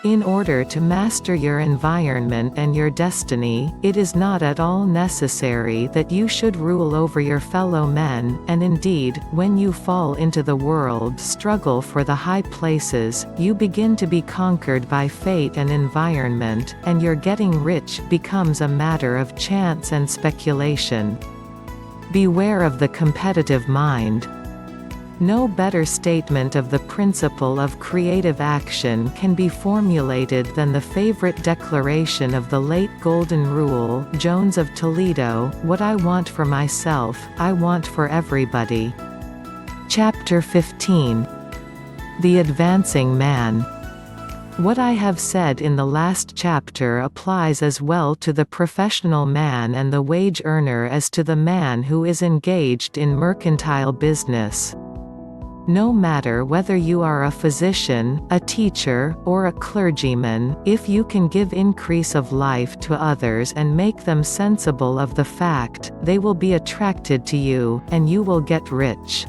In order to master your environment and your destiny, it is not at all necessary that you should rule over your fellow men, and indeed, when you fall into the world struggle for the high places, you begin to be conquered by fate and environment, and your getting rich becomes a matter of chance and speculation. Beware of the competitive mind. No better statement of the principle of creative action can be formulated than the favorite declaration of the late Golden Rule, Jones of Toledo: "What I want for myself, I want for everybody." Chapter 15. The Advancing Man. What I have said in the last chapter applies as well to the professional man and the wage earner as to the man who is engaged in mercantile business. No matter whether you are a physician, a teacher, or a clergyman, if you can give increase of life to others and make them sensible of the fact, they will be attracted to you, and you will get rich.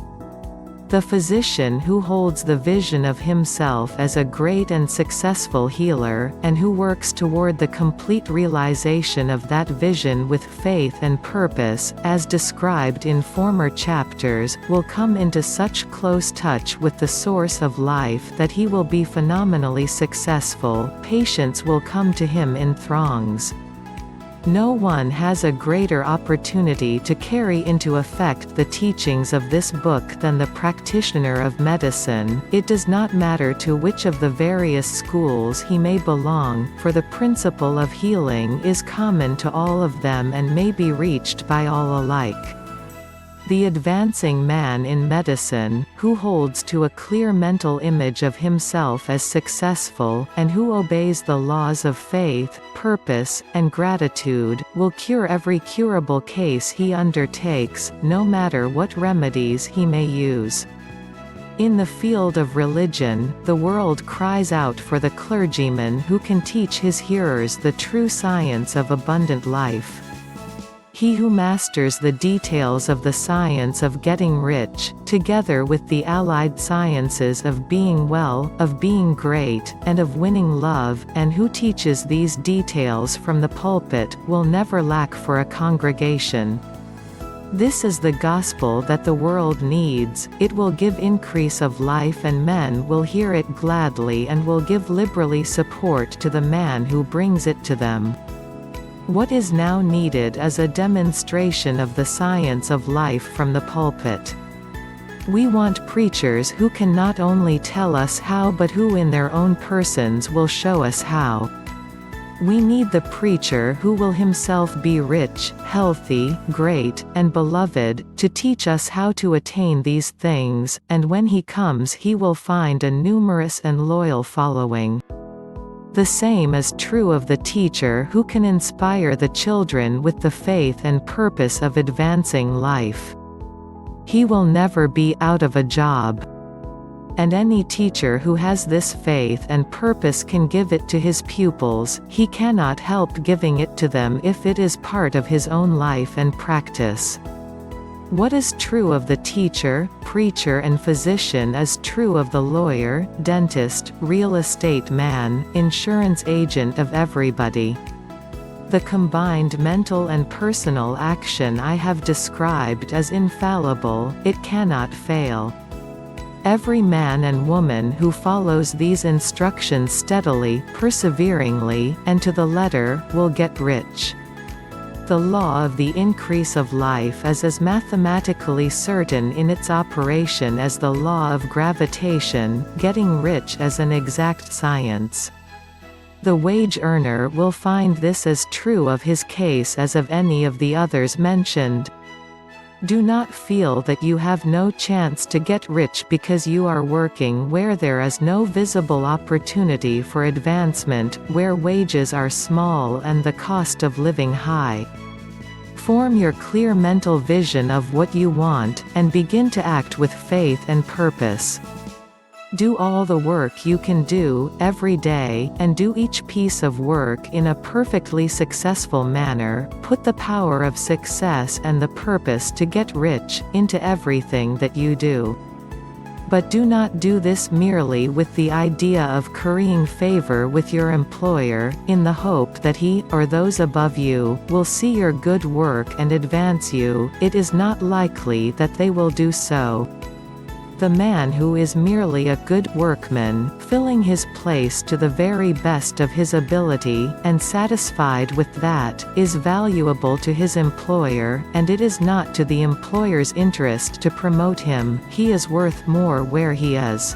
The physician who holds the vision of himself as a great and successful healer, and who works toward the complete realization of that vision with faith and purpose, as described in former chapters, will come into such close touch with the source of life that he will be phenomenally successful. Patients will come to him in throngs. No one has a greater opportunity to carry into effect the teachings of this book than the practitioner of medicine. It does not matter to which of the various schools he may belong, for the principle of healing is common to all of them and may be reached by all alike. The advancing man in medicine, who holds to a clear mental image of himself as successful, and who obeys the laws of faith, purpose, and gratitude, will cure every curable case he undertakes, no matter what remedies he may use. In the field of religion, the world cries out for the clergyman who can teach his hearers the true science of abundant life. He who masters the details of the science of getting rich, together with the allied sciences of being well, of being great, and of winning love, and who teaches these details from the pulpit, will never lack for a congregation. This is the gospel that the world needs. It will give increase of life, and men will hear it gladly and will give liberally support to the man who brings it to them. What is now needed is a demonstration of the science of life from the pulpit. We want preachers who can not only tell us how but who in their own persons will show us how. We need the preacher who will himself be rich, healthy, great, and beloved, to teach us how to attain these things, and when he comes he will find a numerous and loyal following. The same is true of the teacher who can inspire the children with the faith and purpose of advancing life. He will never be out of a job. And any teacher who has this faith and purpose can give it to his pupils. He cannot help giving it to them if it is part of his own life and practice. What is true of the teacher, preacher and physician is true of the lawyer, dentist, real estate man, insurance agent, of everybody. The combined mental and personal action I have described is infallible, it cannot fail. Every man and woman who follows these instructions steadily, perseveringly, and to the letter, will get rich. The law of the increase of life is as mathematically certain in its operation as the law of gravitation. Getting rich is an exact science. The wage earner will find this as true of his case as of any of the others mentioned. Do not feel that you have no chance to get rich because you are working where there is no visible opportunity for advancement, where wages are small and the cost of living high. Form your clear mental vision of what you want, and begin to act with faith and purpose. Do all the work you can do, every day, and do each piece of work in a perfectly successful manner. Put the power of success and the purpose to get rich into everything that you do. But do not do this merely with the idea of currying favor with your employer, in the hope that he, or those above you, will see your good work and advance you. It is not likely that they will do so. The man who is merely a good workman, filling his place to the very best of his ability, and satisfied with that, is valuable to his employer, and it is not to the employer's interest to promote him. He is worth more where he is.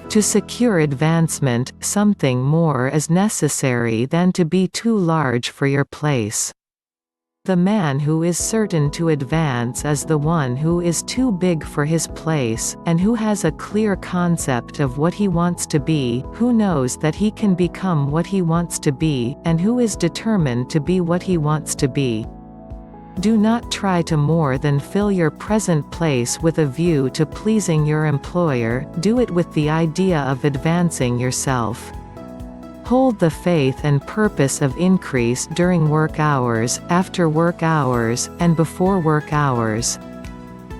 To secure advancement, something more is necessary than to be too large for your place. The man who is certain to advance is the one who is too big for his place, and who has a clear concept of what he wants to be, who knows that he can become what he wants to be, and who is determined to be what he wants to be. Do not try to more than fill your present place with a view to pleasing your employer, do it with the idea of advancing yourself. Hold the faith and purpose of increase during work hours, after work hours, and before work hours.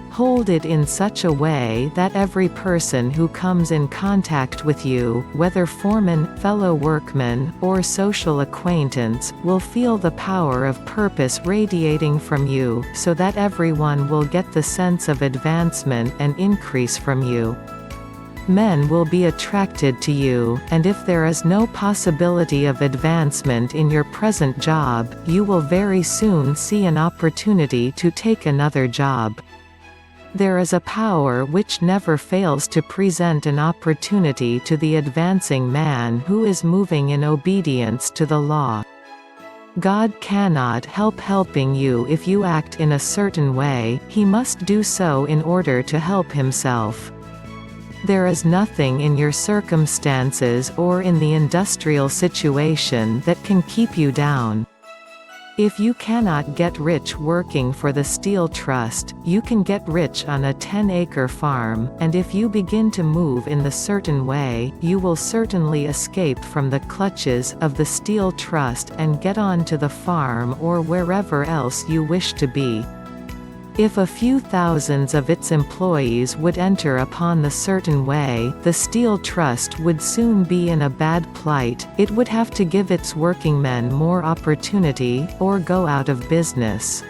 Hold it in such a way that every person who comes in contact with you, whether foreman, fellow workman, or social acquaintance, will feel the power of purpose radiating from you, so that everyone will get the sense of advancement and increase from you. Men will be attracted to you, and if there is no possibility of advancement in your present job, you will very soon see an opportunity to take another job. There is a power which never fails to present an opportunity to the advancing man who is moving in obedience to the law. God cannot help helping you if you act in a certain way, he must do so in order to help himself. There is nothing in your circumstances or in the industrial situation that can keep you down. If you cannot get rich working for the Steel Trust, you can get rich on a 10-acre farm, and if you begin to move in the certain way, you will certainly escape from the clutches of the Steel Trust and get on to the farm or wherever else you wish to be. If a few thousands of its employees would enter upon the certain way, the Steel Trust would soon be in a bad plight. It would have to give its working men more opportunity, or go out of business.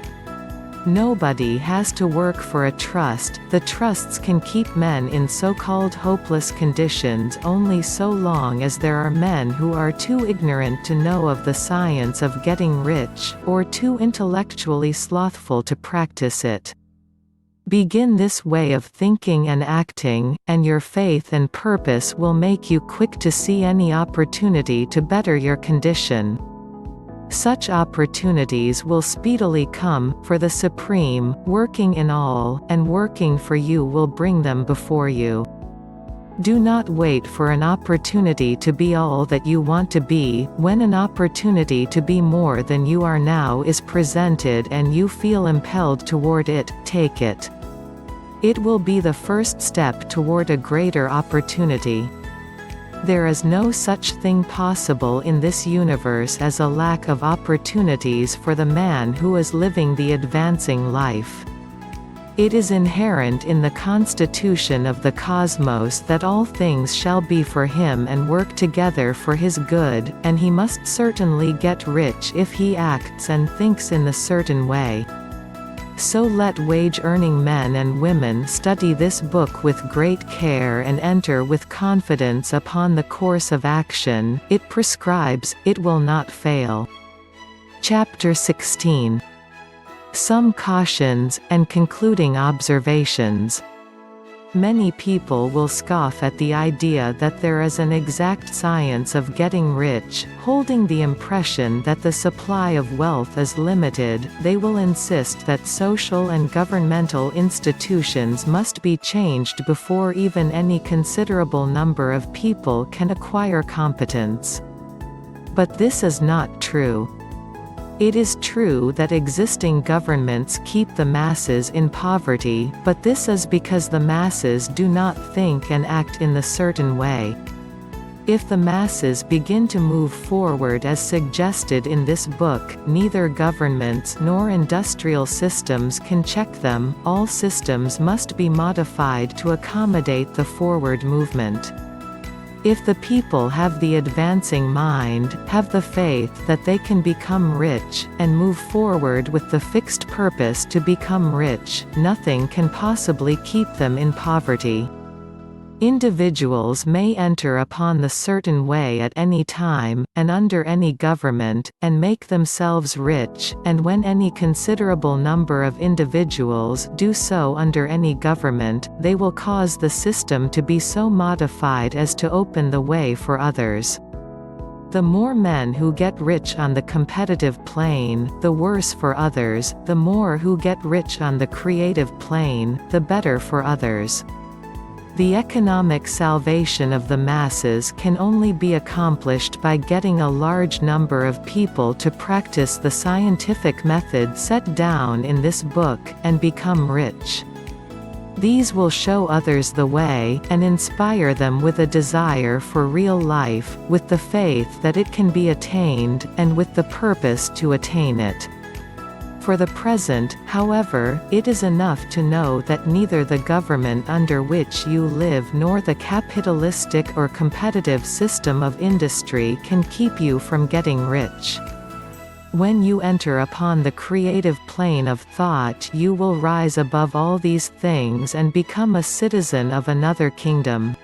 Nobody has to work for a trust. The trusts can keep men in so-called hopeless conditions only so long as there are men who are too ignorant to know of the science of getting rich, or too intellectually slothful to practice it. Begin this way of thinking and acting, and your faith and purpose will make you quick to see any opportunity to better your condition. Such opportunities will speedily come, for the Supreme, working in all, and working for you will bring them before you. Do not wait for an opportunity to be all that you want to be. When an opportunity to be more than you are now is presented and you feel impelled toward it, take it. It will be the first step toward a greater opportunity. There is no such thing possible in this universe as a lack of opportunities for the man who is living the advancing life. It is inherent in the constitution of the cosmos that all things shall be for him and work together for his good, and he must certainly get rich if he acts and thinks in the certain way. So let wage-earning men and women study this book with great care and enter with confidence upon the course of action it prescribes. It will not fail. Chapter 16. Some cautions, and concluding observations. Many people will scoff at the idea that there is an exact science of getting rich, holding the impression that the supply of wealth is limited. They will insist that social and governmental institutions must be changed before even any considerable number of people can acquire competence. But this is not true. It is true that existing governments keep the masses in poverty, but this is because the masses do not think and act in the certain way. If the masses begin to move forward as suggested in this book, neither governments nor industrial systems can check them. All systems must be modified to accommodate the forward movement. If the people have the advancing mind, have the faith that they can become rich, and move forward with the fixed purpose to become rich, nothing can possibly keep them in poverty. Individuals may enter upon the certain way at any time, and under any government, and make themselves rich, and when any considerable number of individuals do so under any government, they will cause the system to be so modified as to open the way for others. The more men who get rich on the competitive plane, the worse for others. The more who get rich on the creative plane, the better for others. The economic salvation of the masses can only be accomplished by getting a large number of people to practice the scientific method set down in this book, and become rich. These will show others the way, and inspire them with a desire for real life, with the faith that it can be attained, and with the purpose to attain it. For the present, however, it is enough to know that neither the government under which you live nor the capitalistic or competitive system of industry can keep you from getting rich. When you enter upon the creative plane of thought, you will rise above all these things and become a citizen of another kingdom.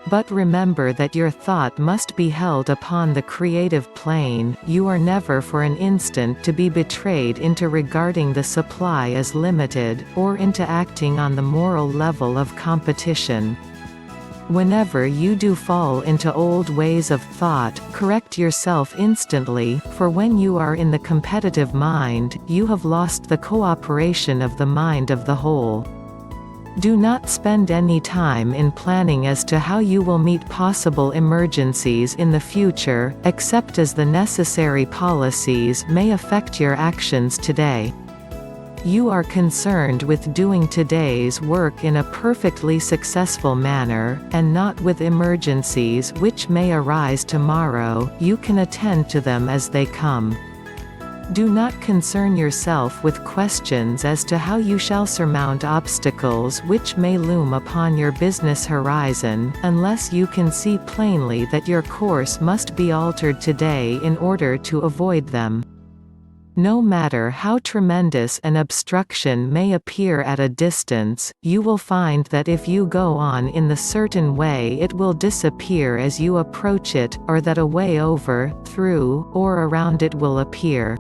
But remember that your thought must be held upon the creative plane. You are never for an instant to be betrayed into regarding the supply as limited, or into acting on the moral level of competition. Whenever you do fall into old ways of thought, correct yourself instantly, for when you are in the competitive mind, you have lost the cooperation of the mind of the whole. Do not spend any time in planning as to how you will meet possible emergencies in the future, except as the necessary policies may affect your actions today. You are concerned with doing today's work in a perfectly successful manner, and not with emergencies which may arise tomorrow. You can attend to them as they come. Do not concern yourself with questions as to how you shall surmount obstacles which may loom upon your business horizon, unless you can see plainly that your course must be altered today in order to avoid them. No matter how tremendous an obstruction may appear at a distance, you will find that if you go on in the certain way it will disappear as you approach it, or that a way over, through, or around it will appear.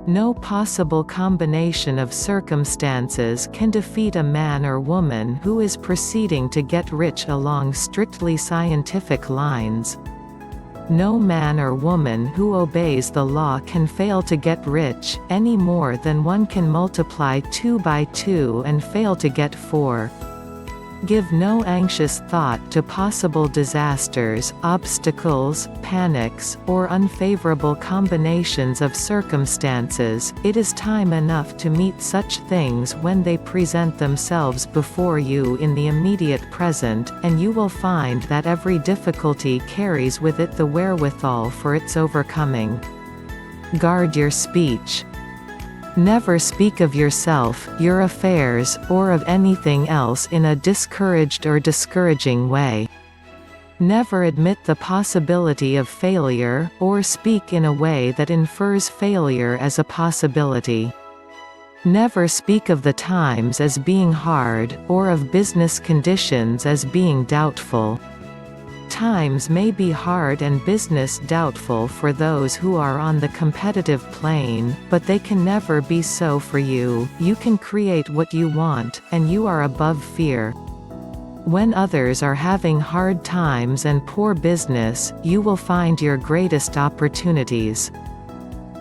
No possible combination of circumstances can defeat a man or woman who is proceeding to get rich along strictly scientific lines. No man or woman who obeys the law can fail to get rich, any more than one can multiply 2 by 2 and fail to get 4. Give no anxious thought to possible disasters, obstacles, panics, or unfavorable combinations of circumstances. It is time enough to meet such things when they present themselves before you in the immediate present, and you will find that every difficulty carries with it the wherewithal for its overcoming. Guard your speech. Never speak of yourself, your affairs, or of anything else in a discouraged or discouraging way. Never admit the possibility of failure, or speak in a way that infers failure as a possibility. Never speak of the times as being hard, or of business conditions as being doubtful. Times may be hard and business doubtful for those who are on the competitive plane, but they can never be so for you. You can create what you want, and you are above fear. When others are having hard times and poor business, you will find your greatest opportunities.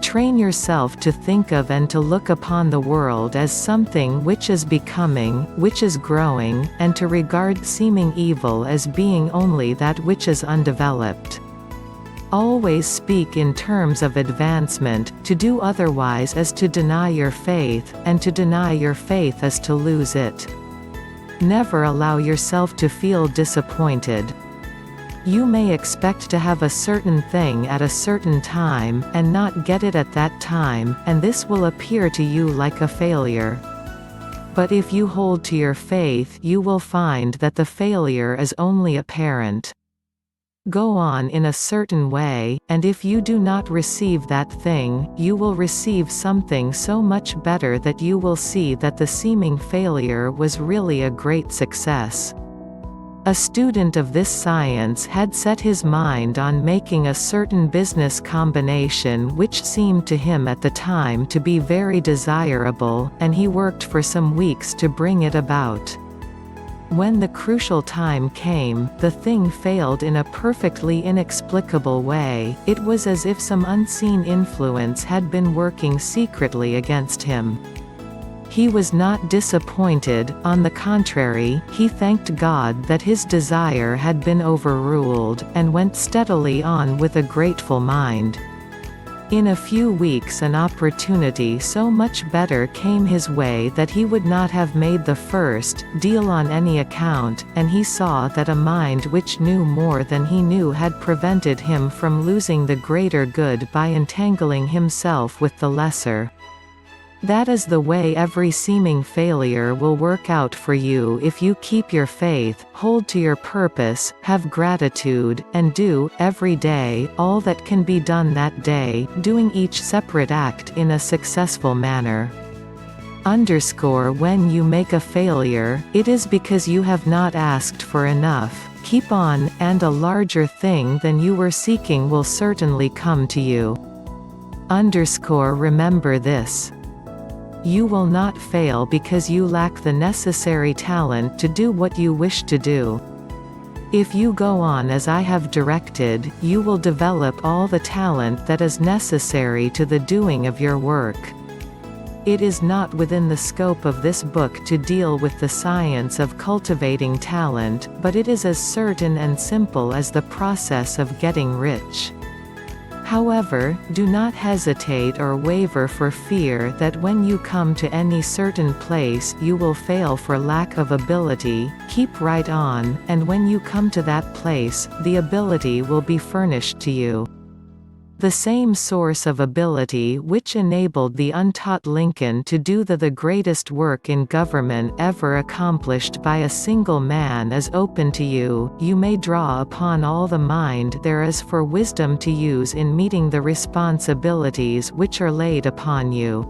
Train yourself to think of and to look upon the world as something which is becoming, which is growing, and to regard seeming evil as being only that which is undeveloped. Always speak in terms of advancement. To do otherwise is to deny your faith, and to deny your faith is to lose it. Never allow yourself to feel disappointed. You may expect to have a certain thing at a certain time, and not get it at that time, and this will appear to you like a failure. But if you hold to your faith, you will find that the failure is only apparent. Go on in a certain way, and if you do not receive that thing, you will receive something so much better that you will see that the seeming failure was really a great success. A student of this science had set his mind on making a certain business combination which seemed to him at the time to be very desirable, and he worked for some weeks to bring it about. When the crucial time came, the thing failed in a perfectly inexplicable way. It was as if some unseen influence had been working secretly against him. He was not disappointed, on the contrary, he thanked God that his desire had been overruled, and went steadily on with a grateful mind. In a few weeks an opportunity so much better came his way that he would not have made the first deal on any account, and he saw that a mind which knew more than he knew had prevented him from losing the greater good by entangling himself with the lesser. That is the way every seeming failure will work out for you if you keep your faith, hold to your purpose, have gratitude, and do, every day, all that can be done that day, doing each separate act in a successful manner. When you make a failure, it is because you have not asked for enough. Keep on, and a larger thing than you were seeking will certainly come to you. Remember this. You will not fail because you lack the necessary talent to do what you wish to do. If you go on as I have directed, you will develop all the talent that is necessary to the doing of your work. It is not within the scope of this book to deal with the science of cultivating talent, but it is as certain and simple as the process of getting rich. However, do not hesitate or waver for fear that when you come to any certain place you will fail for lack of ability. Keep right on, and when you come to that place, the ability will be furnished to you. The same source of ability which enabled the untaught Lincoln to do the greatest work in government ever accomplished by a single man is open to you. You may draw upon all the mind there is for wisdom to use in meeting the responsibilities which are laid upon you.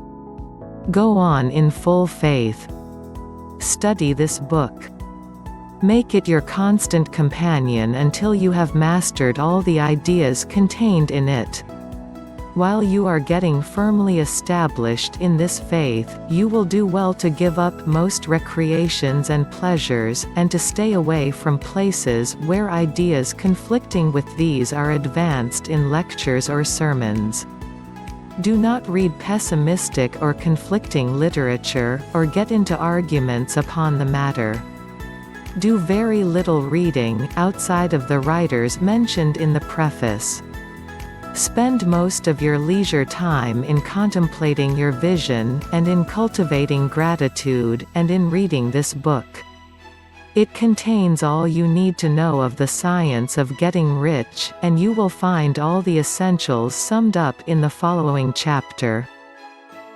Go on in full faith. Study this book. Make it your constant companion until you have mastered all the ideas contained in it. While you are getting firmly established in this faith, you will do well to give up most recreations and pleasures, and to stay away from places where ideas conflicting with these are advanced in lectures or sermons. Do not read pessimistic or conflicting literature, or get into arguments upon the matter. Do very little reading, outside of the writers mentioned in the preface. Spend most of your leisure time in contemplating your vision, and in cultivating gratitude, and in reading this book. It contains all you need to know of the science of getting rich, and you will find all the essentials summed up in the following chapter.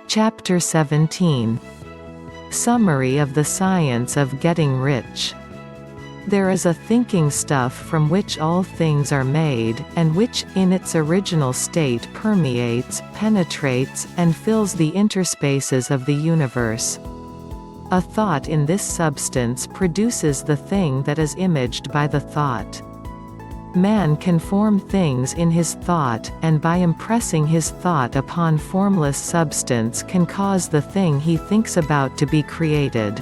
Chapter 17. Summary of the Science of Getting Rich. There is a thinking stuff from which all things are made, and which, in its original state permeates, penetrates, and fills the interspaces of the universe. A thought in this substance produces the thing that is imaged by the thought. Man can form things in his thought, and by impressing his thought upon formless substance can cause the thing he thinks about to be created.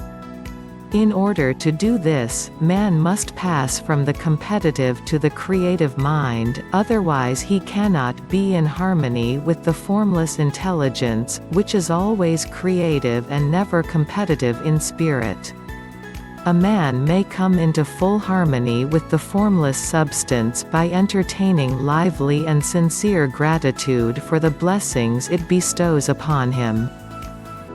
In order to do this, man must pass from the competitive to the creative mind, otherwise he cannot be in harmony with the formless intelligence, which is always creative and never competitive in spirit. A man may come into full harmony with the formless substance by entertaining lively and sincere gratitude for the blessings it bestows upon him.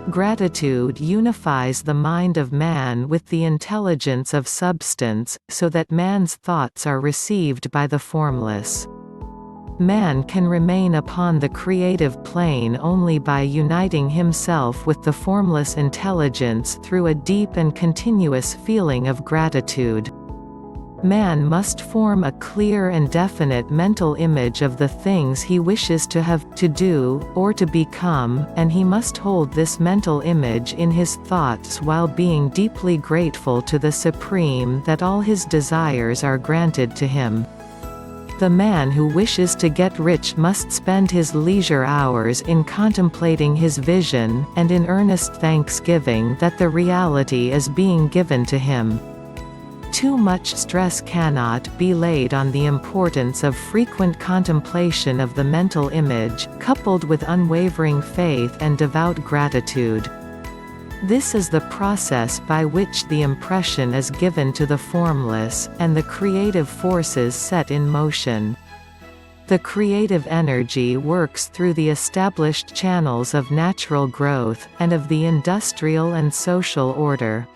Gratitude unifies the mind of man with the intelligence of substance, so that man's thoughts are received by the formless. Man can remain upon the creative plane only by uniting himself with the formless intelligence through a deep and continuous feeling of gratitude. Man must form a clear and definite mental image of the things he wishes to have, to do, or to become, and he must hold this mental image in his thoughts while being deeply grateful to the Supreme that all his desires are granted to him. The man who wishes to get rich must spend his leisure hours in contemplating his vision, and in earnest thanksgiving that the reality is being given to him. Too much stress cannot be laid on the importance of frequent contemplation of the mental image, coupled with unwavering faith and devout gratitude. This is the process by which the impression is given to the formless, and the creative forces set in motion. The creative energy works through the established channels of natural growth, and of the industrial and social order.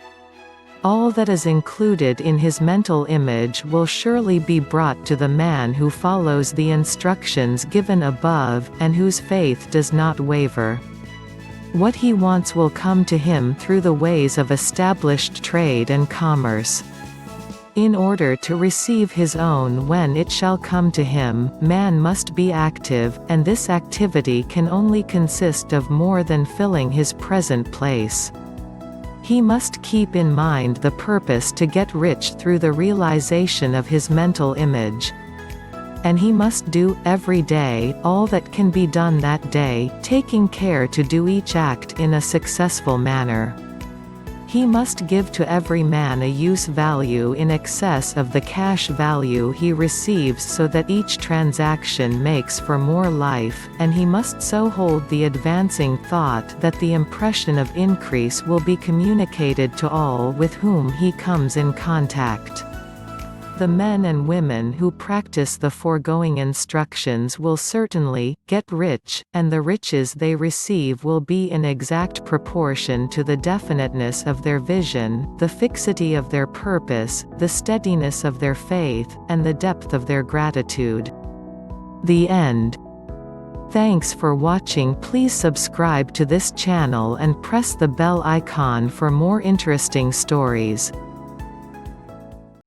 All that is included in his mental image will surely be brought to the man who follows the instructions given above, and whose faith does not waver. What he wants will come to him through the ways of established trade and commerce. In order to receive his own when it shall come to him, man must be active, and this activity can only consist of more than filling his present place. He must keep in mind the purpose to get rich through the realization of his mental image. And he must do, every day, all that can be done that day, taking care to do each act in a successful manner. He must give to every man a use value in excess of the cash value he receives so that each transaction makes for more life, and he must so hold the advancing thought that the impression of increase will be communicated to all with whom he comes in contact. The men and women who practice the foregoing instructions will certainly get rich, and the riches they receive will be in exact proportion to the definiteness of their vision, the fixity of their purpose, the steadiness of their faith, and the depth of their gratitude. The end. Thanks for watching. Please subscribe to this channel and press the bell icon for more interesting stories.